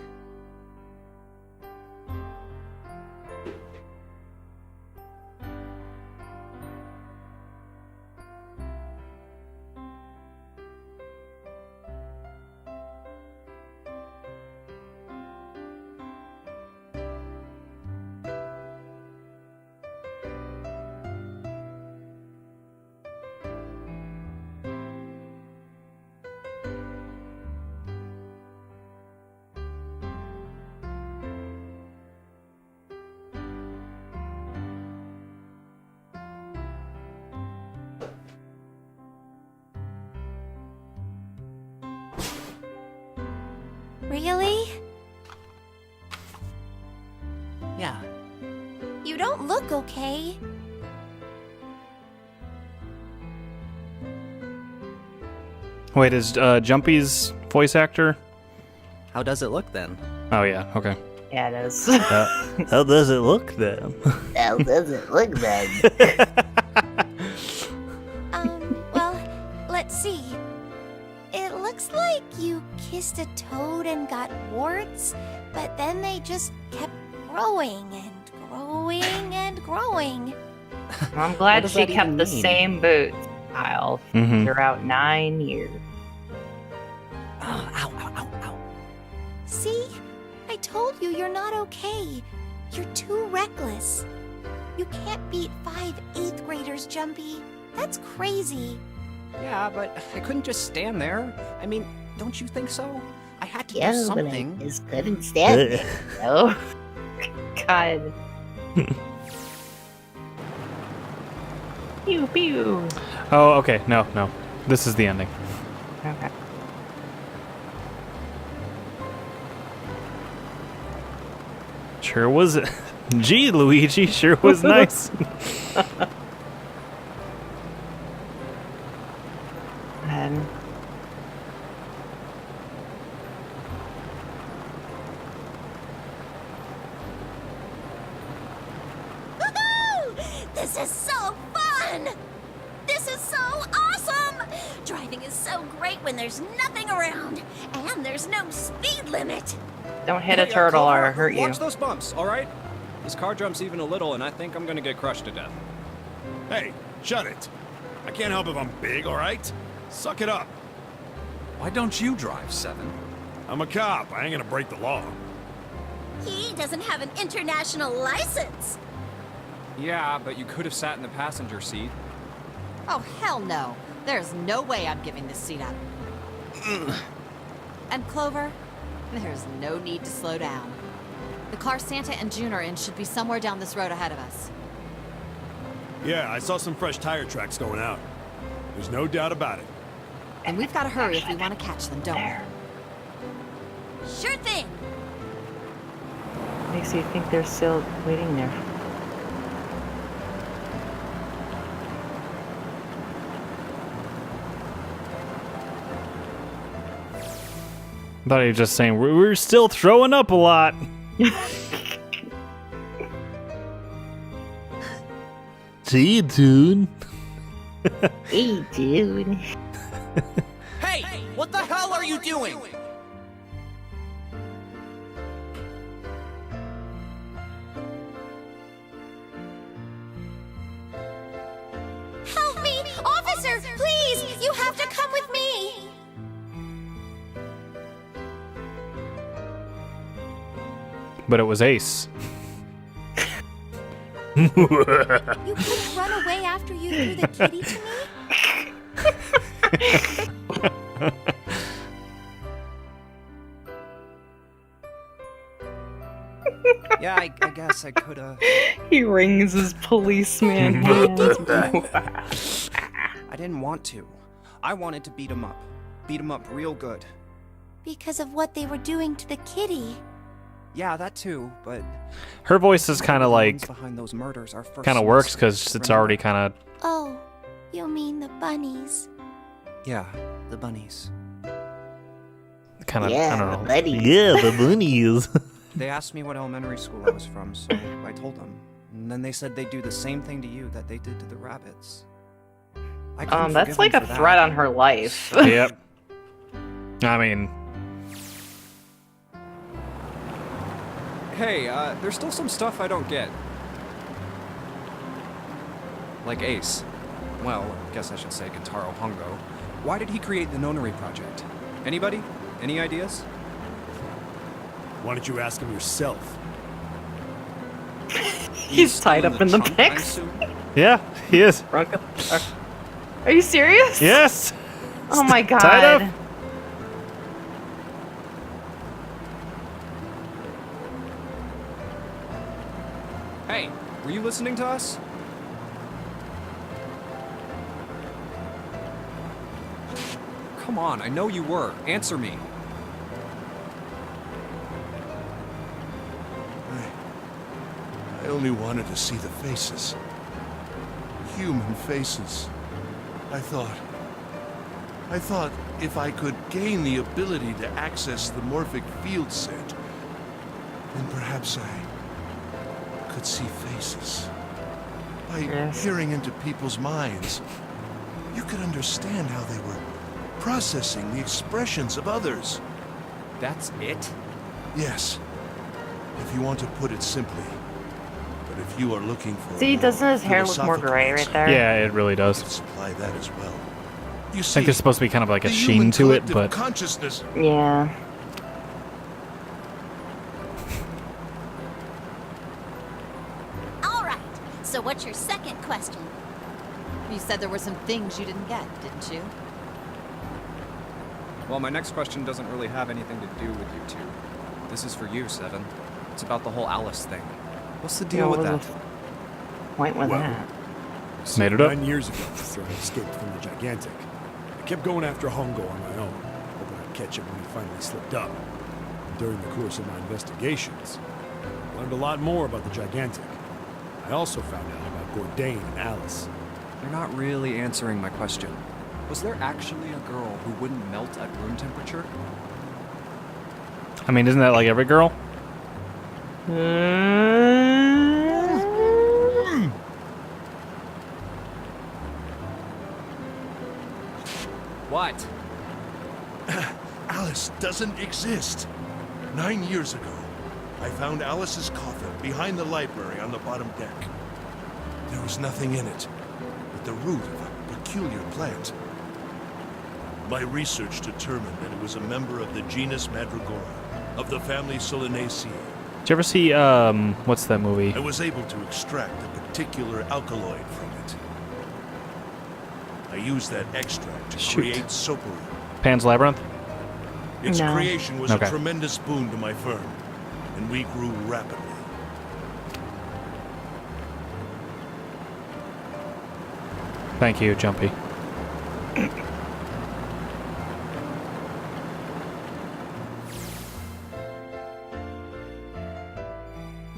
Really? Yeah. You don't look okay. Wait, is Jumpy's voice actor? How does it look then? Oh yeah, okay. Yeah, it is. How does it look then? How does it look then? Well, let's see. It looks like you kissed a toad and got warts, but then they just kept growing and growing and growing. Well, I'm glad does she that kept even the mean? same boots style Mhm. throughout 9 years. Oh, ow, ow, ow, ow. See? I told you you're not okay. You're too reckless. You can't beat 5 8th graders, Jumpy. That's crazy. Yeah, but I couldn't just stand there. I mean, don't you think so? I had to do But something. I just couldn't stand it. Oh, God. Pew pew. Oh, okay. No. This is the ending. Okay. Sure was. Gee, Luigi, sure was nice. Um, Woohoo! This is so fun! This is so awesome! Driving is so great when there's nothing around, and there's no speed limit. don't hit a Hey, turtle Clover, or hurt you. Watch those bumps, all right? This car jumps even a little, and I think I'm gonna get crushed to death. Hey, shut it. I can't help if I'm big, all right? Suck it up. Why don't you drive, Seven? I'm a cop. I ain't gonna break the law. He doesn't have an international license. Yeah, but you could have sat in the passenger seat. Oh, hell no. There's no way I'm giving this seat up. And Clover, there's no need to slow down. The car Santa and June are in should be somewhere down this road ahead of us. Yeah, I saw some fresh tire tracks going out. There's no doubt about it. And we've got to hurry if we want to catch them, don't we? Sure thing. Makes you think they're still waiting there. I thought he was just saying we're still throwing up a lot. See you, dude. Hey, dude. Hey, what the hell are you doing? Help me! Officer, please! You have to come with me! But it was Ace. You couldn't run away after you threw the kitty to me? Yeah, I guess I could have. He wrings his policeman hands. I didn't want to. I wanted to beat him up. Beat him up real good. Because of what they were doing to the kitty. Yeah, that too, but Her voice is kind of the like ones behind those murders are first kind of works because it's already kind of Oh, you mean the bunnies? Yeah, the bunnies. I don't know. buddy. Yeah, the bunnies. They asked me what elementary school I was from, so I told them. And then they said they'd do the same thing to you that they did to the rabbits. I couldn't That's forgive like them a for threat that. on her life. Yep. I mean, Hey, there's still some stuff I don't get. Like Ace. Well, I guess I should say Kentaro Hongo. Why did he create the Nonary Project? Anybody? Any ideas? Why don't you ask him yourself? He's tied up in the trunk, I pics. assume? yeah, he is. Are you serious? Yes. Oh my god. Tied up. Hey, were you listening to us? Come on, I know you were. Answer me. I only wanted to see the faces. Human faces. I thought if I could gain the ability to access the morphic field set, then perhaps I could see faces. By peering into people's minds, you could understand how they were processing the expressions of others. That's it? Yes. If you want to put it simply. But if you are looking for See, a more doesn't his hair look more philosophical gray right answer, there? Yeah, it really I does. could supply that as well. You I see, think there's supposed to be kind of like a the sheen human to it, collective but consciousness. Yeah. All right. So what's your second question? You said there were some things you didn't get, didn't you? Well, my next question doesn't really have anything to do with you two. This is for you, Seven. It's about the whole Alice thing. What's the deal Yeah, with what that? was the point with that? Made it up. 9 years ago, after I escaped from the Gigantic, I kept going after Hongo on my own, hoping I'd catch him when he finally slipped up. And during the course of my investigations, I learned a lot more about the Gigantic. I also found out about Bourdain and Alice. You're not really answering my question. Was there actually a girl who wouldn't melt at room temperature? I mean, isn't that like every girl? What? Alice doesn't exist. 9 years ago, I found Alice's coffin behind the library on the bottom deck. There was nothing in it but the root of a peculiar plant. My research determined that it was a member of the genus Mandragora, of the family Solanaceae. Did you ever see what's that movie? I was able to extract a particular alkaloid from it. I used that extract to create soapary. Pan's Labyrinth? Its No. creation was Okay. a tremendous boon to my firm, and we grew rapidly. Thank you, Jumpy.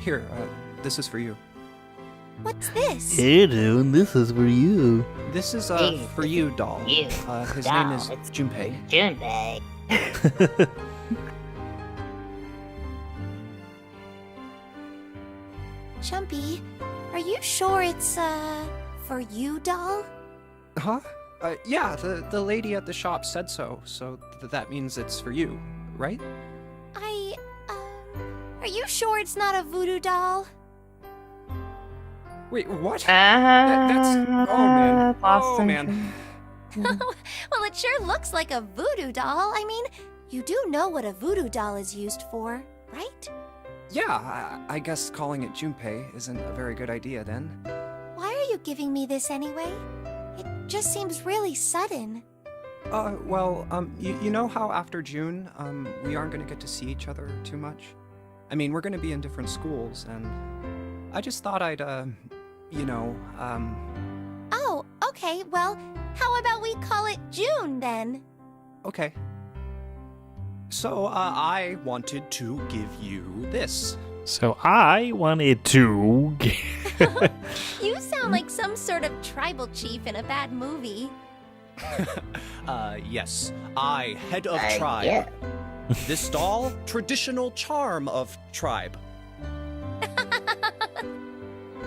Here, this is for you. What's this? Hey, dude, this is for you. This is Hey, for you, doll. you, His doll. name is It's Junpei. Junpei. Chumpy, are you sure it's, for you, doll? Huh? Yeah, the lady at the shop said so, so that means it's for you, right? Are you sure it's not a voodoo doll? Wait, what? That's oh man. lost Oh man. entry. Well, it sure looks like a voodoo doll. I mean, you do know what a voodoo doll is used for, right? Yeah, I guess calling it Junpei isn't a very good idea then. Why are you giving me this anyway? It just seems really sudden. Well, you know how after June, we aren't gonna get to see each other too much? I mean, we're gonna be in different schools, and I just thought I'd, Oh, okay, well, how about we call it June then? Okay. So, I wanted to give you this. So I wanted to. You sound like some sort of tribal chief in a bad movie. Yes. I, head of tribe. yeah. This doll, traditional charm of tribe.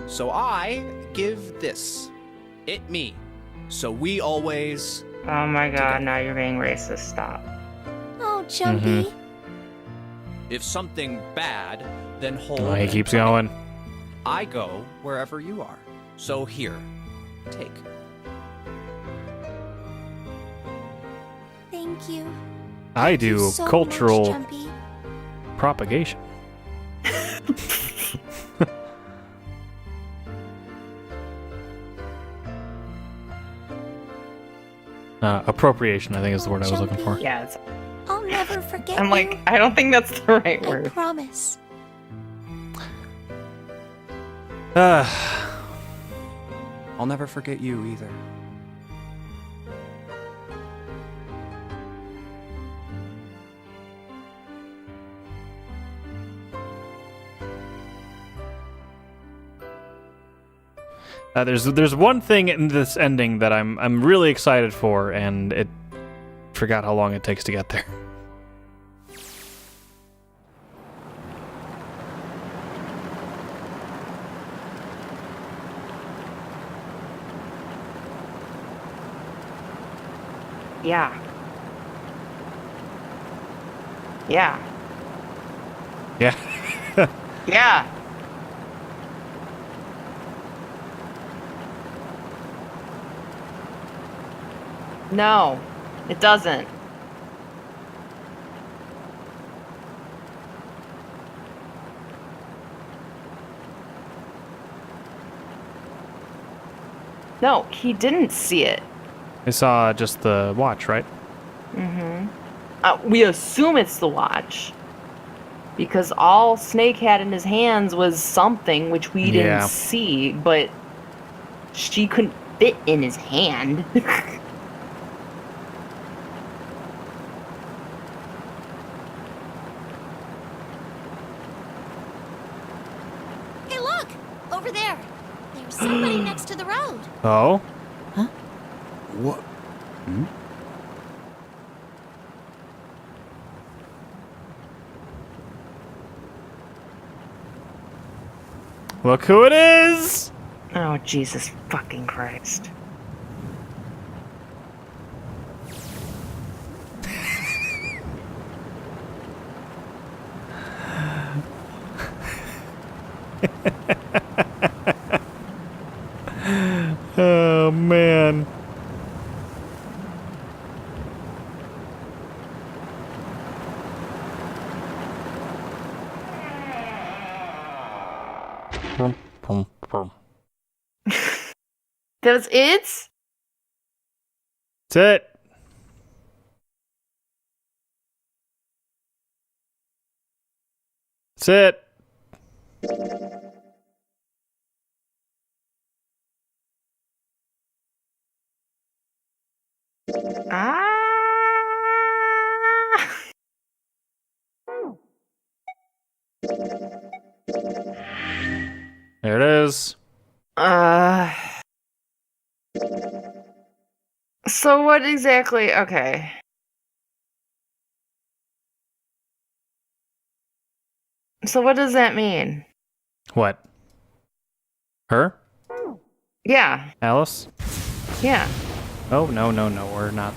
So I give this. It me. So we always... Oh my god, together. now you're being racist. Stop. Oh, Jumpy. Mm-hmm. If something bad, then hold... Oh, he and keeps try. going. I go wherever you are. So here, take. Thank you. I Thank you do so cultural much, Jumpy. propagation. Appropriation, I think is the word I was looking for. Yeah, it's, I'll never forget I'm you. like, I don't think that's the right I word. promise. I'll never forget you either. There's one thing in this ending that I'm really excited for, and it forgot how long it takes to get there. Yeah. Yeah. Yeah. Yeah. No, it doesn't. No, he didn't see it. I saw just the watch, right? Mm-hmm. We assume it's the watch. Because all Snake had in his hands was something which we Yeah. didn't see, but she couldn't fit in his hand. Hey, look! Over there. There's somebody next to the road. Oh? What? Hmm? Look who it is! Oh, Jesus fucking Christ. Oh, man. Pum, pum, pum. That's it? That's it. That's it. Ah. There it is. So what exactly? Okay. So what does that mean? What? Her? Yeah. Alice? Yeah. Oh, no, no, no, we're not.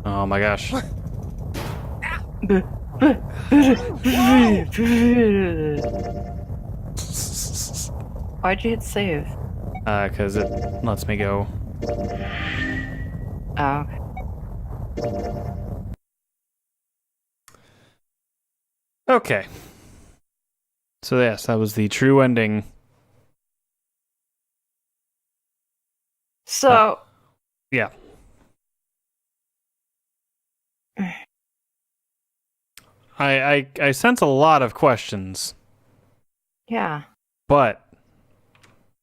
Oh my gosh. Why'd you hit save? Because it lets me go. Oh, Okay. So yes, that was the true ending. so Yeah. I sense a lot of questions, yeah. but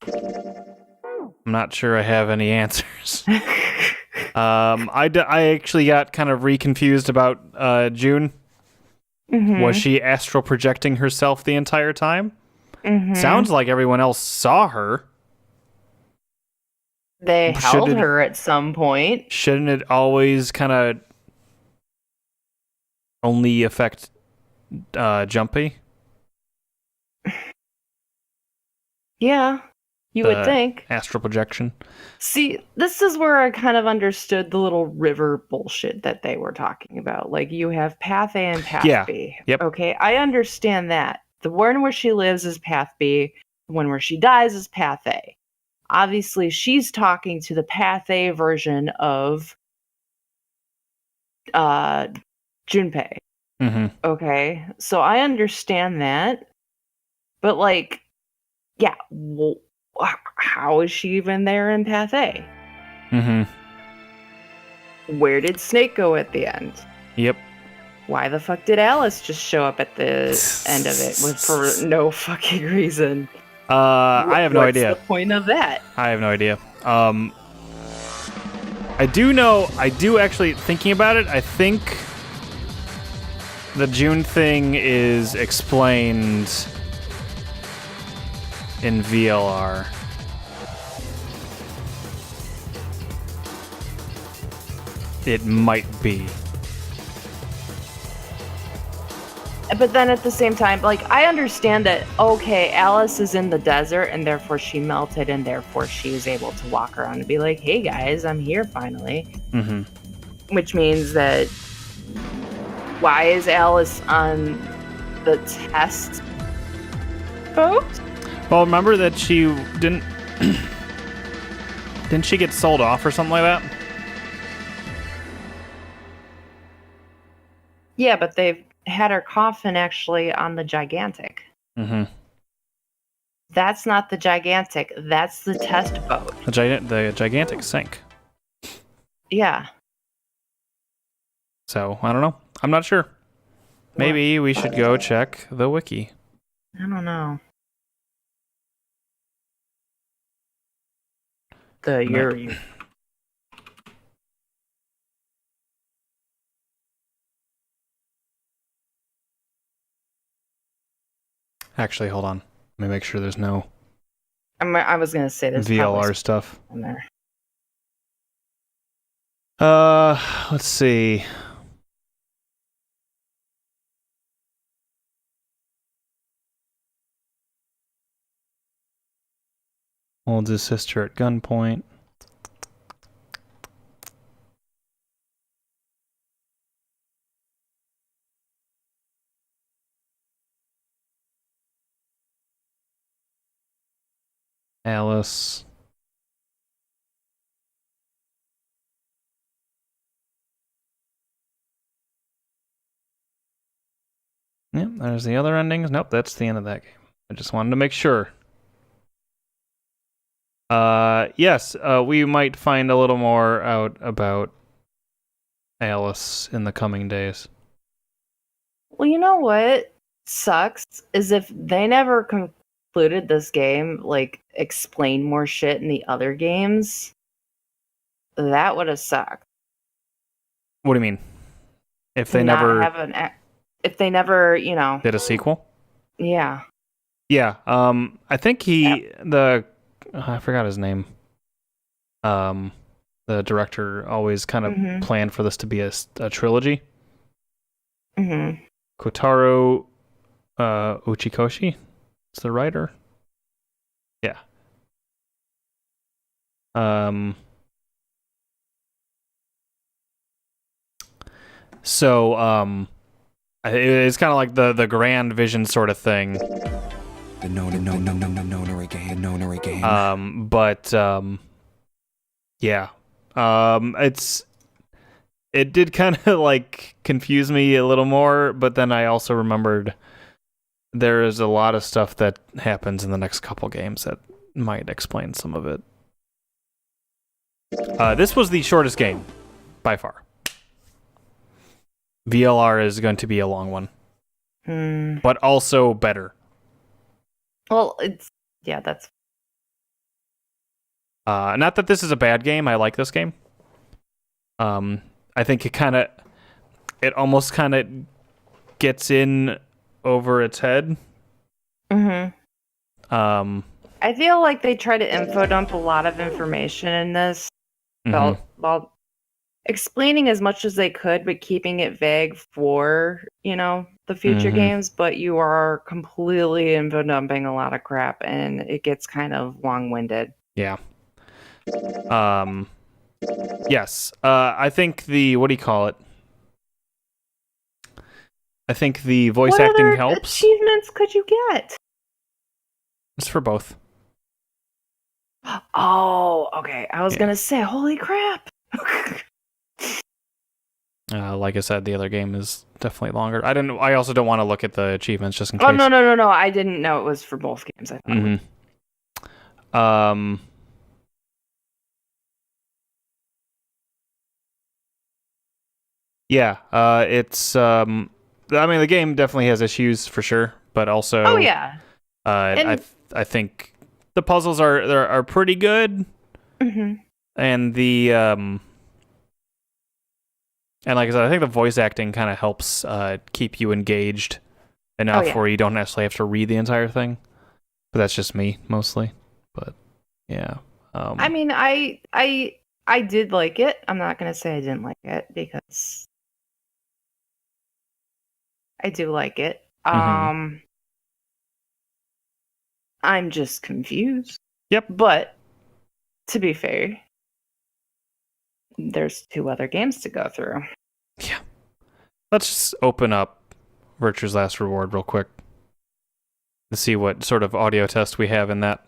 I'm not sure I have any answers. I actually got kind of reconfused about June. Mhm. Was she astral projecting herself the entire time? Mhm. Sounds like everyone else saw her. They held Should it- her at some point. Shouldn't it always kind of only affect Jumpy? Yeah, you would The think. Astral projection. See, this is where I kind of understood the little river bullshit that they were talking about. Like, you have Path A and Path B. Yep. Okay, I understand that. The one where she lives is Path B. The one where she dies is Path A. Obviously, she's talking to the Path A version of Junpei. Mm-hmm. Okay, so I understand that. But, like, yeah, well, how is she even there in Path A? Mm-hmm. Where did Snake go at the end? Yep. Why the fuck did Alice just show up at the end of it for no fucking reason? I have no idea. What's the point of that? I have no idea. I do actually, thinking about it, I think the June thing is explained in VLR. It might be. But then at the same time, like, I understand that, okay, Alice is in the desert and therefore she melted and therefore she was able to walk around and be like, hey guys, I'm here finally. Mm-hmm. Which means that why is Alice on the test boat? Well, remember that she didn't... didn't she get sold off or something like that? Yeah, but they've had her coffin actually on the Gigantic. Mm-hmm. That's not the Gigantic. That's the test boat. The Gigantic sank. Yeah. So, I don't know. I'm not sure. Maybe we should go check the wiki. I don't know. The Yuri. Actually, hold on. Let me make sure there's no I was gonna say there's VLR probably stuff. in there. Let's see. Holds his sister at gunpoint. Alice. Yep, there's the other endings. Nope, that's the end of that game. I just wanted to make sure. Yes, we might find a little more out about Alice in the coming days. Well, you know what sucks is if they never concluded this game, like explain more shit in the other games, that would have sucked. What do you mean? If they Not never have if they never, you know, did a sequel? yeah. Yeah. I think I forgot his name. The director always kind of planned for this to be a trilogy. Mm-hmm. Kotaro Uchikoshi is the writer. Yeah. So it's kind of like the grand vision sort of thing. The nonary game. Yeah. It did kind of like confuse me a little more, but then I also remembered there is a lot of stuff that happens in the next couple games that might explain some of it. This was the shortest game by far. VLR is going to be a long one, but also better. Well, that's not that this is a bad game. I like this game. I think it almost kind of gets in over its head. Mm-hmm. I feel like they try to info dump a lot of information in this. Well, explaining as much as they could, but keeping it vague for, the future games, but you are completely info dumping a lot of crap and it gets kind of long-winded. Yeah. Yes. I think what do you call it? I think the voice acting What helps. other achievements could you get? It's for both. Oh, okay. I was gonna say, holy crap. Like I said, the other game is definitely longer. I also don't want to look at the achievements just in case. Oh, no. I didn't know it was for both games. I thought. Yeah, it's I mean, the game definitely has issues for sure, but also Oh yeah. I think the puzzles are pretty good. Mhm. And and like I said, I think the voice acting kind of helps keep you engaged enough where you don't necessarily have to read the entire thing. But that's just me mostly. But yeah. I mean, I did like it. I'm not gonna say I didn't like it because I do like it. I'm just confused. Yep. But to be fair, there's 2 other games to go through. Yeah. Let's just open up Virtue's Last Reward real quick to see what sort of audio test we have in that.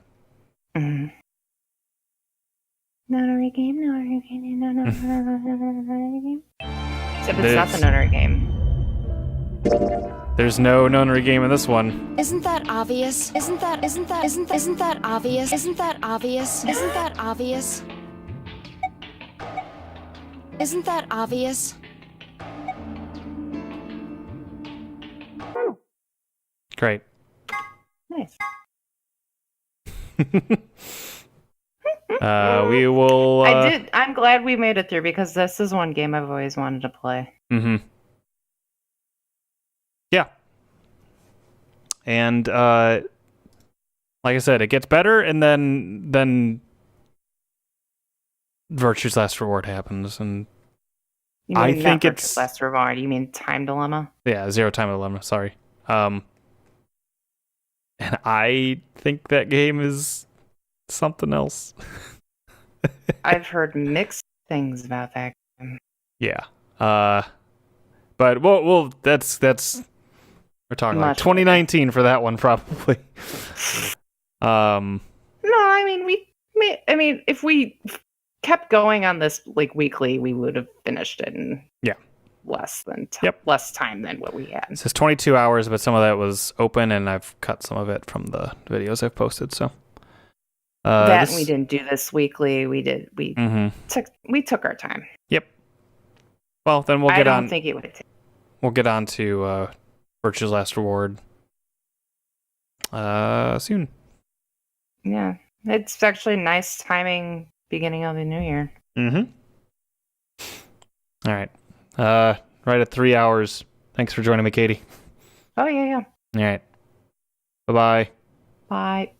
Notary game, notary game, notary game. Except it's not the notary game. There's no notary game in this one. Isn't that obvious? Isn't that obvious? Isn't that obvious? Isn't that obvious? Isn't that obvious? Great. Nice. We will. I'm glad we made it through because this is one game I've always wanted to play. Yeah. And like I said, it gets better, and then Virtue's Last Reward happens, and I think it's Last Reward. You mean Time Dilemma? Yeah, Zero Time Dilemma. Sorry. And I think that game is something else. I've heard mixed things about that game. Yeah. But we'll that's we're talking like 2019 for that one probably. No, I mean if we kept going on this like weekly, we would have finished it in less time than what we had. It says 22 hours, but some of that was open, and I've cut some of it from the videos I've posted. So and we didn't do this weekly. We took our time. Yep. Well, then we'll get on. I don't think it would take. We'll get on to Virtue's Last Reward soon. Yeah, it's actually nice timing, beginning of the new year. All right. Right at 3 hours. Thanks for joining me, Katie. Oh yeah. All right. Bye-bye. Bye.